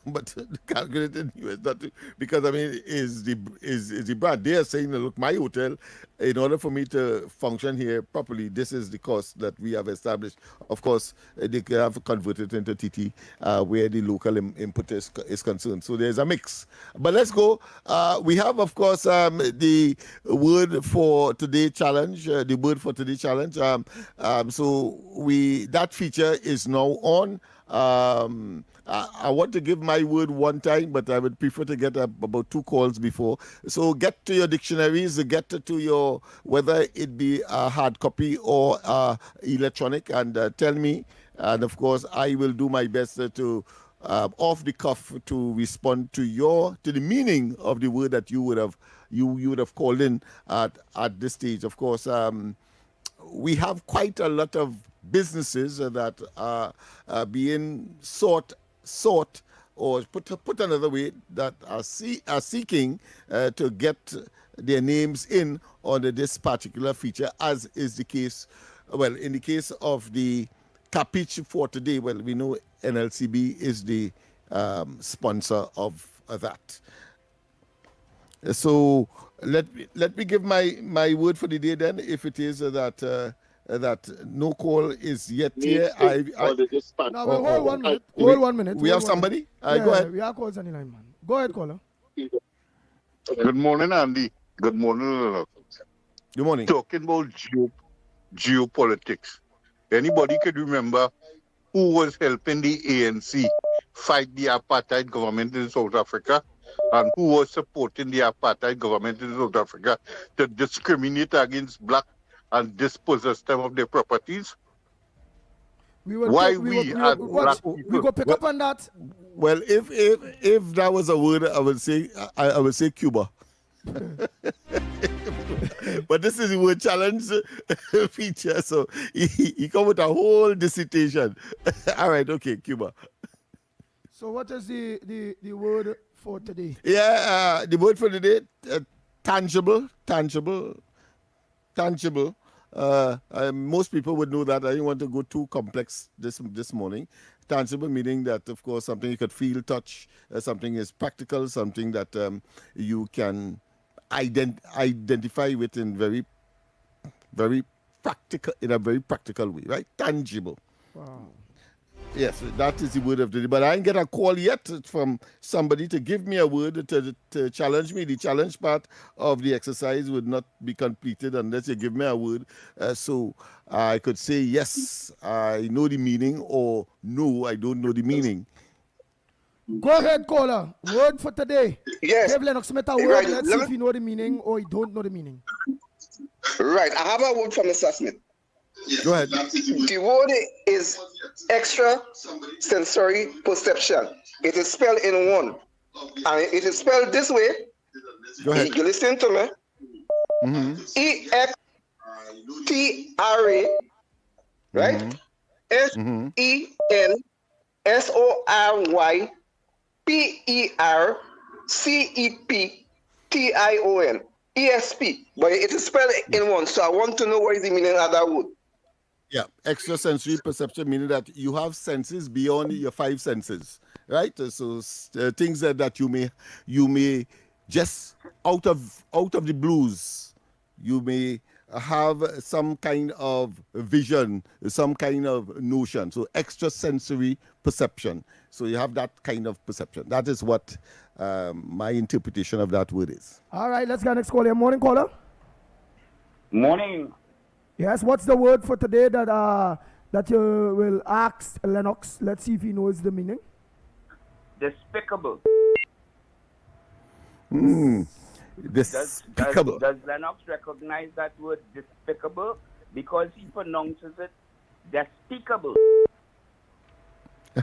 but calculate it in US, because I mean, is the brand? They are saying, look, my hotel, in order for me to function here properly, this is the cost that we have established. Of course, they have converted into TT, where the local input is concerned. So there's a mix. But let's go. We have, of course, the word for today challenge. So that feature is now on. I want to give my word one time, but I would prefer to get about 2 calls before. So get to your dictionaries, get to your, whether it be a hard copy or electronic, and tell me. And of course, I will do my best to, off the cuff, to respond to the meaning of the word that you would have called in at this stage. Of course, we have quite a lot of businesses that are being sought, or put another way, that are seeking to get their names in under this particular feature, as is the case. Well, in the case of the Capiche for today, well, we know NLCB is the sponsor of that. So let me give my word for the day then. If it is that no call is yet here, No, well, hold 1 minute. Hold 1 minute. We have somebody. Go ahead. We have calls on the line, man. Go ahead, caller. Good morning, Andy. Good morning. Good morning. Talking about geopolitics. Anybody could remember who was helping the ANC fight the apartheid government in South Africa, and who was supporting the apartheid government in South Africa to discriminate against black and dispossess them of their properties? We go pick up on that. Well, if that was a word, I would say Cuba. But this is the word challenge feature, so he come with a whole dissertation. All right, okay, Cuba. So what is the word for today? Yeah, the word for today, tangible. Most people would know that. I didn't want to go too complex this morning. Tangible meaning that, of course, something you could feel, touch, something is practical, something that you can identify with in very practical way, right? Tangible. Wow. Yes, that is the word of the day. But I didn't get a call yet from somebody to give me a word to challenge me. The challenge part of the exercise would not be completed unless you give me a word. So I could say, yes, I know the meaning, or no, I don't know the meaning. Go ahead, caller. Word for today. Yes. Give Lennox Smith a word. Right. Let's see if you know the meaning or you don't know the meaning. Right. I have a word from Mr. Smith. Go ahead. The word is extra sensory perception. It is spelled in one. And it is spelled this way. Go ahead. You listen to me. Mm-hmm. EXTRA, right? SENSORYPERCEPTION. ESP. But it is spelled in one. So I want to know what is the meaning of that word. Yeah, extrasensory perception, meaning that you have senses beyond your 5 senses, right? So things that you may just out of the blues, you may have some kind of vision, some kind of notion. So extrasensory perception. So you have that kind of perception. That is what my interpretation of that word is. All right, let's get next caller. Morning, caller. Morning. Yes, what's the word for today that you will ask Lennox? Let's see if he knows the meaning. Despicable. Despicable. Does Lennox recognize that word despicable? Because he pronounces it despicable.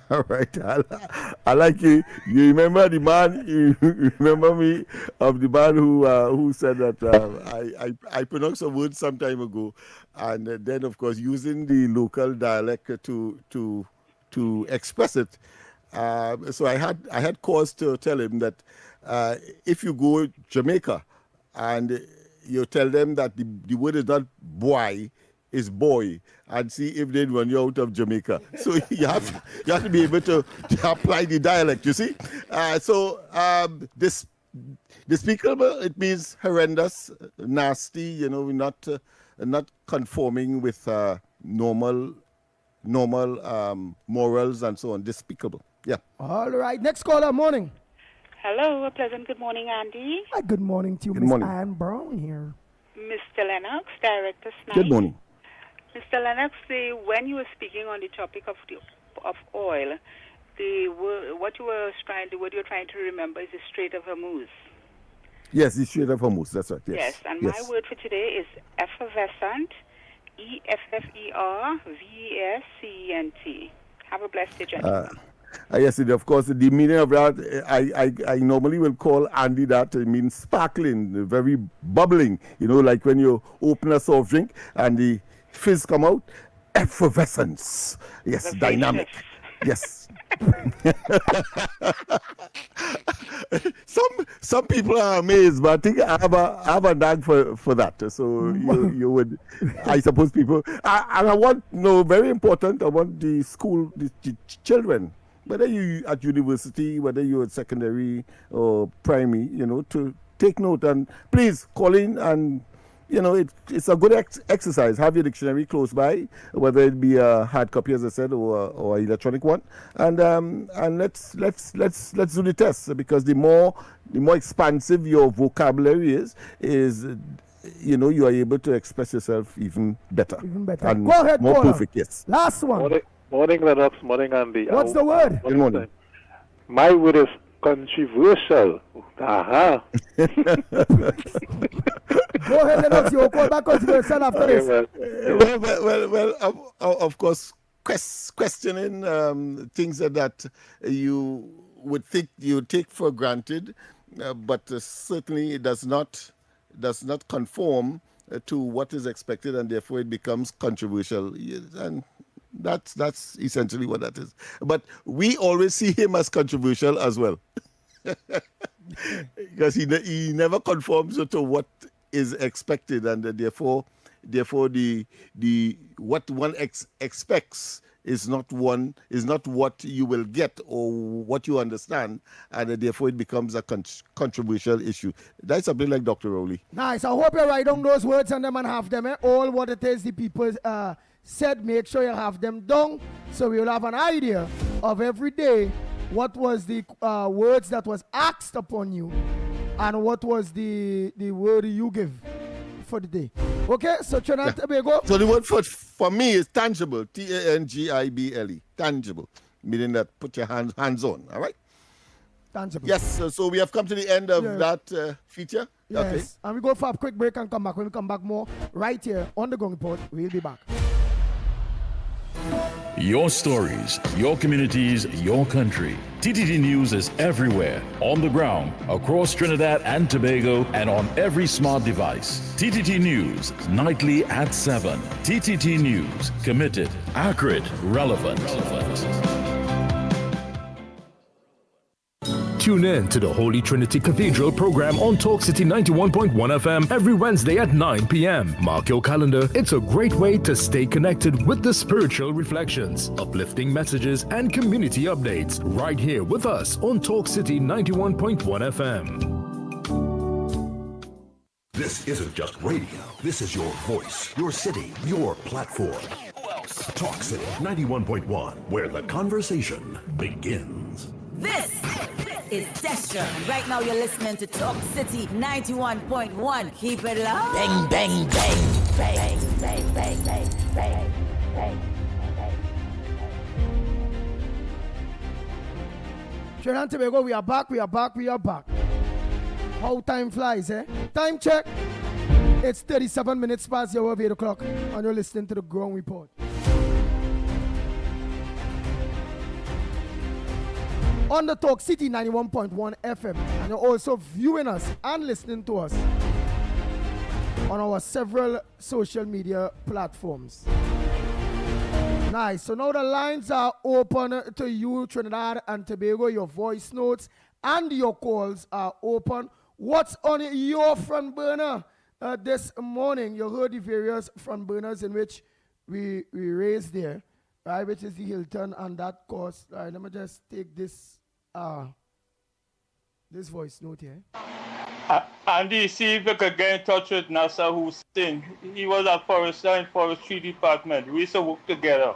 All right, I like you. You remember the man? You remember me of the man who said that I pronounced a word some time ago, and then of course using the local dialect to express it. So I had cause to tell him that if you go to Jamaica and you tell them that the word is not boy, is boy, and see if they run you out of Jamaica. So you have to be able to apply the dialect, you see. This despicable, it means horrendous, nasty, not conforming with normal morals and so on. Despicable. Yeah. All right. Next caller. Morning. Hello. A pleasant good morning, Andy. Hi, good morning to you, Miss Anne Brown here. Mr. Lennox, Director Snipe. Good morning. Mr. Lennox, when you were speaking on the topic of oil, the word you were trying to remember is the Strait of Hormuz. Yes, the Strait of Hormuz. That's right. Yes. And my word for today is effervescent. EFFERVESCENT. Have a blessed day, gentlemen. Yes, of course, the meaning of that, I normally will call Andy that. It means sparkling, very bubbling. Like when you open a soft drink and the fizz come out. Effervescence. Yes, dynamic. Yes. Some people are amazed, but I think I have a knack for that. So you would, I suppose people, and I want, very important, I want the school, the children, whether you at university, whether you're at secondary or primary, to take note and please call in and it's a good exercise. Have your dictionary close by, whether it be a hard copy, as I said, or an electronic one, and let's do the test, because the more expansive your vocabulary is you are able to express yourself even better. And Go ahead, more caller. perfect. Yes. Last one. Morning, Lennox. Morning, Andy. What's the word? Good morning. My word is controversial. Aha. Go ahead, Lennox. You'll call back controversial after this. Well, of course, questioning things that you would think you take for granted, but certainly it does not conform to what is expected, and therefore it becomes controversial. And that's essentially what that is. But we always see him as controversial as well, because he never conforms to what is expected, and therefore the what one expects is not what you will get or what you understand, and therefore it becomes a controversial issue. That's something like Dr. Rowley. Nice. I hope you write down those words and them and have them. All what it is the people said, make sure you have them down, so we'll have an idea of every day what was the words that was asked upon you, and what was the word you give for the day. Okay, so Trinidad Tobago. So the word for me is tangible. Tangible. Tangible, meaning that put your hands on. All right. Tangible. Yes. So we have come to the end of that feature. Yes. Okay. And we go for a quick break and come back. When we come back more right here on the Ground Report, we'll be back. Your stories, your communities, your country. TTT News is everywhere, on the ground, across Trinidad and Tobago, and on every smart device. TTT News, nightly at 7. TTT News, committed, accurate, relevant. Tune in to the Holy Trinity Cathedral program on Talk City 91.1 FM every Wednesday at 9 p.m. Mark your calendar. It's a great way to stay connected with the spiritual reflections, uplifting messages, and community updates right here with us on Talk City 91.1 FM. This isn't just radio. This is your voice, your city, your platform. Who else? Talk City 91.1, where the conversation begins. This is Destra. And right now you're listening to Talk City 91.1. Keep it loud. Bang, bang, bang. Bang, bang, bang, bang, bang, bang. Trinidad and Tobago, we are back. How time flies, eh? Time check. It's 37 minutes past the hour of 8 o'clock, and you're listening to the Ground Report. On the Talk City 91.1 FM, and you're also viewing us and listening to us on our several social media platforms. Nice. So now the lines are open to you, Trinidad and Tobago. Your voice notes and your calls are open. What's on your front burner this morning? You heard the various front burners in which we raised there, right? Which is the Hilton and that cost. All right, let me just take this this voice note here. Andy, see if you could get in touch with Nasser Hussein. He was a forester in Forestry Department. We used to work together.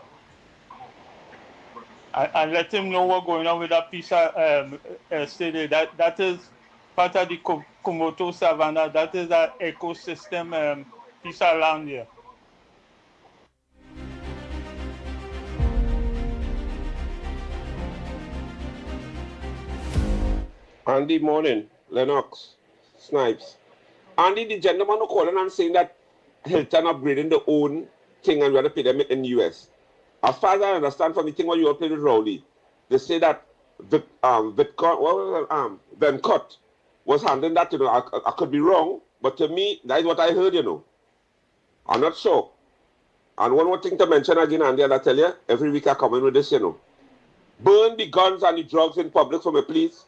And let him know what's going on with that piece of estate. That is part of the Komoto Savannah. That is an ecosystem piece of land here. Andy, morning. Lennox, Snipes. Andy, the gentleman who calling and saying that Hilton upgrading their own thing and we have to pay them in the US. As far as I understand from the thing when you all played with Rowley, they say that Venkot was handling that, you know. I could be wrong, but to me, that is what I heard, you know. I'm not sure. And one more thing to mention again, Andy, and I tell you, every week I come in with this, you know. Burn the guns and the drugs in public for me, please.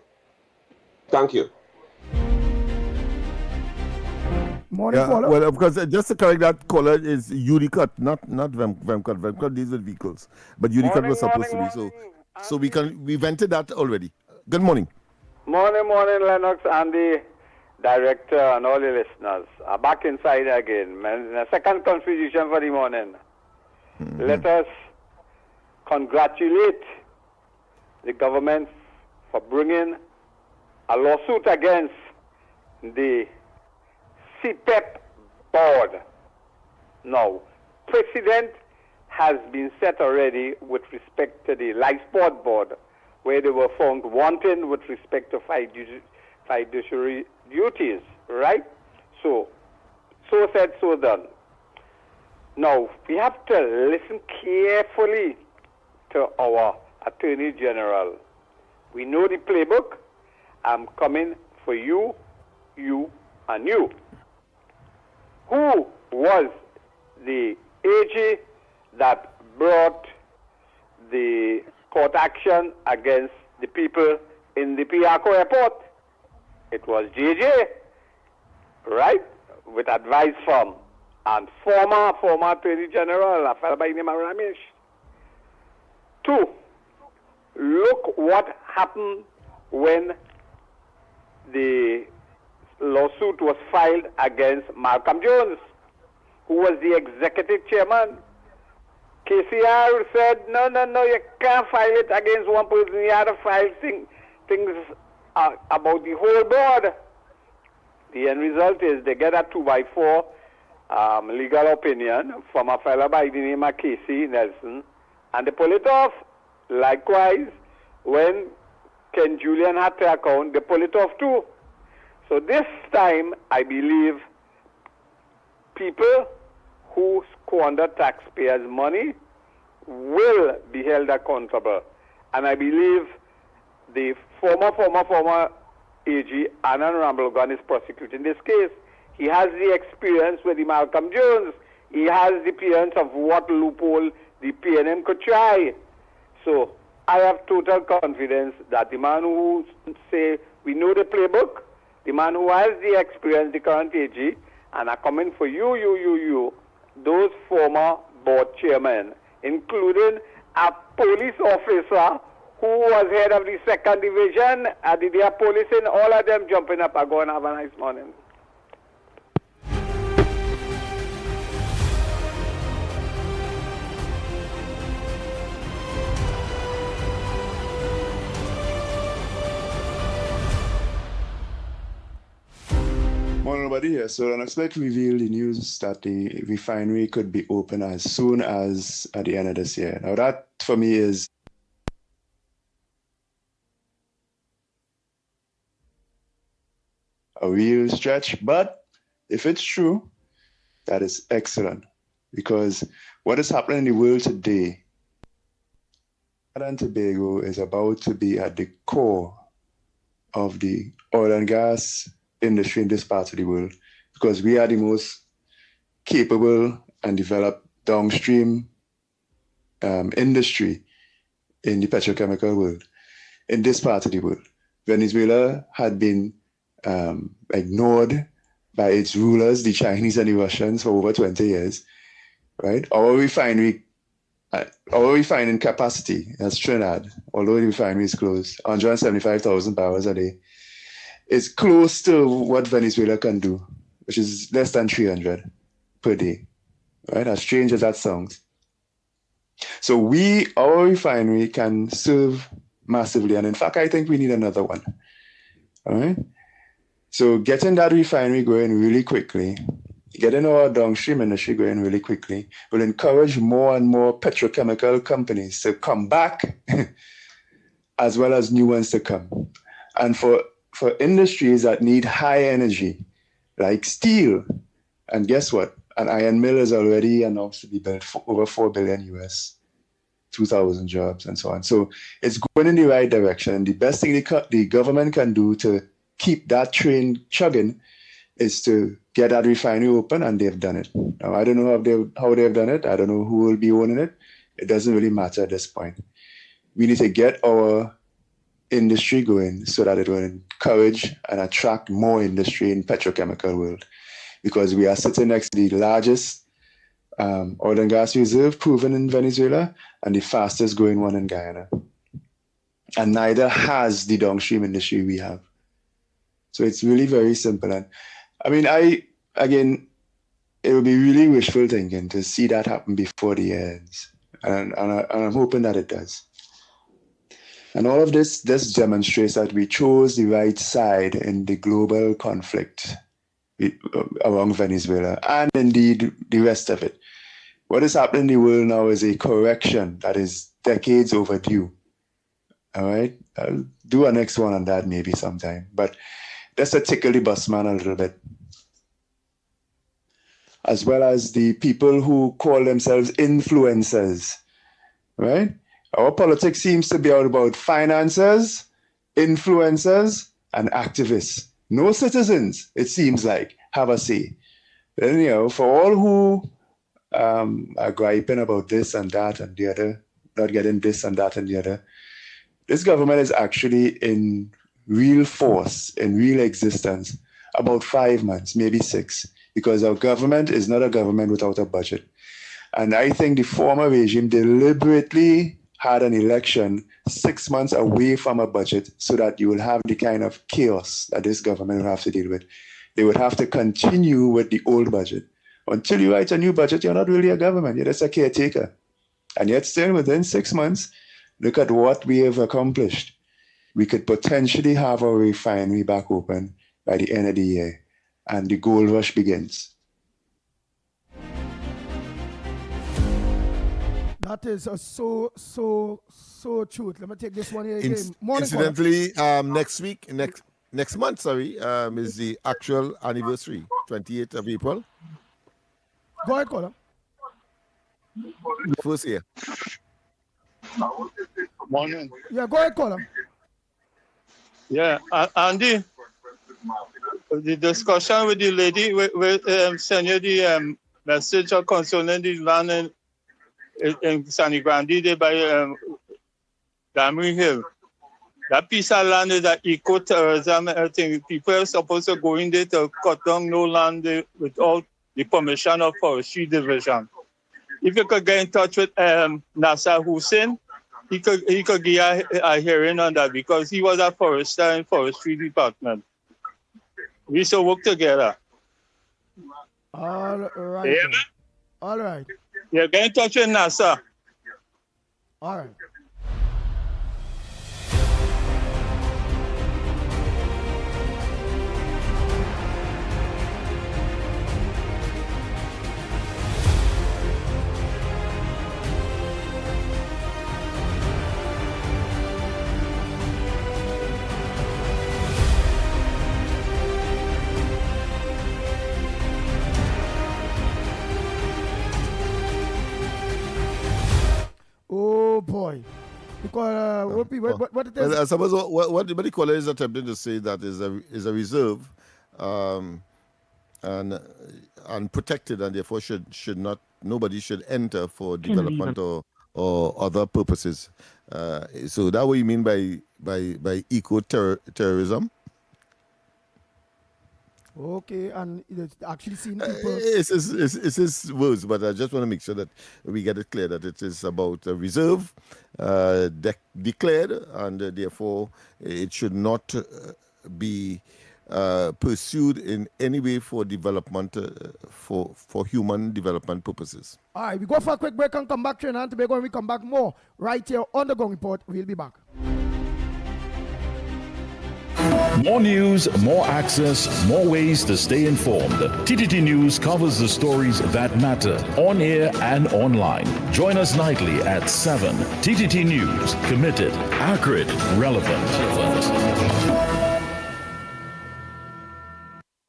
Thank you. Morning, yeah, well, of course, just to correct that, caller is Unicut, not Vemcut. Vemcut deals with vehicles, but Unicut was supposed to be. So we vented that already. Good morning. Morning, Lennox, Andy, director, and all the listeners. I'm back inside again. A second contribution for the morning. Mm-hmm. Let us congratulate the government for bringing a lawsuit against the CPEP board. Now, precedent has been set already with respect to the life sport board, where they were found wanting with respect to fiduciary duties, right? So said, so done. Now, we have to listen carefully to our Attorney General. We know the playbook. I'm coming for you, and you. Who was the AG that brought the court action against the people in the Piarco airport? It was JJ, right? With advice from and former Attorney General, a fellow by the name of Ramesh. 2, look what happened when the lawsuit was filed against Malcolm Jones, who was the executive chairman. KCR said, no, you can't file it against one person. You have to file things about the whole board. The end result is they get a 2x4 legal opinion from a fellow by the name of Casey Nelson, and they pull it off. Likewise, when Ken Julian had to account, they pull it off too. So this time, I believe people who squander taxpayers' money will be held accountable. And I believe the former AG, Anand Ramblegan, is prosecuting this case. He has the experience with the Malcolm Jones. He has the appearance of what loophole the PNM could try. So I have total confidence that the man who say we know the playbook, the man who has the experience, the current AG, and are coming for you, those former board chairmen, including a police officer who was head of the 2nd Division, they are policing, all of them jumping up and going, have a nice morning. nobody here. So Lennox revealed the news that the refinery could be open as soon as at the end of this year. Now that for me is a real stretch, but if it's true, that is excellent, because what is happening in the world today, Trinidad and Tobago is about to be at the core of the oil and gas industry in this part of the world, because we are the most capable and developed downstream industry in the petrochemical world in this part of the world. Venezuela had been ignored by its rulers, the Chinese and the Russians, for over 20 years, right? Our refining capacity as Trinidad, although the refinery is closed, 175,000 barrels a day, is close to what Venezuela can do, which is less than 300 per day, right? As strange as that sounds. So our refinery can serve massively, and in fact, I think we need another one, all right? So getting that refinery going really quickly, getting our downstream industry going really quickly, will encourage more and more petrochemical companies to come back, as well as new ones to come. And for industries that need high energy, like steel, and guess what? An iron mill is already announced to be built for over $4 billion US, 2,000 jobs, and so on. So it's going in the right direction. And the best thing the government can do to keep that train chugging is to get that refinery open, and they've done it. Now, I don't know how they've done it. I don't know who will be owning it. It doesn't really matter at this point. We need to get our industry going so that it will encourage and attract more industry in petrochemical world, because we are sitting next to the largest oil and gas reserve proven in Venezuela and the fastest growing one in Guyana. And neither has the downstream industry we have. So it's really very simple. And I mean, again, it would be really wishful thinking to see that happen before the year ends. And I'm hoping that it does. And all of this demonstrates that we chose the right side in the global conflict around Venezuela, and indeed the rest of it. What is happening in the world now is a correction that is decades overdue. All right? I'll do a next one on that maybe sometime. But just to tickle the bus man a little bit. As well as the people who call themselves influencers, right? Our politics seems to be all about financiers, influencers, and activists. No citizens, it seems like, have a say. But anyhow, for all who are griping about this and that and the other, not getting this and that and the other, this government is actually in real force, in real existence, about 5 months, maybe 6, because our government is not a government without a budget. And I think the former regime deliberately had an election 6 months away from a budget so that you will have the kind of chaos that this government will have to deal with. They would have to continue with the old budget. Until you write a new budget, you're not really a government, you're just a caretaker. And yet still within 6 months, look at what we have accomplished. We could potentially have our refinery back open by the end of the year, and the gold rush begins. That is so truth. Let me take this one here again. Incidentally, next month, is the actual anniversary, 28th of April. Go ahead, caller. First year. Morning. Yeah, go ahead, caller. Yeah, Andy, the discussion with the lady will send you the message concerning the land in San Grande Day by Damry Hill. That piece of land is an eco-tourism thing. People are supposed to go in there to cut down no land without the permission of Forestry Division. If you could get in touch with Nasser Hussein, he could give a hearing on that, because he was a forester in Forestry Department. We should work together. All right. Yeah. All right. Yeah, get in touch with Nasser. All right. boy. Because what it is? Well, I suppose what the caller is attempting to say that is a reserve, and protected, and therefore nobody should enter for development or other purposes. So that what you mean by eco-terrorism? Okay, and it's actually seen people. It's his words, but I just want to make sure that we get it clear that it is about a reserve declared, and therefore it should not be pursued in any way for development, for human development purposes. All right, we go for a quick break and come back, Trinidad and Tobago, and we come back more right here on the Ground Report. We'll be back. More news, more access, more ways to stay informed. TTT News covers the stories that matter on air and online. Join us nightly at 7. TTT News, committed, accurate, relevant.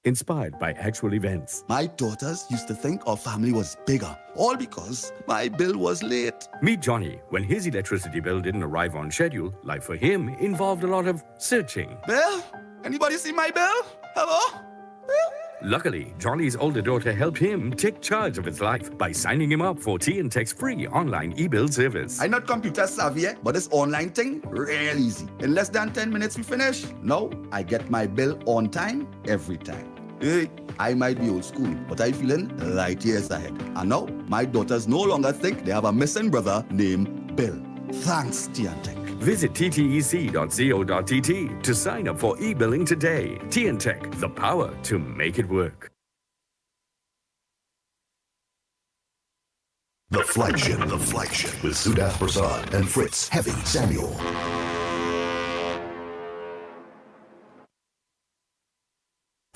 Inspired by actual events. My daughters used to think our family was bigger, all because my bill was late. Meet Johnny. When his electricity bill didn't arrive on schedule, life for him involved a lot of searching. Bill? Anybody see my bill? Hello? Bill? Luckily, Johnny's older daughter helped him take charge of his life by signing him up for TNTech's free online e-bill service. I'm not computer savvy, but this online thing, real easy. In less than 10 minutes, we finish. Now, I get my bill on time, every time. Hey, I might be old school, but I'm feeling light years ahead. And now, my daughters no longer think they have a missing brother named Bill. Thanks, TNTech. Visit ttec.co.tt to sign up for e-billing today. TNTech, the power to make it work. The flagship with Sudath Prasad and Fritz Heavy Samuel.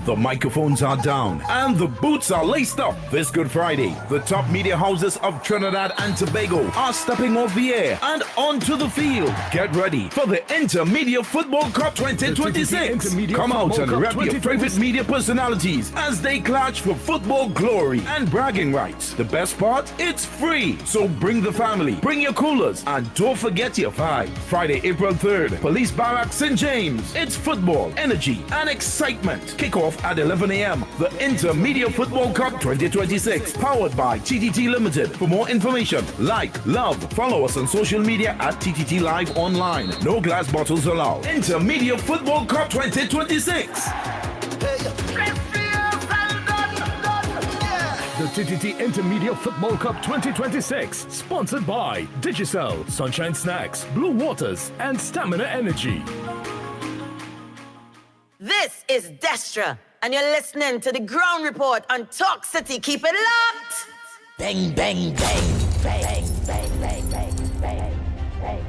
The microphones are down and the boots are laced up. This Good Friday, the top media houses of Trinidad and Tobago are stepping off the air and onto the field. Get ready for the Intermedia Football Cup 2026. Come out and rep your favorite media personalities as they clash for football glory and bragging rights. The best part? It's free. So bring the family, bring your coolers, and don't forget your vibe. Friday, April 3rd, Police Barracks, St. James. It's football, energy, and excitement. Kickoff at 11 a.m. The Intermedia Football Cup 2026, powered by TTT Limited. For more information, love, follow us on social media at TTT Live Online. No glass bottles allowed. Intermedia Football Cup 2026. The TTT Intermedia Football Cup 2026, sponsored by Digicel, Sunshine Snacks, Blue Waters, and Stamina Energy. This is Destra, and you're listening to the Ground Report on Talk City. Keep it locked. Bang, bang, bang, bang, bang, bang, bang, bang, bang.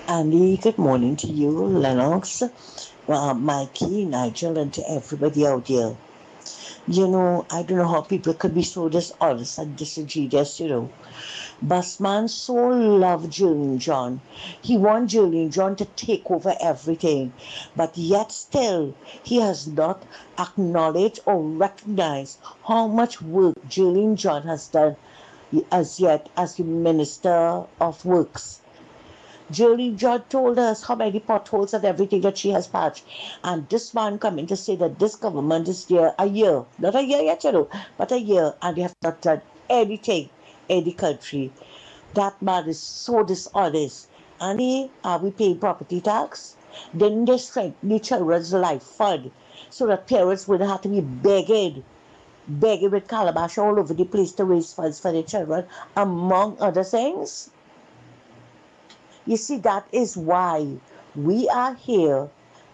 Andy, good morning to you, Lennox, Mikey, Nigel, and to everybody out there. You know, I don't know how people could be so dishonest and disingenuous, you know. Busman so loved Julian John. He wanted Julian John to take over everything. But yet still, he has not acknowledged or recognized how much work Julian John has done as yet as the Minister of Works. Julie John told us how many potholes and everything that she has patched. And this man coming to say that this government is there a year. Not a year yet, you know, but a year. And they have not done anything in the country. That man is so dishonest. And are we paying property tax? Didn't they strengthen the children's life fund so that parents wouldn't have to be begging with calabash all over the place to raise funds for their children, among other things? You see, that is why we are here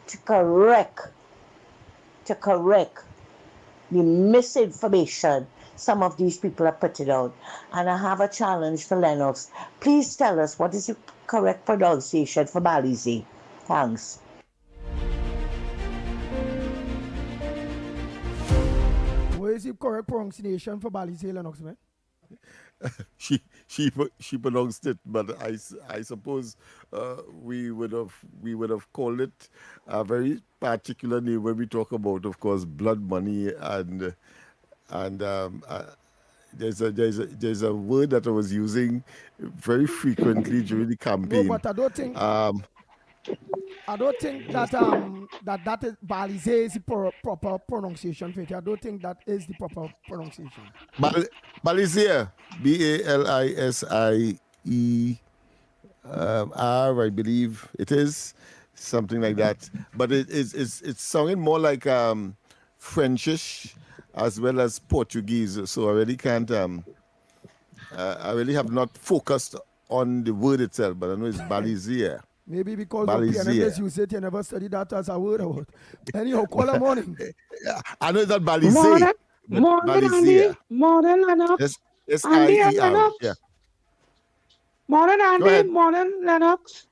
to correct the misinformation some of these people are putting out. And I have a challenge for Lennox. Please tell us what is the correct pronunciation for Balize. Thanks. What is the correct pronunciation for Balize, Lennox, man? she pronounced it, but I suppose we would have called it a very particular name when we talk about, of course, blood money and there's a word that I was using very frequently during the campaign. No, but I don't think that that is Balize is the proper pronunciation for it. I don't think that is the proper pronunciation. Balize, BALISIE R, I believe it is something like that. But it's sounding more like Frenchish as well as Portuguese. So I really can't. I really have not focused on the word itself, but I know it's Balize. Maybe because of pianist you said you never studied that as a word. Anyhow, call a morning. I know that Balize. Morning, Andy. Morning, Lennox. SIER. Yeah. Morning, Andy. Morning, Lennox.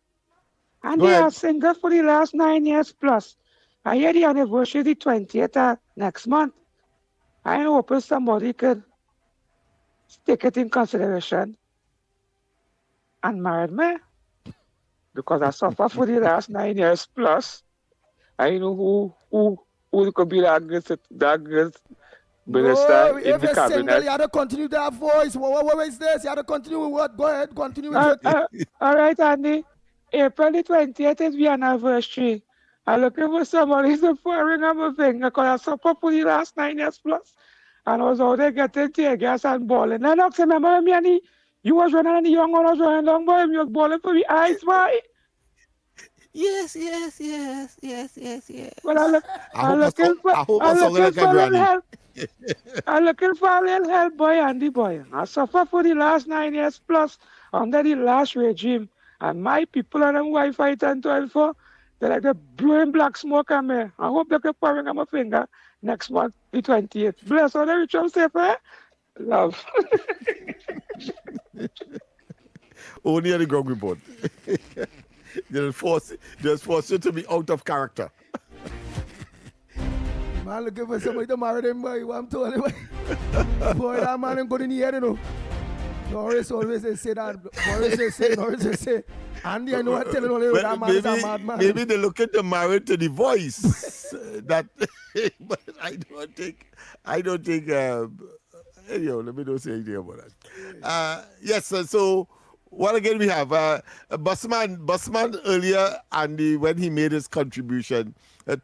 Andy, a singer for the last 9 years plus. I hear the anniversary the 20th next month. I hope somebody could take it in consideration and marry me. Because I suffer for the last 9 years plus. I know who could be that good minister in the cabinet. Single, you have to continue that voice. What is this? You have to continue with what? Go ahead, continue with it. All right, Andy. April the 20th is the anniversary. I'm looking for somebody to put a ring on my finger because I suffer for the last 9 years plus. And I was out there getting tear gas and balling. And I remember me, Andy, you was running and the young one was running along, boy. You was balling for me eyes, boy. Yes. Well, I'm looking for a little help. I'm looking for a little help, boy, Andy, boy. I suffer for the last 9 years plus under the last regime. And my people on them Wi-Fi 1012 for, they're like they're blowing black smoke on me. I hope they can put a ring on my finger next month, the 20th. Bless all the ritual safe, eh? Love. Only on the ground report. Just force you to be out of character. Man, looking for somebody to marry them, boy. What I'm telling you, boy, that man ain't good in the head, you know. Norris always say that. Norris say. Andy, I know what telling all you that man is a madman. Maybe they look at the married to the voice. But I don't think. Anyhow, let me not say anything about that. Yes, so. What again we have? Busman earlier, Andy, when he made his contribution,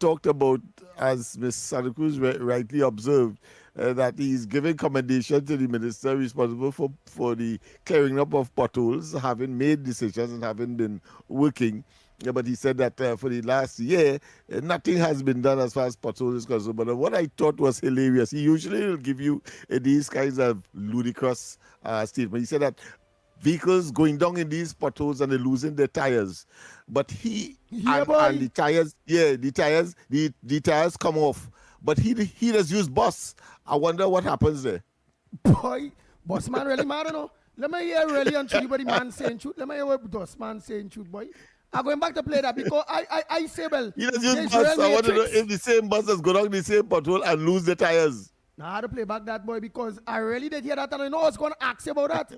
talked about, as Ms. Santa Cruz rightly observed, that he's giving commendation to the minister responsible for the clearing up of potholes, having made decisions and having been working. But he said that for the last year, nothing has been done as far as potholes is concerned. But what I thought was hilarious, he usually will give you these kinds of ludicrous statements. He said that vehicles going down in these potholes and they're losing their tires, but and the tires come off. But he does use bus. I wonder what happens there. Boy, boss man really mad, you know. Let me hear really and truth, but the man saying truth. Let me hear what boss man saying truth, boy. I'm going back to play that because I say, well, he does use bus. I want to know if the same buses go down the same pothole and lose the tires. Now I had to play back that, boy, because I really did hear that and I know I was going to ask you about that.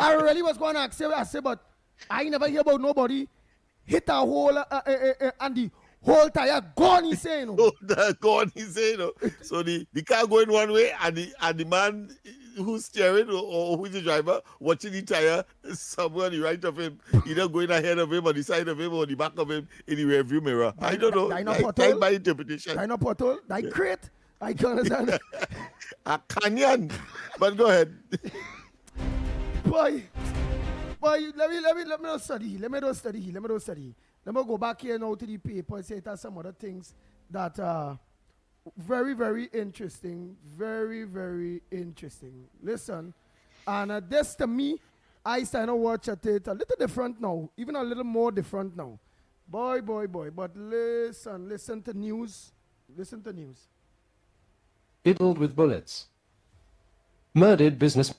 I really was going to ask you, but I never hear about nobody hit a hole and the whole tire gone, he's saying. Gone, he's saying. So the car going one way and the man who's steering or who's the driver watching the tire somewhere on the right of him, either going ahead of him or the side of him or the back of him in the rearview mirror. I don't know. That's my interpretation. Dino pothole, that crate. I can understand. A canyon. But go ahead. Boy, let me not study. Let me go back here now to the paper and say that some other things that are very, very interesting. Very, very interesting. Listen, and this to me, I start to watch it a little different now, even a little more different now. Boy. But listen to news. Riddled with bullets. Murdered business.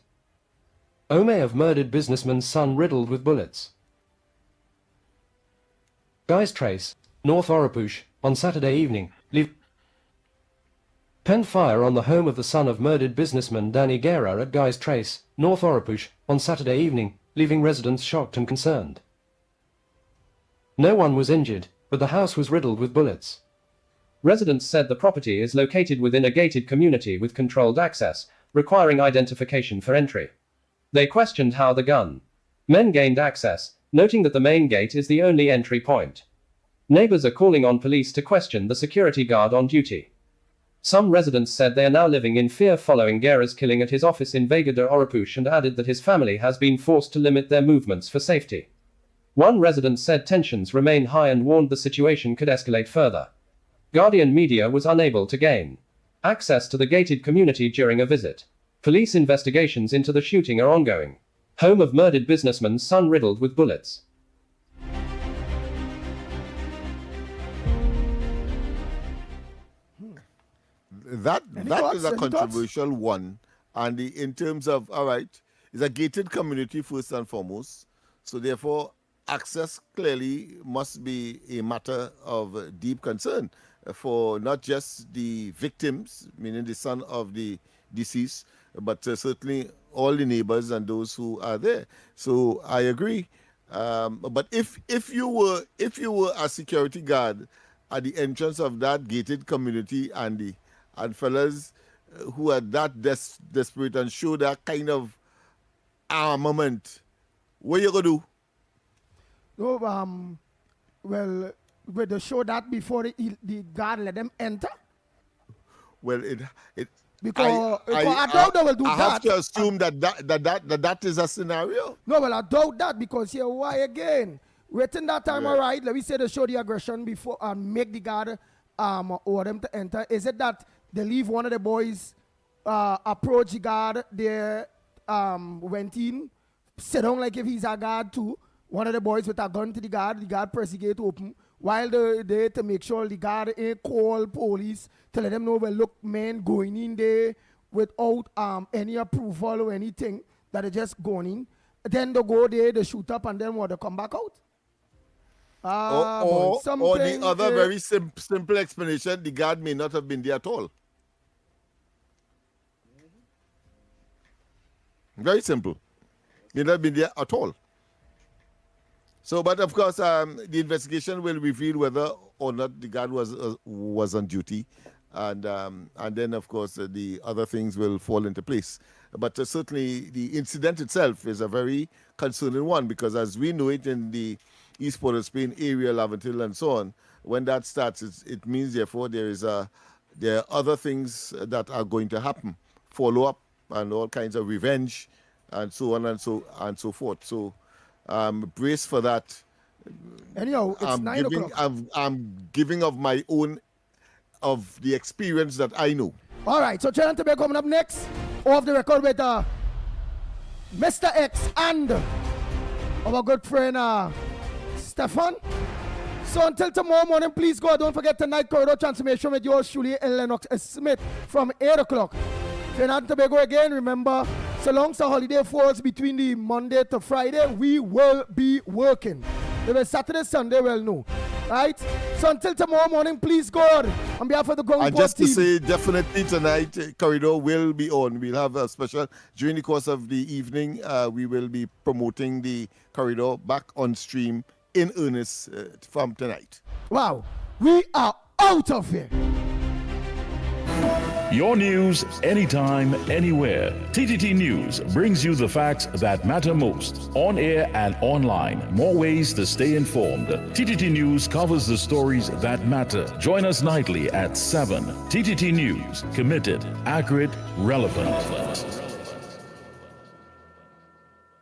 Omay of murdered businessman's son riddled with bullets. Guy's Trace, North Oropouche, on Saturday evening. Pen fire on the home of the son of murdered businessman Danny Guerra at Guy's Trace, North Oropouche, on Saturday evening, leaving residents shocked and concerned. No one was injured, but the house was riddled with bullets. Residents said the property is located within a gated community with controlled access, requiring identification for entry. They questioned how the gunmen gained access, noting that the main gate is the only entry point. Neighbors are calling on police to question the security guard on duty. Some residents said they are now living in fear following Guerra's killing at his office in Vega de Oropouche and added that his family has been forced to limit their movements for safety. One resident said tensions remain high and warned the situation could escalate further. Guardian Media was unable to gain access to the gated community during a visit. Police investigations into the shooting are ongoing. Home of murdered businessman's son riddled with bullets. That is a controversial one. And in terms of, all right, it's a gated community first and foremost. So therefore, access clearly must be a matter of deep concern for not just the victims, meaning the son of the deceased, but certainly all the neighbors and those who are there. So I agree. But if you were a security guard at the entrance of that gated community and fellas who are that desperate and show that kind of armament, what you gonna do? No, well, will they show that before the guard let them enter? Well, because I doubt they will do that. I have to assume that is a scenario. No, well, I doubt that because here, why again? Waiting that time, all right, let me say they show the aggression before and make the guard order them to enter. Is it that they leave one of the boys approach the guard, they went in, sit down like if he's a guard too, one of the boys with a gun to the guard press the gate open, while they're there to make sure the guard ain't call police to let them know, well, look, man, going in there without any approval or anything, that they just going in. Then they go there, they shoot up, and then what, they come back out? Or the other very simple explanation, the guard may not have been there at all. Very simple. May not have been there at all. So, but of course, the investigation will reveal whether or not the guard was on duty, and then of course the other things will fall into place. But certainly the incident itself is a very concerning one, because as we know it in the East Port of Spain area, Laventil and so on, when that starts, it means therefore there are other things that are going to happen, follow up and all kinds of revenge and so on and so forth. So brace for that. Anyhow, it's 9 o'clock. I'm giving of my own, of the experience that I know. All right, so Trinidad and Tobago coming up next. Off the record with Mr. X and our good friend Stefan. So until tomorrow morning, please go. Don't forget tonight, Corridor Transformation with yours truly, Lennox Smith from 8 o'clock. Trinidad and Tobago again, remember, so long as the holiday falls between the Monday to Friday, we will be working. If it's Saturday, Sunday, well, no. Right? So until tomorrow morning, please God, on behalf of the Ground And Report just to team. say, definitely tonight, Corridor will be on. We'll have a special, during the course of the evening, we will be promoting the Corridor back on stream in earnest from tonight. Wow. We are out of here. Your news, anytime, anywhere. TTT News brings you the facts that matter most, on air and online. More ways to stay informed. TTT News covers the stories that matter. Join us nightly at 7. TTT News, committed, accurate, relevant.